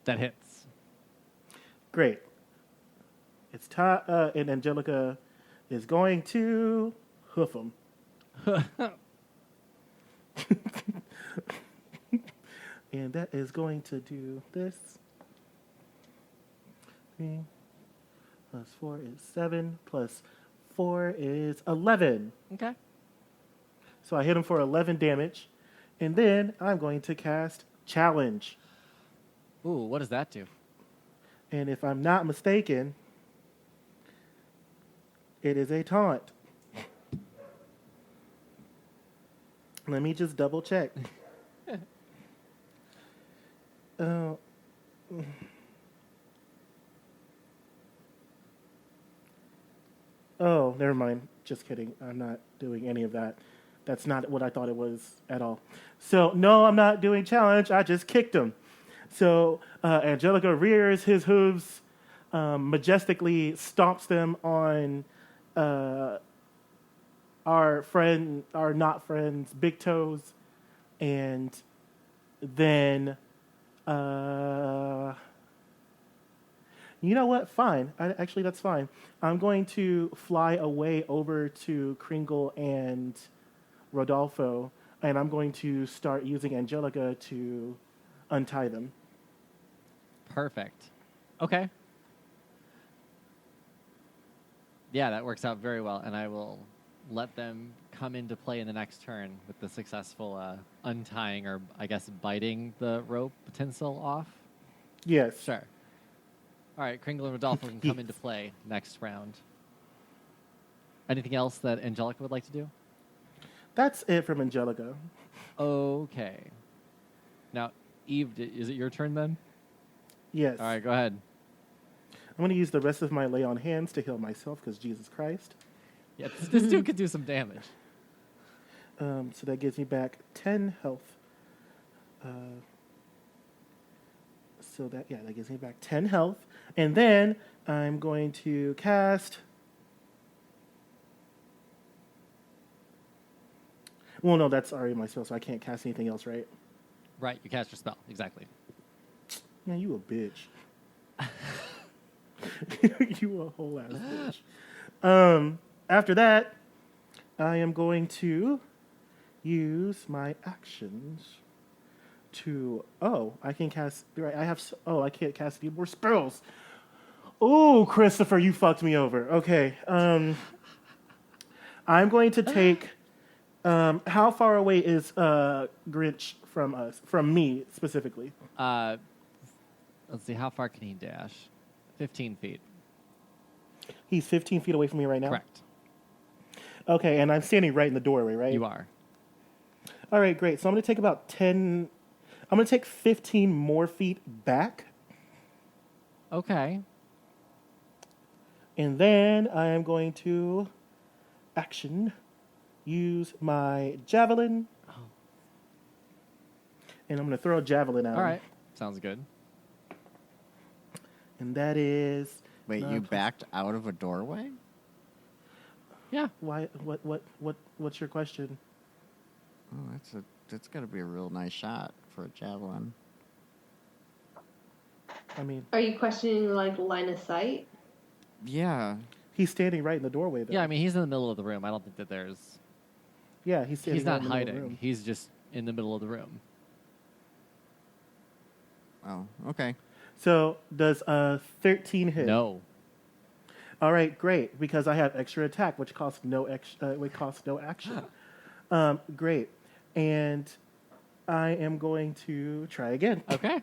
Speaker 1: That hits.
Speaker 3: Great. It's time, and Angelica is going to hoof him. And that is going to do this. 3 plus 4 is 7, plus 4 is 11.
Speaker 1: Okay.
Speaker 3: So I hit him for 11 damage. And then I'm going to cast Challenge.
Speaker 1: Ooh, what does that do?
Speaker 3: And if I'm not mistaken, it is a taunt. Let me just double check. Oh, never mind. Just kidding. I'm not doing any of that. That's not what I thought it was at all. So, no, I'm not doing challenge. I just kicked him. So, Angelica rears his hooves, majestically stomps them on our not friend's big toes, and then, you know what? Fine. Actually, that's fine. I'm going to fly away over to Kringle and Rodolfo, and I'm going to start using Angelica to untie them.
Speaker 1: Perfect. Okay. Yeah, that works out very well, and I will let them come into play in the next turn with the successful untying, or I guess biting the rope tinsel off.
Speaker 3: Yes.
Speaker 1: Sure. All right, Kringle and Rodolfo can come into play next round. Anything else that Angelica would like to do?
Speaker 3: That's it from Angelica.
Speaker 1: Okay. Now, Eve, is it your turn then?
Speaker 3: Yes.
Speaker 1: All right, go ahead.
Speaker 3: I'm going to use the rest of my lay on hands to heal myself because Jesus Christ.
Speaker 1: Yeah, this dude could do some damage.
Speaker 3: So that gives me back 10 health. That gives me back 10 health. And then I'm going to cast... Well, no, that's already my spell, so I can't cast anything else, right?
Speaker 1: Right, you cast your spell. Exactly.
Speaker 3: Man, you a bitch. You a whole ass bitch. After that, I am going to use my actions to... Oh, I can cast... Right, I can't cast any more spells. Oh, Christopher, you fucked me over. Okay. I'm going to take... how far away is Grinch from us? From me, specifically?
Speaker 1: Let's see, how far can he dash? 15 feet.
Speaker 3: He's 15 feet away from me right now?
Speaker 1: Correct.
Speaker 3: Okay, and I'm standing right in the doorway, right?
Speaker 1: You are.
Speaker 3: All right, great. So I'm going to take about 10... I'm going to take 15 more feet back.
Speaker 1: Okay.
Speaker 3: And then I am going to use my javelin.
Speaker 1: Oh.
Speaker 3: And I'm going to throw a javelin at him.
Speaker 1: All right. Sounds good.
Speaker 3: And that is...
Speaker 4: Wait, you backed out of a doorway?
Speaker 1: Yeah.
Speaker 3: Why? What's your question?
Speaker 4: Oh, that's got to be a real nice shot for a javelin.
Speaker 3: I mean...
Speaker 2: Are you questioning, like, line of sight?
Speaker 4: Yeah.
Speaker 3: He's standing right in the doorway, though.
Speaker 1: Yeah, I mean, he's in the middle of the room. I don't think that there's...
Speaker 3: Yeah, he's standing
Speaker 1: He's
Speaker 3: right
Speaker 1: not
Speaker 3: in the middle of the
Speaker 1: hiding.
Speaker 3: room.
Speaker 1: He's just in the middle of the room.
Speaker 4: Oh, okay.
Speaker 3: So, does 13 hit?
Speaker 1: No.
Speaker 3: All right, great, because I have extra attack, which costs no action. Great. And I am going to try again.
Speaker 1: Okay.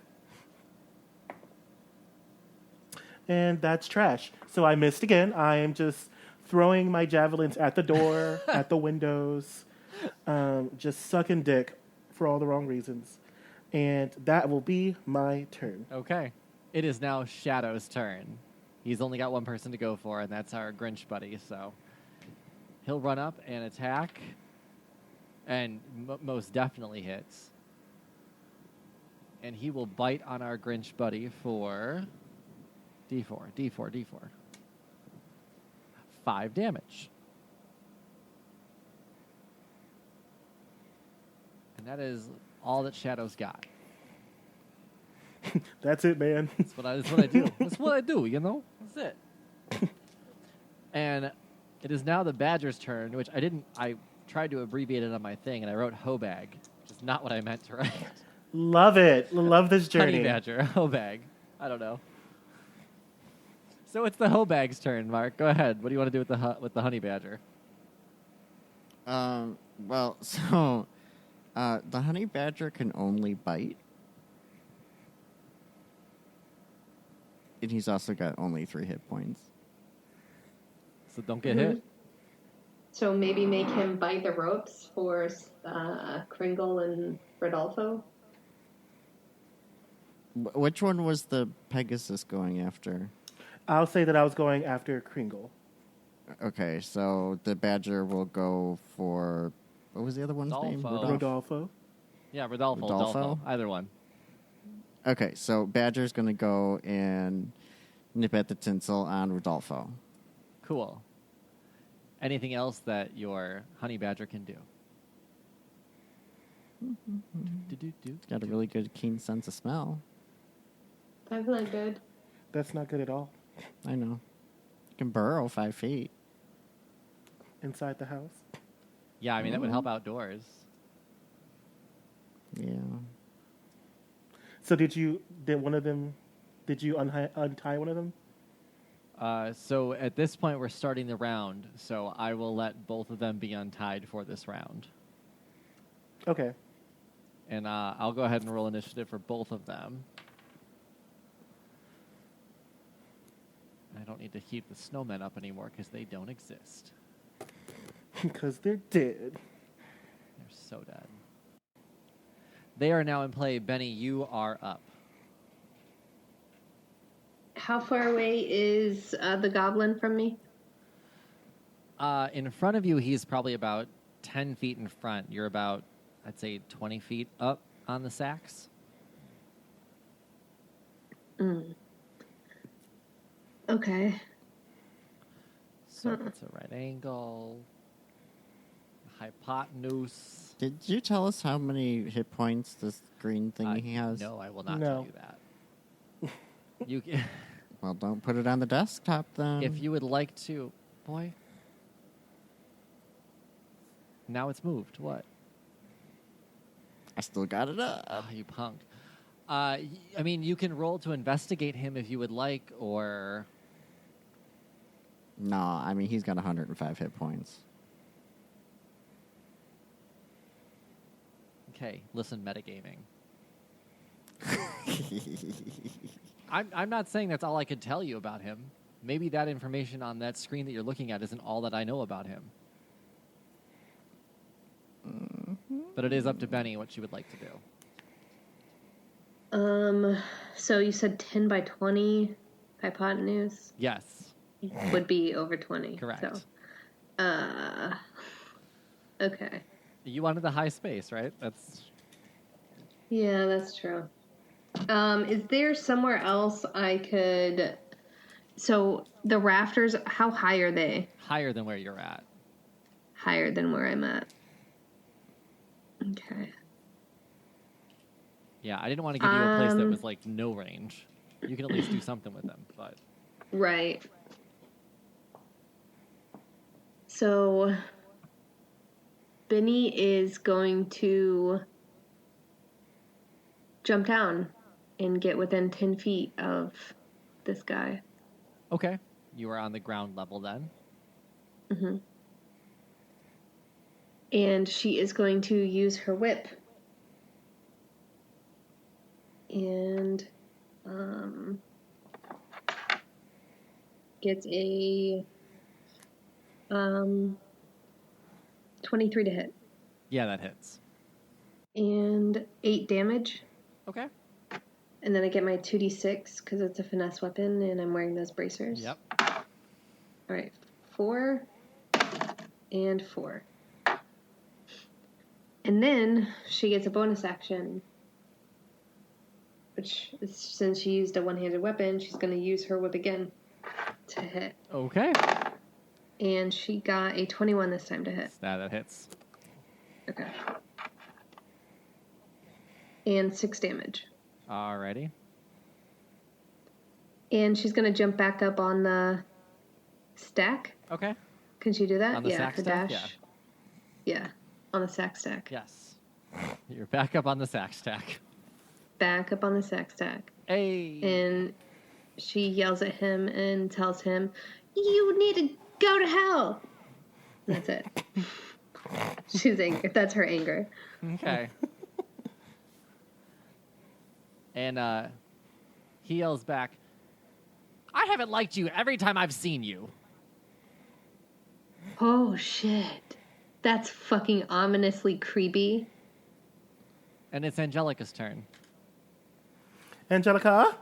Speaker 3: And that's trash. So I missed again. I am just throwing my javelins at the door, at the windows, just sucking dick for all the wrong reasons. And that will be my turn.
Speaker 1: Okay. It is now Shadow's turn. He's only got one person to go for, and that's our Grinch buddy, so he'll run up and attack, and most definitely hits. And he will bite on our Grinch buddy for D4. 5 damage. And that is all that Shadow's got.
Speaker 3: That's it, man.
Speaker 1: That's what I do. That's what I do, you know? That's it. And it is now the Badger's turn, which I tried to abbreviate it on my thing, and I wrote Hobag, which is not what I meant to write.
Speaker 3: Love it. Love this journey.
Speaker 1: Honey Badger, Hobag. I don't know. So it's the Hobag's turn, Mark. Go ahead. What do you want to do with the Honey Badger?
Speaker 4: Well, so the Honey Badger can only bite. And he's also got only 3 hit points.
Speaker 1: So don't get hit.
Speaker 2: So maybe make him bite the ropes for Kringle and Rodolfo?
Speaker 4: Which one was the Pegasus going after?
Speaker 3: I'll say that I was going after Kringle.
Speaker 4: Okay, so the Badger will go for... What was the other one's name?
Speaker 1: Rodolfo.
Speaker 3: Rodolfo.
Speaker 1: Yeah, Rodolfo. Either one.
Speaker 4: Okay, so Badger's going to go and nip at the tinsel on Rodolfo.
Speaker 1: Cool. Anything else that your Honey Badger can do?
Speaker 4: It's got a really good, keen sense of smell.
Speaker 2: That's not good.
Speaker 3: That's not good at all.
Speaker 4: I know. You can burrow 5 feet.
Speaker 3: Inside the house.
Speaker 1: Yeah, I mean, that would help outdoors.
Speaker 4: Yeah.
Speaker 3: So did you untie one of them?
Speaker 1: So at this point, we're starting the round, so I will let both of them be untied for this round.
Speaker 3: Okay.
Speaker 1: And I'll go ahead and roll initiative for both of them. I don't need to heat the snowmen up anymore because they don't exist.
Speaker 3: Because they're dead.
Speaker 1: They're so dead. They are now in play. Benny, you are up.
Speaker 2: How far away is the goblin from me?
Speaker 1: In front of you, he's probably about 10 feet in front. You're about, I'd say, 20 feet up on the sacks.
Speaker 2: Okay.
Speaker 1: So it's a right angle. Hypotenuse.
Speaker 4: Did you tell us how many hit points this green thing he has?
Speaker 1: No, I will not tell you that. You can,
Speaker 4: Well, don't put it on the desktop then.
Speaker 1: if you would like to, boy. Now it's moved. What?
Speaker 4: I still got it up.
Speaker 1: Oh, you punk. I mean, you can roll to investigate him if you would like, or
Speaker 4: No, I mean, he's got 105 hit points.
Speaker 1: okay. Listen, metagaming. I'm not saying that's all I could tell you about him. Maybe that information on that screen that you're looking at isn't all that I know about him. But it is up to Benny what she would like to do.
Speaker 2: So you said 10 by 20 hypotenuse
Speaker 1: Yes,
Speaker 2: would be over 20.
Speaker 1: correct.
Speaker 2: So, okay.
Speaker 1: You wanted the high space, right?
Speaker 2: Yeah, that's true. Is there somewhere else I could... So the rafters, how high are they?
Speaker 1: Higher than where you're at.
Speaker 2: Higher than where I'm at. Okay.
Speaker 1: Yeah, I didn't want to give you a place that was like no range. You can at least do something with them, but
Speaker 2: Right. So Benny is going to jump down and get within 10 feet of this guy.
Speaker 1: okay. You are on the ground level then.
Speaker 2: Mm-hmm. And she is going to use her whip. And gets a 23 to hit.
Speaker 1: Yeah, that hits.
Speaker 2: And 8 damage.
Speaker 1: Okay.
Speaker 2: And then I get my 2d6 because it's a finesse weapon and I'm wearing those bracers.
Speaker 1: Yep.
Speaker 2: All right. 4 and 4. And then she gets a bonus action. Which, since she used a one-handed weapon, she's going to use her whip again to hit.
Speaker 1: Okay.
Speaker 2: And she got a 21 this time to hit.
Speaker 1: That hits.
Speaker 2: Okay. And 6 damage.
Speaker 1: Alrighty.
Speaker 2: And she's going to jump back up on the stack.
Speaker 1: Okay.
Speaker 2: Can she do that?
Speaker 1: On the sack
Speaker 2: for
Speaker 1: stack?
Speaker 2: dash. Yeah. On the sack stack.
Speaker 1: Yes. You're back up on the sack stack.
Speaker 2: Back up on the sack stack.
Speaker 1: Hey.
Speaker 2: And she yells at him and tells him, "You need to go to hell." That's it. She's angry. That's her anger.
Speaker 1: Okay. And he yells back, "I haven't liked you every time I've seen you."
Speaker 2: Oh, shit. That's fucking ominously creepy.
Speaker 1: And it's Angelica's turn.
Speaker 3: Angelica?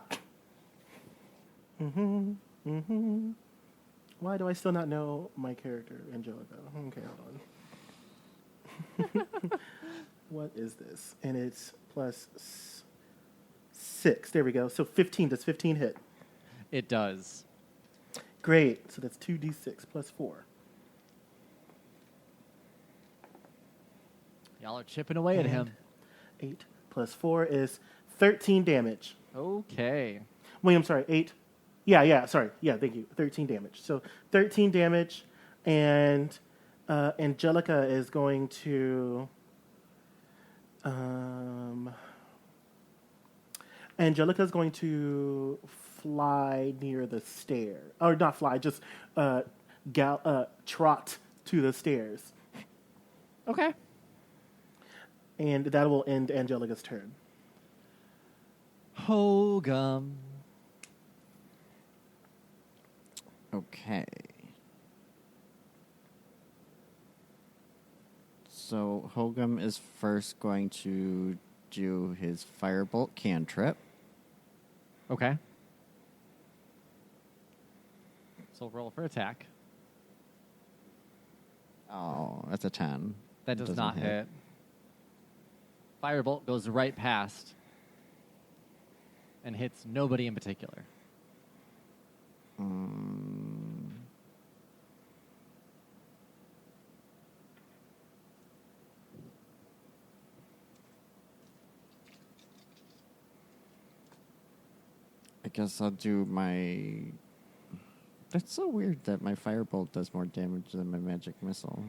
Speaker 3: Why do I still not know my character, Angelica? Okay, hold on. What is this? And it's plus 6. There we go. So 15. Does 15 hit?
Speaker 1: It does.
Speaker 3: Great. So that's 2d6 plus 4.
Speaker 1: Y'all are chipping away at him.
Speaker 3: 8 plus 4 is 13 damage.
Speaker 1: Okay.
Speaker 3: Wait, I'm sorry. 8. Yeah, sorry. Yeah, thank you. 13 damage. So 13 damage, and Angelica is going to Angelica's going to fly near the stair. Or not fly, just trot to the stairs.
Speaker 1: Okay.
Speaker 3: And that will end Angelica's turn.
Speaker 1: Hogum.
Speaker 4: Okay. So Hogum is first going to do his firebolt cantrip.
Speaker 1: Okay. So roll for attack.
Speaker 4: Oh, that's a 10.
Speaker 1: That does
Speaker 4: Doesn't
Speaker 1: not hit. Firebolt goes right past and hits nobody in particular.
Speaker 4: I guess I'll do my... That's so weird that my firebolt does more damage than my magic missile.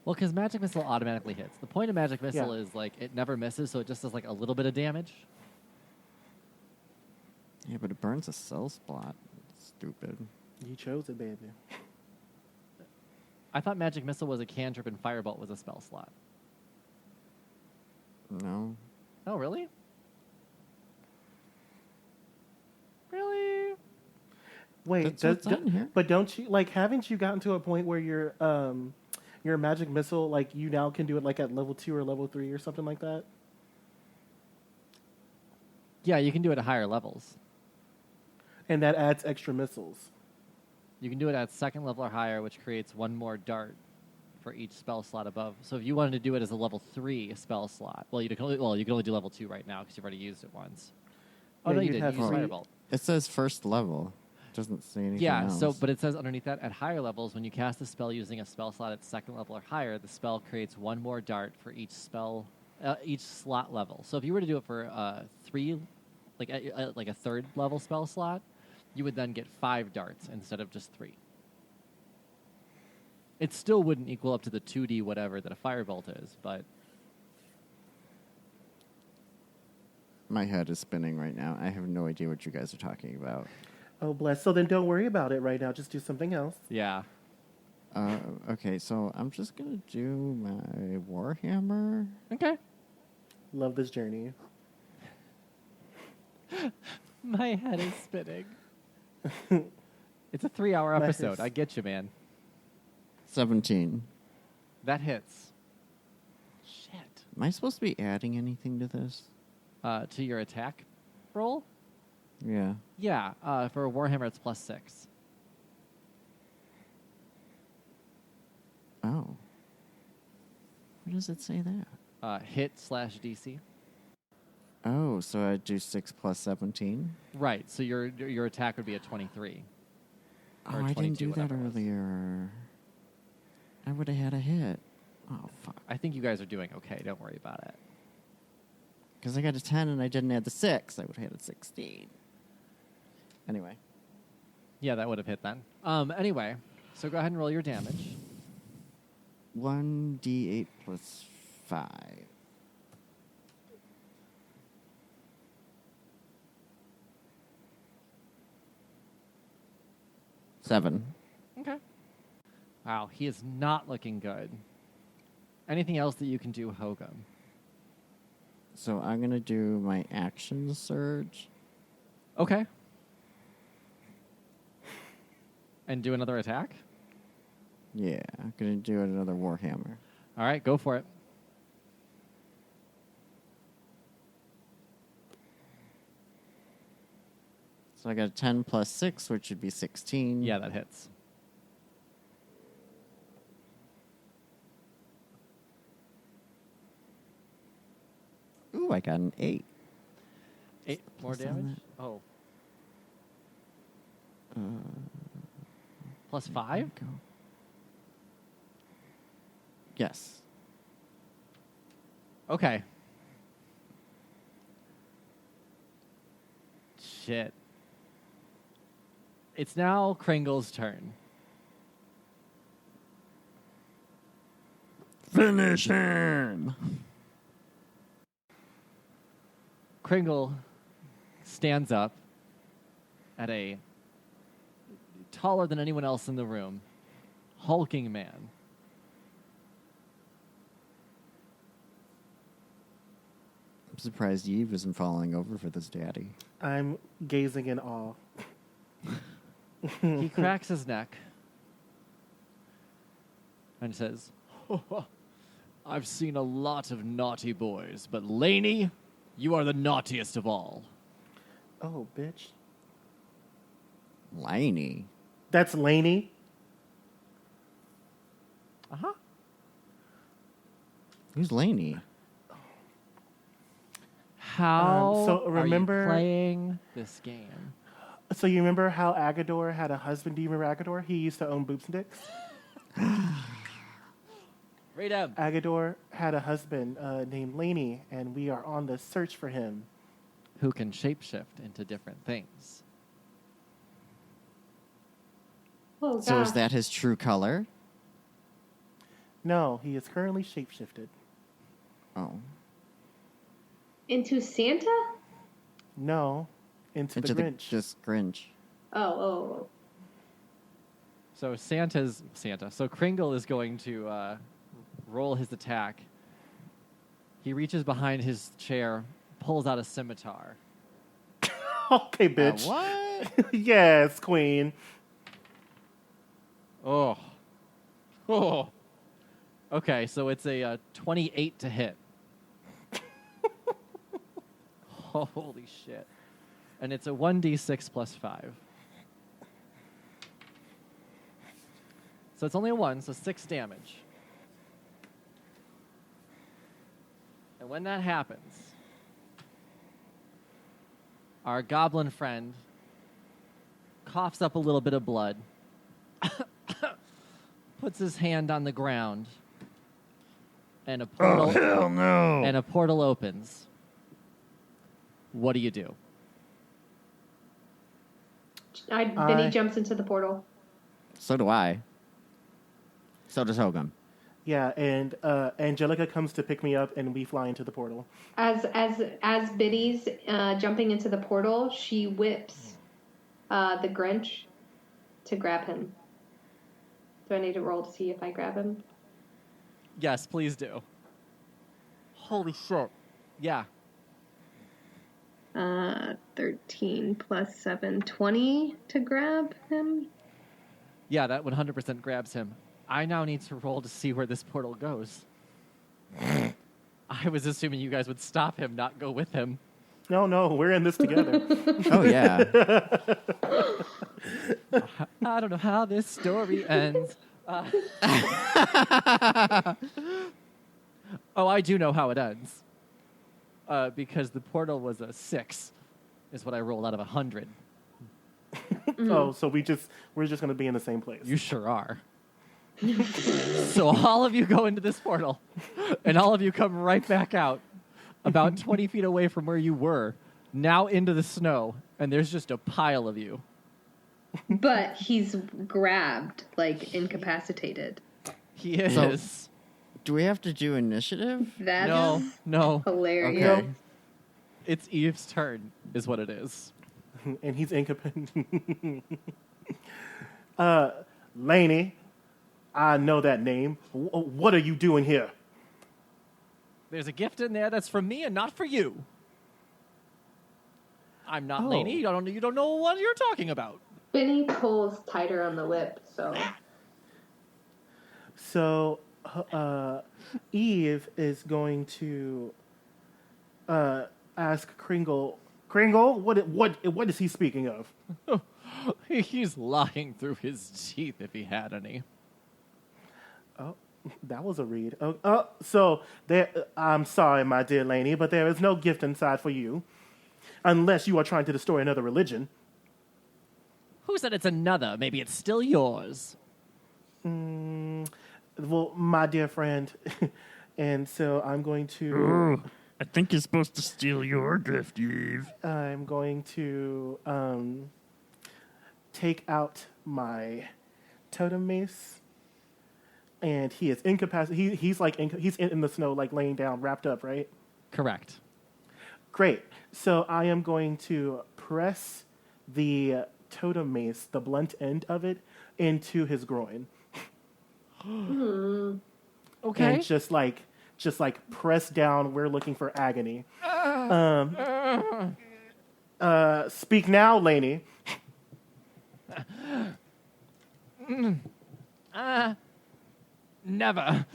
Speaker 1: Well, because magic missile automatically hits. The point of magic missile
Speaker 3: Yeah.
Speaker 1: is like it never misses, so it just does like a little bit of damage.
Speaker 4: Yeah, but it burns a cell slot. Stupid.
Speaker 3: You chose it, baby.
Speaker 1: I thought magic missile was a cantrip and firebolt was a spell slot.
Speaker 4: No.
Speaker 1: Oh, really? Really?
Speaker 3: Wait,
Speaker 4: That's what's on here.
Speaker 3: but don't you haven't you gotten to a point where your magic missile like you now can do it like at level 2 or level 3 or something like that?
Speaker 1: Yeah, you can do it at higher levels.
Speaker 3: And that adds extra missiles.
Speaker 1: You can do it at second level or higher, which creates one more dart for each spell slot above. So if you wanted to do it as a level 3 spell slot, you can only do level 2 right now because you've already used it once. Oh,
Speaker 3: Yeah,
Speaker 1: no, you
Speaker 3: you'd
Speaker 1: did.
Speaker 3: have
Speaker 1: You used
Speaker 3: three-
Speaker 1: Firebolt.
Speaker 4: It says first level. It doesn't say anything else.
Speaker 1: But it says underneath that, at higher levels, when you cast a spell using a spell slot at second level or higher, the spell creates one more dart for each each slot level. So if you were to do it for 3, like a third level spell slot, you would then get 5 darts instead of just 3. It still wouldn't equal up to the 2D whatever that a firebolt is, but
Speaker 4: My head is spinning right now. I have no idea what you guys are talking about.
Speaker 3: Oh, bless. So then don't worry about it right now. Just do something else.
Speaker 1: yeah.
Speaker 4: Okay, so I'm just going to do my Warhammer.
Speaker 1: Okay.
Speaker 3: Love this journey.
Speaker 1: My head is spinning. It's a 3-hour
Speaker 3: Nice.
Speaker 1: episode. I get you, man.
Speaker 4: 17.
Speaker 1: That hits. Shit.
Speaker 4: Am I supposed to be adding anything to this?
Speaker 1: To your attack roll?
Speaker 4: Yeah.
Speaker 1: Yeah. For a Warhammer, it's +6.
Speaker 4: Oh. Where does it say that?
Speaker 1: Hit/DC.
Speaker 4: Oh, so I do 6 plus 17?
Speaker 1: Right. So your attack would be a 23.
Speaker 4: Oh,
Speaker 1: Or
Speaker 4: I didn't
Speaker 1: 22,
Speaker 4: do that
Speaker 1: whatever it was.
Speaker 4: earlier. I would have had a hit. Oh, fuck.
Speaker 1: I think you guys are doing okay. Don't worry about it.
Speaker 4: Because I got a 10 and I didn't add the 6. I would have had a 16. Anyway.
Speaker 1: Yeah, that would have hit then. Anyway, so go ahead and roll your damage.
Speaker 4: 1d8 plus 5. Seven.
Speaker 1: Okay. Wow, he is not looking good. Anything else that you can do, Hogum?
Speaker 4: So I'm going to do my action surge.
Speaker 1: Okay. And do another attack?
Speaker 4: Yeah, I'm going to do another Warhammer.
Speaker 1: All right, go for it.
Speaker 4: So I got a 10 plus 6, which would be 16.
Speaker 1: Yeah, that hits.
Speaker 4: Ooh, I got an 8.
Speaker 1: 8 more
Speaker 4: Plus on
Speaker 1: damage? Oh. Plus 5?
Speaker 4: Go. Yes.
Speaker 1: Okay. Shit. It's now Kringle's turn.
Speaker 5: Finish him.
Speaker 1: Kringle stands up at a taller than anyone else in the room, hulking man.
Speaker 4: I'm surprised Eve isn't falling over for this daddy.
Speaker 3: I'm gazing in awe.
Speaker 1: He cracks his neck and says, I've seen a lot of naughty boys, but Laney, you are the naughtiest of all.
Speaker 3: Oh, bitch.
Speaker 4: Laney.
Speaker 3: That's Laney?
Speaker 1: Uh-huh.
Speaker 4: Who's Laney?
Speaker 1: How
Speaker 3: so remember-
Speaker 1: are you playing this game?
Speaker 3: So you remember how Agador had a husband? Do you remember Agador? He used to own Boobs and Dicks.
Speaker 1: Read him.
Speaker 3: Agador had a husband named Laney, and we are on the search for him.
Speaker 1: Who can shapeshift into different things.
Speaker 2: Oh,
Speaker 4: So is
Speaker 2: gosh.
Speaker 4: that his true color?
Speaker 3: No, he is currently shapeshifted.
Speaker 4: Oh.
Speaker 2: Into Santa?
Speaker 3: No, into the Grinch.
Speaker 4: Just Grinch.
Speaker 2: Oh.
Speaker 1: So So Kringle is going to roll his attack. He reaches behind his chair, pulls out a scimitar.
Speaker 3: Okay, bitch.
Speaker 1: What?
Speaker 3: Yes, queen.
Speaker 1: Oh. Okay, so it's a 28 to hit. Holy shit. And it's a 1d6 plus 5. So it's only a 1, so 6 damage. And when that happens, our goblin friend coughs up a little bit of blood, puts his hand on the ground, and a portal
Speaker 5: hell no.
Speaker 1: and a portal opens. What do you do?
Speaker 2: Benny jumps into the portal.
Speaker 4: So do I. So does Hogan.
Speaker 3: Yeah, and Angelica comes to pick me up, and we fly into the portal.
Speaker 2: As Biddy's jumping into the portal, she whips the Grinch to grab him. Do I need to roll to see if I grab him?
Speaker 1: Yes, please do. Holy shit. Yeah.
Speaker 2: 13 plus 7, 20 to grab him.
Speaker 1: Yeah, that 100% grabs him. I now need to roll to see where this portal goes. I was assuming you guys would stop him, not go with him.
Speaker 3: No, we're in this together.
Speaker 4: Oh, yeah.
Speaker 1: I don't know how this story ends. Oh, I do know how it ends. Because the portal was a 6, is what I rolled out of 100.
Speaker 3: Oh, so we're just going to be in the same place.
Speaker 1: You sure are. So all of you go into this portal, and all of you come right back out, about 20 feet away from where you were, now into the snow, and there's just a pile of you.
Speaker 2: But he's grabbed, like incapacitated.
Speaker 1: He is.
Speaker 4: Do we have to do initiative?
Speaker 2: That's
Speaker 1: No.
Speaker 2: hilarious.
Speaker 4: Okay.
Speaker 1: It's Eve's turn, is what it is.
Speaker 3: And he's incapacitated. Laney, I know that name. What are you doing here?
Speaker 1: There's a gift in there that's for me and not for you. I'm not
Speaker 3: Oh.
Speaker 1: Laney. You don't know what you're talking about.
Speaker 2: Benny pulls tighter on the whip, so...
Speaker 3: So, Eve is going to ask Kringle, what is he speaking of?
Speaker 1: He's lying through his teeth if he had any.
Speaker 3: Oh, that was a read. I'm sorry, my dear Laney, but there is no gift inside for you. Unless you are trying to destroy another religion.
Speaker 1: Who said it's another? Maybe it's still yours.
Speaker 3: Well, my dear friend, and so I'm going to...
Speaker 5: Oh, I think you're supposed to steal your gift, Eve.
Speaker 3: I'm going to take out my totem mace, and he is incapacitated. He's in the snow, like laying down, wrapped up, right?
Speaker 1: Correct.
Speaker 3: Great. So I am going to press the totem mace, the blunt end of it, into his groin.
Speaker 1: Okay.
Speaker 3: And just like press down. We're looking for agony. Speak now, Lainey.
Speaker 1: Never.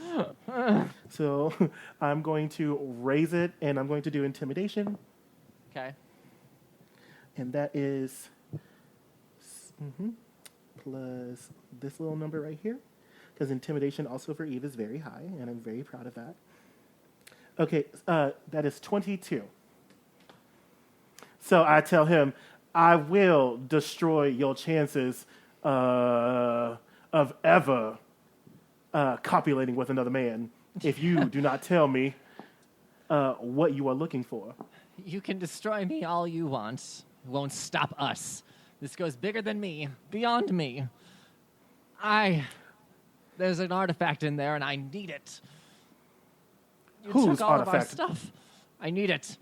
Speaker 3: So I'm going to raise it, and I'm going to do intimidation,
Speaker 1: Okay.
Speaker 3: and that is plus this little number right here, because intimidation also for Eve is very high, and I'm very proud of that. Okay, that is 22. So I tell him, I will destroy your chances of ever copulating with another man if you do not tell me what you are looking for.
Speaker 1: You can destroy me all you want. It won't stop us. This goes bigger than me, beyond me. There's an artifact in there, and I need it. You
Speaker 3: Whose
Speaker 1: took all of our
Speaker 3: artifact?
Speaker 1: stuff. I need it.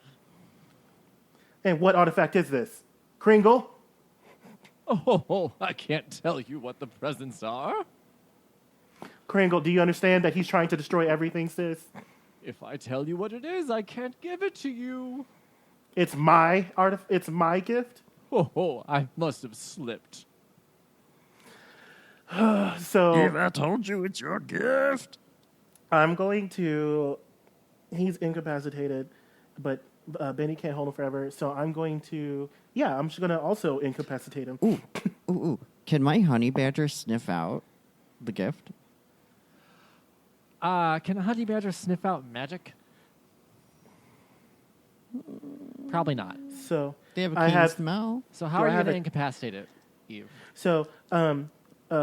Speaker 3: And what artifact is this? Kringle?
Speaker 1: Oh, I can't tell you what the presents are.
Speaker 3: Kringle, do you understand that he's trying to destroy everything, sis?
Speaker 1: If I tell you what it is, I can't give it to you.
Speaker 3: It's my it's my gift.
Speaker 1: Oh, I must have slipped.
Speaker 3: So
Speaker 5: If I told you it's your gift.
Speaker 3: I'm going to. He's incapacitated, but Benny can't hold him forever. So I'm going to. Yeah, I'm just going to also incapacitate him.
Speaker 4: Ooh. Can my honey badger sniff out the gift?
Speaker 1: Can a honey badger sniff out magic? Probably not.
Speaker 3: So
Speaker 4: They have a
Speaker 3: I
Speaker 4: keen
Speaker 3: have
Speaker 4: smell.
Speaker 1: So how
Speaker 3: Do
Speaker 1: are
Speaker 3: I
Speaker 1: you
Speaker 3: have
Speaker 1: going to
Speaker 3: a-
Speaker 1: incapacitate it, Eve?
Speaker 3: So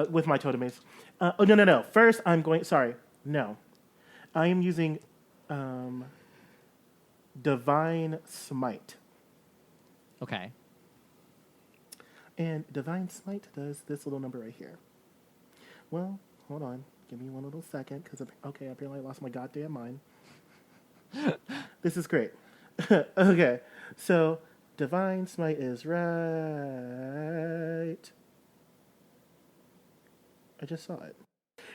Speaker 3: with my totem mace. Oh no. First, I'm going. Sorry, no. I am using divine smite.
Speaker 1: Okay.
Speaker 3: And Divine Smite does this little number right here. Well, hold on. Give me one little second, because, okay, apparently I lost my goddamn mind. This is great. Okay, so Divine Smite is right. I just saw it.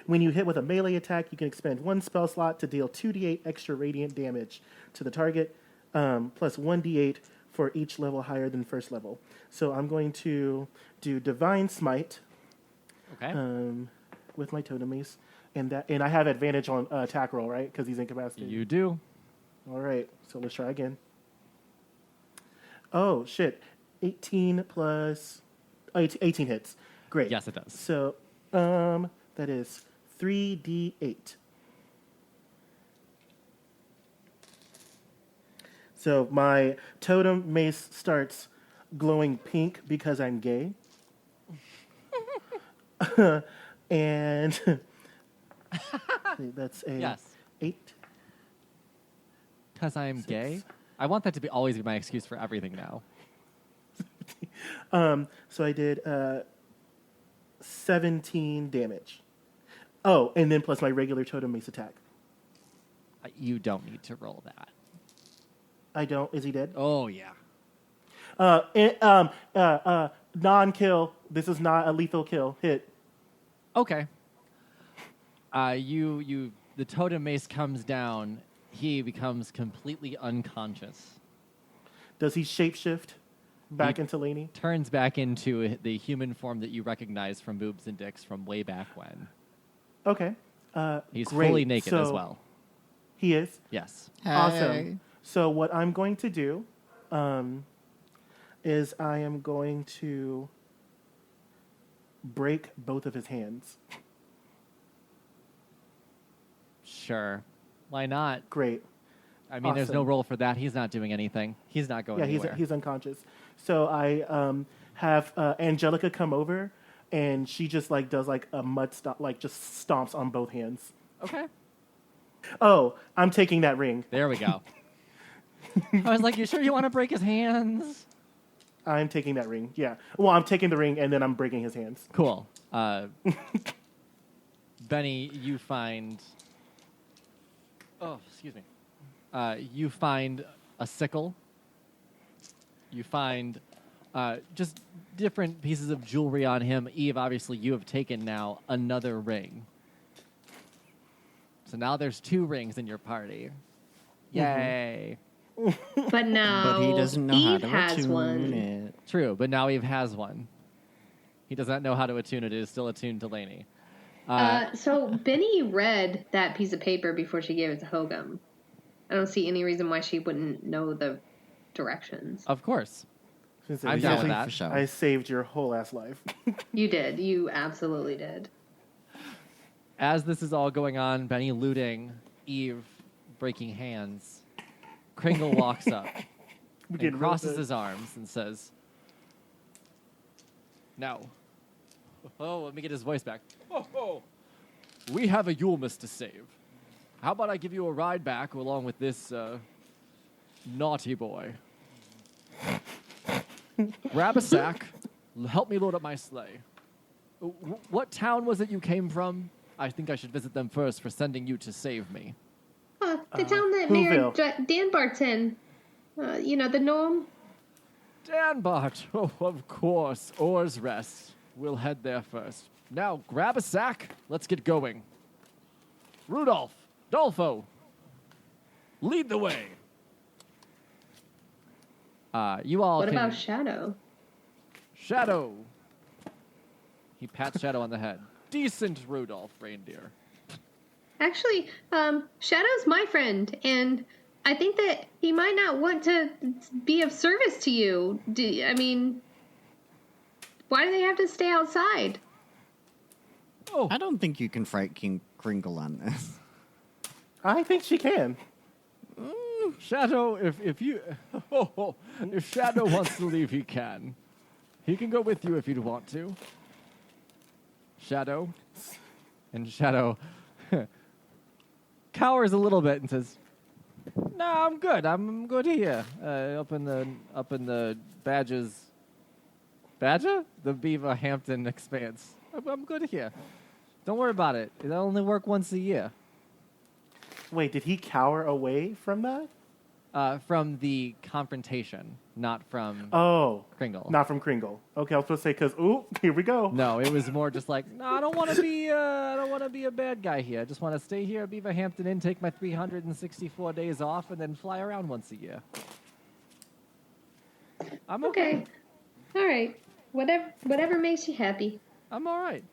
Speaker 3: When you hit with a melee attack, you can expend one spell slot to deal 2d8 extra radiant damage to the target, plus 1d8 for each level higher than first level. So I'm going to do Divine Smite
Speaker 1: Okay.
Speaker 3: with my totem mace, and I have advantage on attack roll, right? Because he's incapacitated.
Speaker 1: You do.
Speaker 3: All right, so let's try again. Oh shit, 18 plus 18 hits. Great.
Speaker 1: Yes, it does.
Speaker 3: So that is 3d8. So my totem mace starts glowing pink because I'm gay. And that's a
Speaker 1: Yes.
Speaker 3: 8.
Speaker 1: Because I am gay? I want that to be always be my excuse for everything now.
Speaker 3: So I did 17 damage. Oh, and then plus my regular totem mace attack.
Speaker 1: You don't need to roll that.
Speaker 3: I don't. Is he dead?
Speaker 1: Oh, yeah.
Speaker 3: Non-kill. This is not a lethal kill. Hit.
Speaker 1: Okay. The totem mace comes down. He becomes completely unconscious.
Speaker 3: Does he shapeshift back
Speaker 1: He-
Speaker 3: into Laney?
Speaker 1: Turns back into the human form that you recognize from Boobs and Dicks from way back when.
Speaker 3: Okay.
Speaker 1: He's
Speaker 3: Great.
Speaker 1: fully naked as
Speaker 3: So-
Speaker 1: well.
Speaker 3: He is.
Speaker 1: Yes.
Speaker 3: Awesome. So what I'm going to do is I am going to break both of his hands.
Speaker 1: Sure. Why not?
Speaker 3: Great.
Speaker 1: I mean, there's no
Speaker 3: Awesome.
Speaker 1: roll for that. He's not doing anything. He's not going
Speaker 3: Yeah,
Speaker 1: anywhere.
Speaker 3: he's unconscious. So I have Angelica come over, and she just like does like a mud stomp, like just stomps on both hands.
Speaker 1: Okay.
Speaker 3: Oh, I'm taking that ring.
Speaker 1: There we go. I was like, you sure you want to break his hands?
Speaker 3: I'm taking that ring. Yeah. Well, I'm taking the ring, and then I'm breaking his hands.
Speaker 1: Cool. Benny, you find... Oh, excuse me. You find a sickle You find just different pieces of jewelry on him. Eve, obviously, you have taken now another ring. So now there's 2 rings in your party. Yay.
Speaker 2: But now
Speaker 4: But he doesn't know how
Speaker 2: Eve
Speaker 4: to
Speaker 2: has
Speaker 4: attune
Speaker 2: one.
Speaker 4: it.
Speaker 1: True, but now Eve has one. He does not know how to attune it. It is still attuned to Lainey.
Speaker 2: So Benny read that piece of paper before she gave it to Hogum. I don't see any reason why she wouldn't know the directions.
Speaker 1: Of course.
Speaker 3: Since
Speaker 1: I'm
Speaker 3: it-
Speaker 1: down
Speaker 3: yeah,
Speaker 1: with that.
Speaker 4: For sure.
Speaker 3: I saved your whole ass life.
Speaker 2: You did. You absolutely did.
Speaker 1: As this is all going on, Benny looting, Eve breaking hands, Kringle walks up and
Speaker 3: getting real
Speaker 1: crosses
Speaker 3: good.
Speaker 1: his arms and says, "Now, let me get his voice back. We have a Yulemas to save. How about I give you a ride back along with this naughty boy? Grab a sack, help me load up my sleigh. What town was it you came from? I think I should visit them first for sending you to save me."
Speaker 2: The town that Mayor
Speaker 3: Whoville.
Speaker 2: Danbart's in. The gnome.
Speaker 1: Danbart, of course. Oars Rest. We'll head there first. Now, grab a sack. Let's get going. Rudolph, Dolfo, lead the way. You all
Speaker 2: What
Speaker 1: can...
Speaker 2: about Shadow?
Speaker 1: Shadow. He pats Shadow on the head. Decent Rudolph reindeer.
Speaker 2: Actually, Shadow's my friend, and I think that he might not want to be of service to you. Why do they have to stay outside?
Speaker 1: Oh,
Speaker 4: I don't think you can fight King Kringle on this.
Speaker 3: I think she can.
Speaker 1: Shadow, if you... if Shadow wants to leave, he can. He can go with you if you'd want to. Shadow. And Shadow cowers a little bit and says, "No, I'm good. I'm good here. Up in the Badger? The Beaver Hampton Expanse. I'm good here. Don't worry about it. It'll only work once a year."
Speaker 3: Wait, did he cower away from that?
Speaker 1: From the confrontation, not from
Speaker 3: Oh,
Speaker 1: Kringle.
Speaker 3: not from Kringle. Okay, I was supposed to say because here we go.
Speaker 1: No, it was more just like, no, I don't want to be a bad guy here. I just want to stay here at Beaver Hampton Inn, take my 364 days off, and then fly around once a year. I'm okay.
Speaker 2: All right. Whatever makes you happy.
Speaker 1: I'm all right.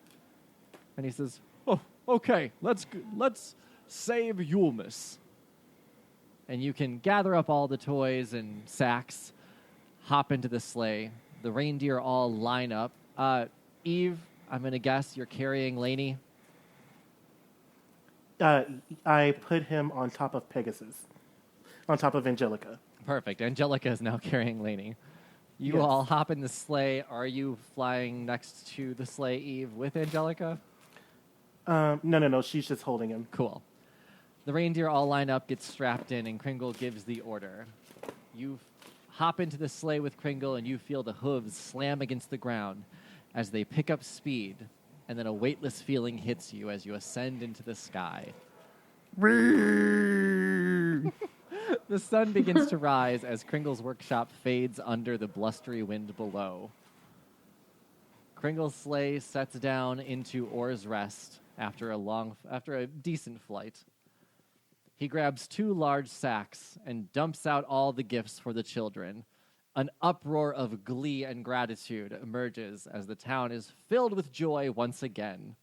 Speaker 1: And he says, "Oh, okay. Let's save Yulemas." And you can gather up all the toys and sacks, hop into the sleigh. The reindeer all line up. Eve, I'm going to guess you're carrying Lainey.
Speaker 3: I put him on top of Pegasus, on top of Angelica.
Speaker 1: Perfect. Angelica is now carrying Lainey. You
Speaker 3: Yes.
Speaker 1: all hop in the sleigh. Are you flying next to the sleigh, Eve, with Angelica?
Speaker 3: No. She's just holding him.
Speaker 1: Cool. The reindeer all line up, get strapped in, and Kringle gives the order. You hop into the sleigh with Kringle, and you feel the hooves slam against the ground as they pick up speed, and then a weightless feeling hits you as you ascend into the sky.
Speaker 5: Whee!
Speaker 1: The sun begins to rise as Kringle's workshop fades under the blustery wind below. Kringle's sleigh sets down into Oars Rest after a decent flight. He grabs 2 large sacks and dumps out all the gifts for the children. An uproar of glee and gratitude emerges as the town is filled with joy once again.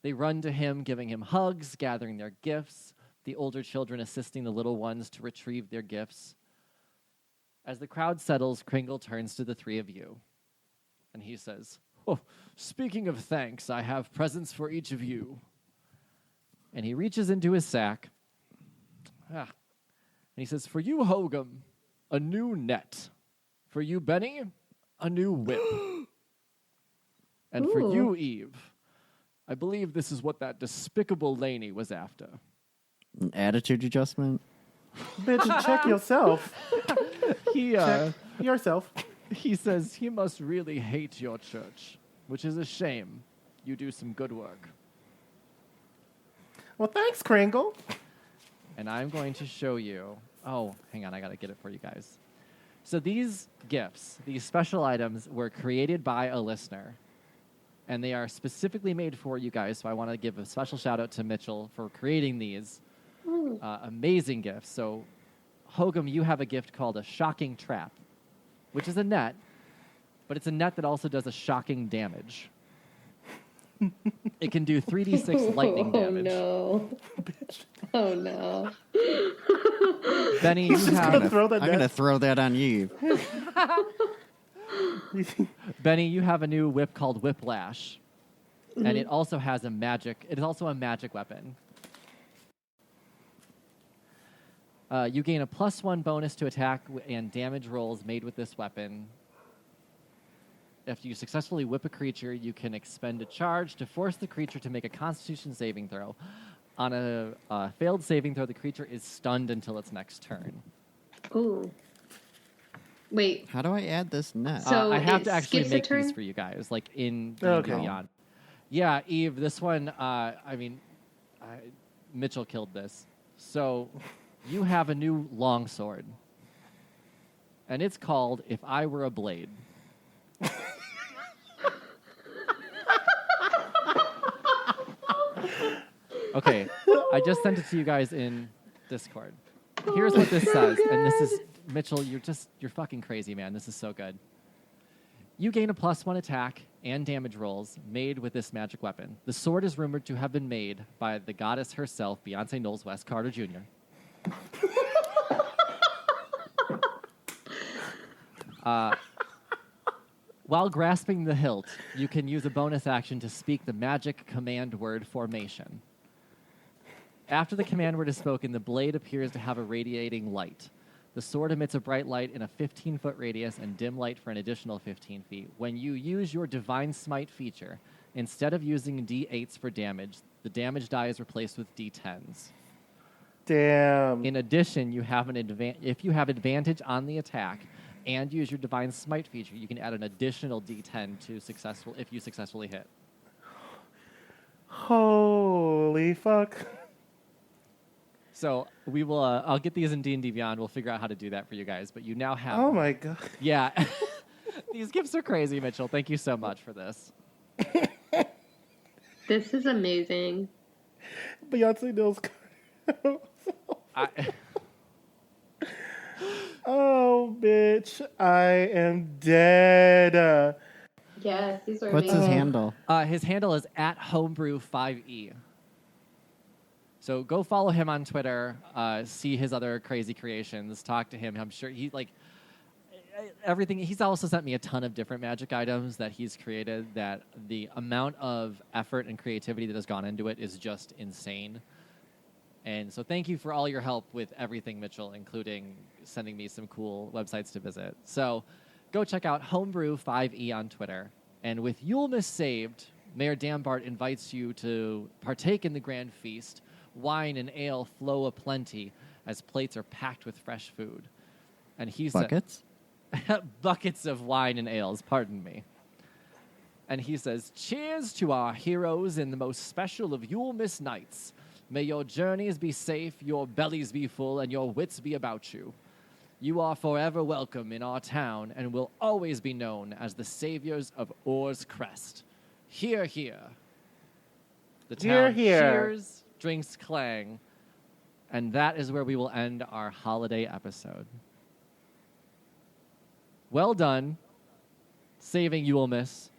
Speaker 1: They run to him, giving him hugs, gathering their gifts, the older children assisting the little ones to retrieve their gifts. As the crowd settles, Kringle turns to the 3 of you, and he says, "Oh, speaking of thanks, I have presents for each of you." And he reaches into his sack, and he says, "For you, Hogum, a new net. For you, Benny, a new whip. And for
Speaker 2: Ooh.
Speaker 1: you, Eve, I believe this is what that despicable Lainey was after."
Speaker 4: An attitude adjustment?
Speaker 3: Bitch, check yourself.
Speaker 1: He
Speaker 3: Yourself.
Speaker 1: he says he must really hate your church, which is a shame. You do some good work.
Speaker 3: Well, thanks, Kringle.
Speaker 1: And I'm going to show you. Oh, hang on, I gotta get it for you guys. So these gifts, these special items, were created by a listener, and they are specifically made for you guys. So I want to give a special shout out to Mitchell for creating these amazing gifts. So, Hogum, you have a gift called a shocking trap, which is a net, but it's a net that also does a shocking damage. It can do 3d6 lightning damage.
Speaker 2: Oh, no. Oh, no.
Speaker 1: Benny, you have...
Speaker 3: I'm going
Speaker 4: to throw that on you.
Speaker 1: Benny, you have a new whip called Whiplash, and it also has a magic... It is also a magic weapon. You gain a +1 bonus to attack and damage rolls made with this weapon. If you successfully whip a creature, you can expend a charge to force the creature to make a Constitution saving throw. On a failed saving throw, the creature is stunned until its next turn.
Speaker 2: Ooh. Wait.
Speaker 4: How do I add this net?
Speaker 2: So
Speaker 1: I have to actually
Speaker 2: skips a
Speaker 1: make
Speaker 2: turn?
Speaker 1: these for you guys, like in
Speaker 3: Okay.
Speaker 1: Beyond. Yeah, Eve, this one, Mitchell killed this. So you have a new longsword, and it's called If I Were a Blade. Okay, I just sent it to you guys in Discord. Here's what this says, and this is, Mitchell, you're fucking crazy, man. This is so good. You gain a +1 attack and damage rolls made with this magic weapon. The sword is rumored to have been made by the goddess herself, Beyonce Knowles West Carter Jr. While grasping the hilt, you can use a bonus action to speak the magic command word formation. After the command word is spoken, the blade appears to have a radiating light. The sword emits a bright light in a 15-foot radius and dim light for an additional 15 feet. When you use your Divine Smite feature, instead of using D8s for damage, the damage die is replaced with D10s.
Speaker 3: Damn.
Speaker 1: In addition, you have if you have advantage on the attack and use your Divine Smite feature, you can add an additional D10 if you successfully hit.
Speaker 3: Holy fuck.
Speaker 1: So we will. I'll get these in D&D Beyond. We'll figure out how to do that for you guys. But you now have.
Speaker 3: Oh my god.
Speaker 1: Yeah, these gifts are crazy, Mitchell. Thank you so much for this.
Speaker 2: This is amazing.
Speaker 3: Beyonce Knowles.
Speaker 1: I,
Speaker 3: Oh, bitch. I am dead.
Speaker 2: Yes, these are
Speaker 4: What's
Speaker 2: amazing.
Speaker 4: his handle?
Speaker 1: his handle is @homebrew5e. So go follow him on Twitter. See his other crazy creations. Talk to him. I'm sure he everything. He's also sent me a ton of different magic items that he's created. That the amount of effort and creativity that has gone into it is just insane. And so thank you for all your help with everything, Mitchell, including sending me some cool websites to visit. So go check out Homebrew5e on Twitter. And with Yulemas saved, Mayor Dambart invites you to partake in the grand feast. Wine and ale flow aplenty as plates are packed with fresh food. And he
Speaker 4: Buckets?
Speaker 1: buckets of wine and ales, pardon me. And he says, cheers to our heroes in the most special of Yulemas nights. May your journeys be safe, your bellies be full, and your wits be about you. You are forever welcome in our town and will always be known as the saviors of Orr's Crest. Hear, hear. The town cheers, drinks clang, and that is where we will end our holiday episode. Well done, saving Yulemas,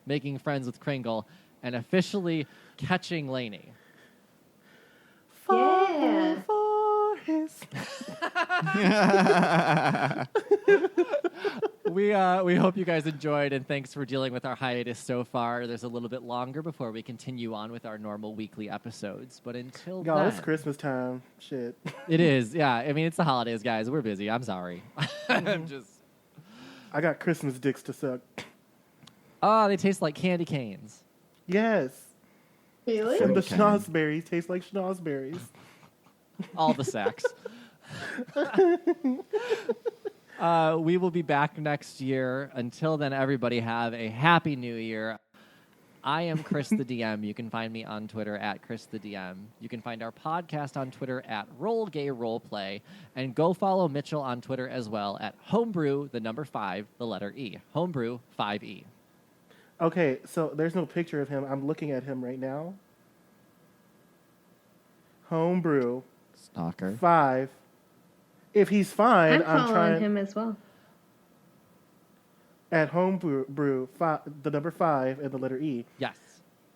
Speaker 1: making friends with Kringle, and officially catching Lainey.
Speaker 2: Yeah.
Speaker 3: For his...
Speaker 1: We hope you guys enjoyed, and thanks for dealing with our hiatus so far. There's a little bit longer before we continue on with our normal weekly episodes. But until
Speaker 3: Y'all,
Speaker 1: then,
Speaker 3: it's Christmas time. Shit.
Speaker 1: it is. Yeah, I mean, it's the holidays, guys. We're busy. I'm sorry. I'm just.
Speaker 3: I got Christmas dicks to suck.
Speaker 1: Oh, they taste like candy canes.
Speaker 3: Yes.
Speaker 2: Really?
Speaker 3: And the
Speaker 4: Okay.
Speaker 3: schnozberries taste like schnozberries.
Speaker 1: All the sex. We will be back next year. Until then, everybody have a happy new year. I am Chris the DM. You can find me on Twitter at Chris the DM. You can find our podcast on Twitter at Roll Gay Roleplay. And go follow Mitchell on Twitter as well at Homebrew, the number 5, the letter E. Homebrew 5E.
Speaker 3: Okay, so there's no picture of him. I'm looking at him right now. Homebrew
Speaker 4: Stalker.
Speaker 3: 5. If he's fine,
Speaker 2: I'm following
Speaker 3: trying
Speaker 2: him as well.
Speaker 3: at Homebrew 5, the number 5 and the letter E.
Speaker 1: Yes.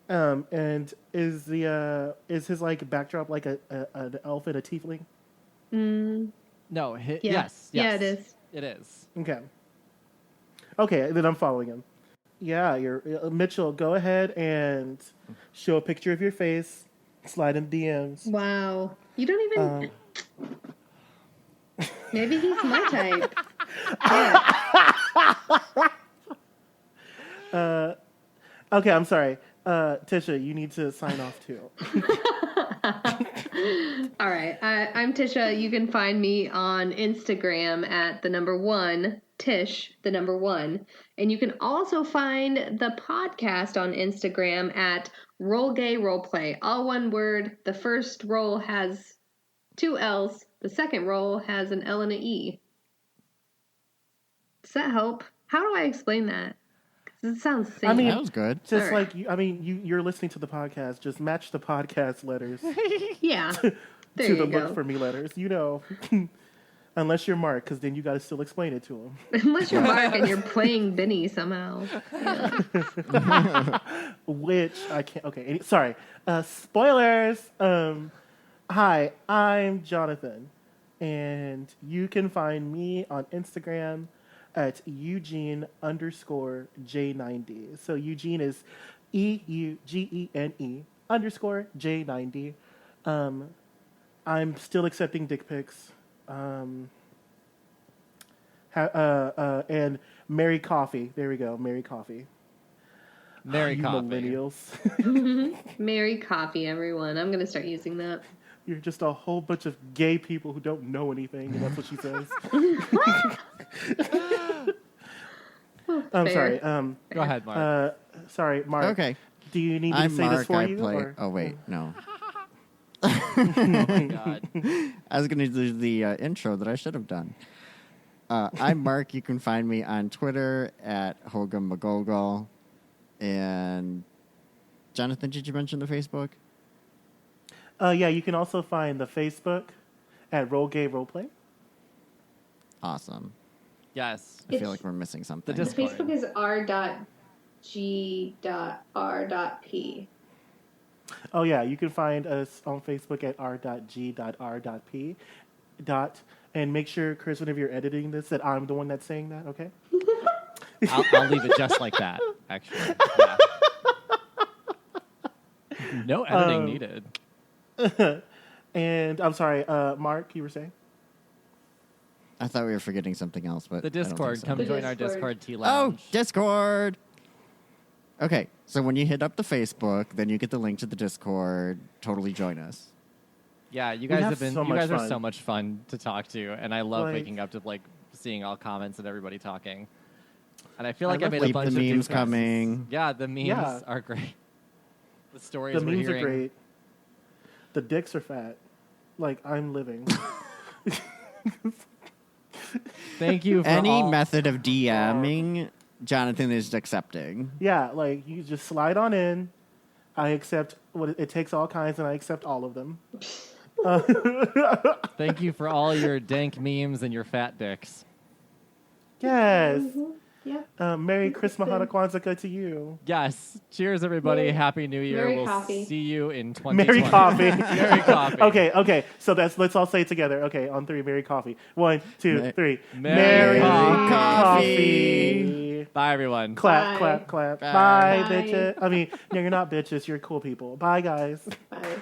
Speaker 3: And is his like backdrop like an elf and a tiefling?
Speaker 1: No,
Speaker 2: Yeah.
Speaker 1: yes.
Speaker 2: Yeah, it is.
Speaker 1: It is.
Speaker 3: Okay. Okay, then I'm following him. Yeah, you're Mitchell. Go ahead and show a picture of your face. Slide in DMs.
Speaker 2: Wow. You don't even... Maybe he's my type. Yeah.
Speaker 3: Okay, I'm sorry. Tisha, you need to sign off too.
Speaker 2: All right. I'm Tisha. You can find me on Instagram at the number 1, Tish, the number 1. And you can also find the podcast on Instagram at Roll Gay Roleplay. All one word. The first roll has 2 L's. The second roll has an L and an E. Does that help? How do I explain that? 'Cause it sounds same.
Speaker 3: I mean,
Speaker 4: That was good.
Speaker 3: Just
Speaker 2: All right.
Speaker 3: like you're listening to the podcast. Just match the podcast letters
Speaker 2: Yeah.
Speaker 3: to
Speaker 2: There
Speaker 3: the
Speaker 2: you go.
Speaker 3: look for me letters. You know, unless you're Mark, because then you got to still explain it to him.
Speaker 2: Unless you're Mark and you're playing Benny somehow. Yeah.
Speaker 3: Which I can't. Okay, sorry. Spoilers. Hi, I'm Jonathan, and you can find me on Instagram at Eugene_J90. So Eugene is EUGENE_J90. I'm still accepting dick pics. And Mary Coffee. There we go, Mary Coffee.
Speaker 1: Mary
Speaker 3: You
Speaker 1: Coffee.
Speaker 3: millennials.
Speaker 2: Mary Coffee, everyone. I'm going to start using that.
Speaker 3: You're just a whole bunch of gay people who don't know anything, and that's what she says. I'm
Speaker 2: Fair.
Speaker 3: sorry.
Speaker 1: Go ahead, Mark.
Speaker 3: Sorry, Mark.
Speaker 4: Okay.
Speaker 3: Do you need me
Speaker 4: I'm
Speaker 3: to say
Speaker 4: Mark.
Speaker 3: this for
Speaker 4: I
Speaker 3: you?
Speaker 4: play.
Speaker 3: or-
Speaker 4: Oh wait, no.
Speaker 1: Oh my God.
Speaker 4: I was going to do the intro that I should have done. I'm Mark. You can find me on Twitter at Hogan McGogol. And Jonathan, did you mention the Facebook?
Speaker 3: Yeah, you can also find the Facebook at Roll Gay Roleplay.
Speaker 4: Awesome.
Speaker 1: Yes.
Speaker 4: I feel
Speaker 2: It's-
Speaker 4: like we're missing something.
Speaker 1: The Discord.
Speaker 2: Facebook is r.g.r.p.
Speaker 3: Oh, yeah, you can find us on Facebook at r.g.r.p. And make sure, Chris, whenever you're editing this, that I'm the one that's saying that, okay?
Speaker 1: I'll leave it just like that, actually. Yeah. No editing needed.
Speaker 3: And I'm sorry, Mark, you were saying?
Speaker 4: I thought we were forgetting something else, but
Speaker 1: The
Speaker 4: I don't think
Speaker 1: Discord.
Speaker 4: so.
Speaker 1: Come
Speaker 2: The
Speaker 1: join our
Speaker 2: Discord.
Speaker 1: Discord T
Speaker 4: Oh,
Speaker 1: Lounge.
Speaker 4: Discord. Okay, so when you hit up the Facebook, then you get the link to the Discord. Totally join us.
Speaker 1: Yeah, you
Speaker 3: We
Speaker 1: guys
Speaker 3: have
Speaker 1: have been.
Speaker 3: so
Speaker 1: You
Speaker 3: much
Speaker 1: guys are
Speaker 3: fun.
Speaker 1: so much fun to talk to, and I love
Speaker 3: Like-
Speaker 1: waking up to seeing all comments and everybody talking. And I feel like I
Speaker 3: love
Speaker 1: made a
Speaker 4: Keep
Speaker 1: bunch
Speaker 4: the
Speaker 1: of
Speaker 4: memes
Speaker 1: new-
Speaker 4: coming.
Speaker 1: Yeah, the memes
Speaker 3: Yeah.
Speaker 1: are great. The stories
Speaker 3: The
Speaker 1: we're
Speaker 3: memes
Speaker 1: hearing.
Speaker 3: are great. The dicks are fat. Like, I'm living.
Speaker 1: Thank you for
Speaker 4: Any
Speaker 1: all.
Speaker 4: method of DMing, Jonathan is accepting.
Speaker 3: Yeah, like, you just slide on in. I accept what it takes all kinds, and I accept all of them.
Speaker 1: Thank you for all your dank memes and your fat dicks.
Speaker 3: Yes.
Speaker 2: Yeah.
Speaker 3: Merry Christmas, Hana Kwanzaa to you.
Speaker 1: Yes. Cheers, everybody.
Speaker 2: Merry-
Speaker 1: Happy New Year.
Speaker 2: Merry
Speaker 1: We'll
Speaker 2: coffee.
Speaker 1: see you in 2020.
Speaker 3: Merry coffee.
Speaker 1: Merry coffee.
Speaker 3: Okay. So let's all say it together. Okay, on 3, Merry coffee. 1, 2,
Speaker 4: Ma-
Speaker 3: 3.
Speaker 1: Merry
Speaker 3: coffee.
Speaker 1: Bye, everyone.
Speaker 3: Clap,
Speaker 2: Bye.
Speaker 3: clap.
Speaker 4: Bye.
Speaker 3: Bye,
Speaker 2: Bye.
Speaker 3: bitches. I mean, no, you're not bitches. You're cool people. Bye, guys.
Speaker 2: Bye.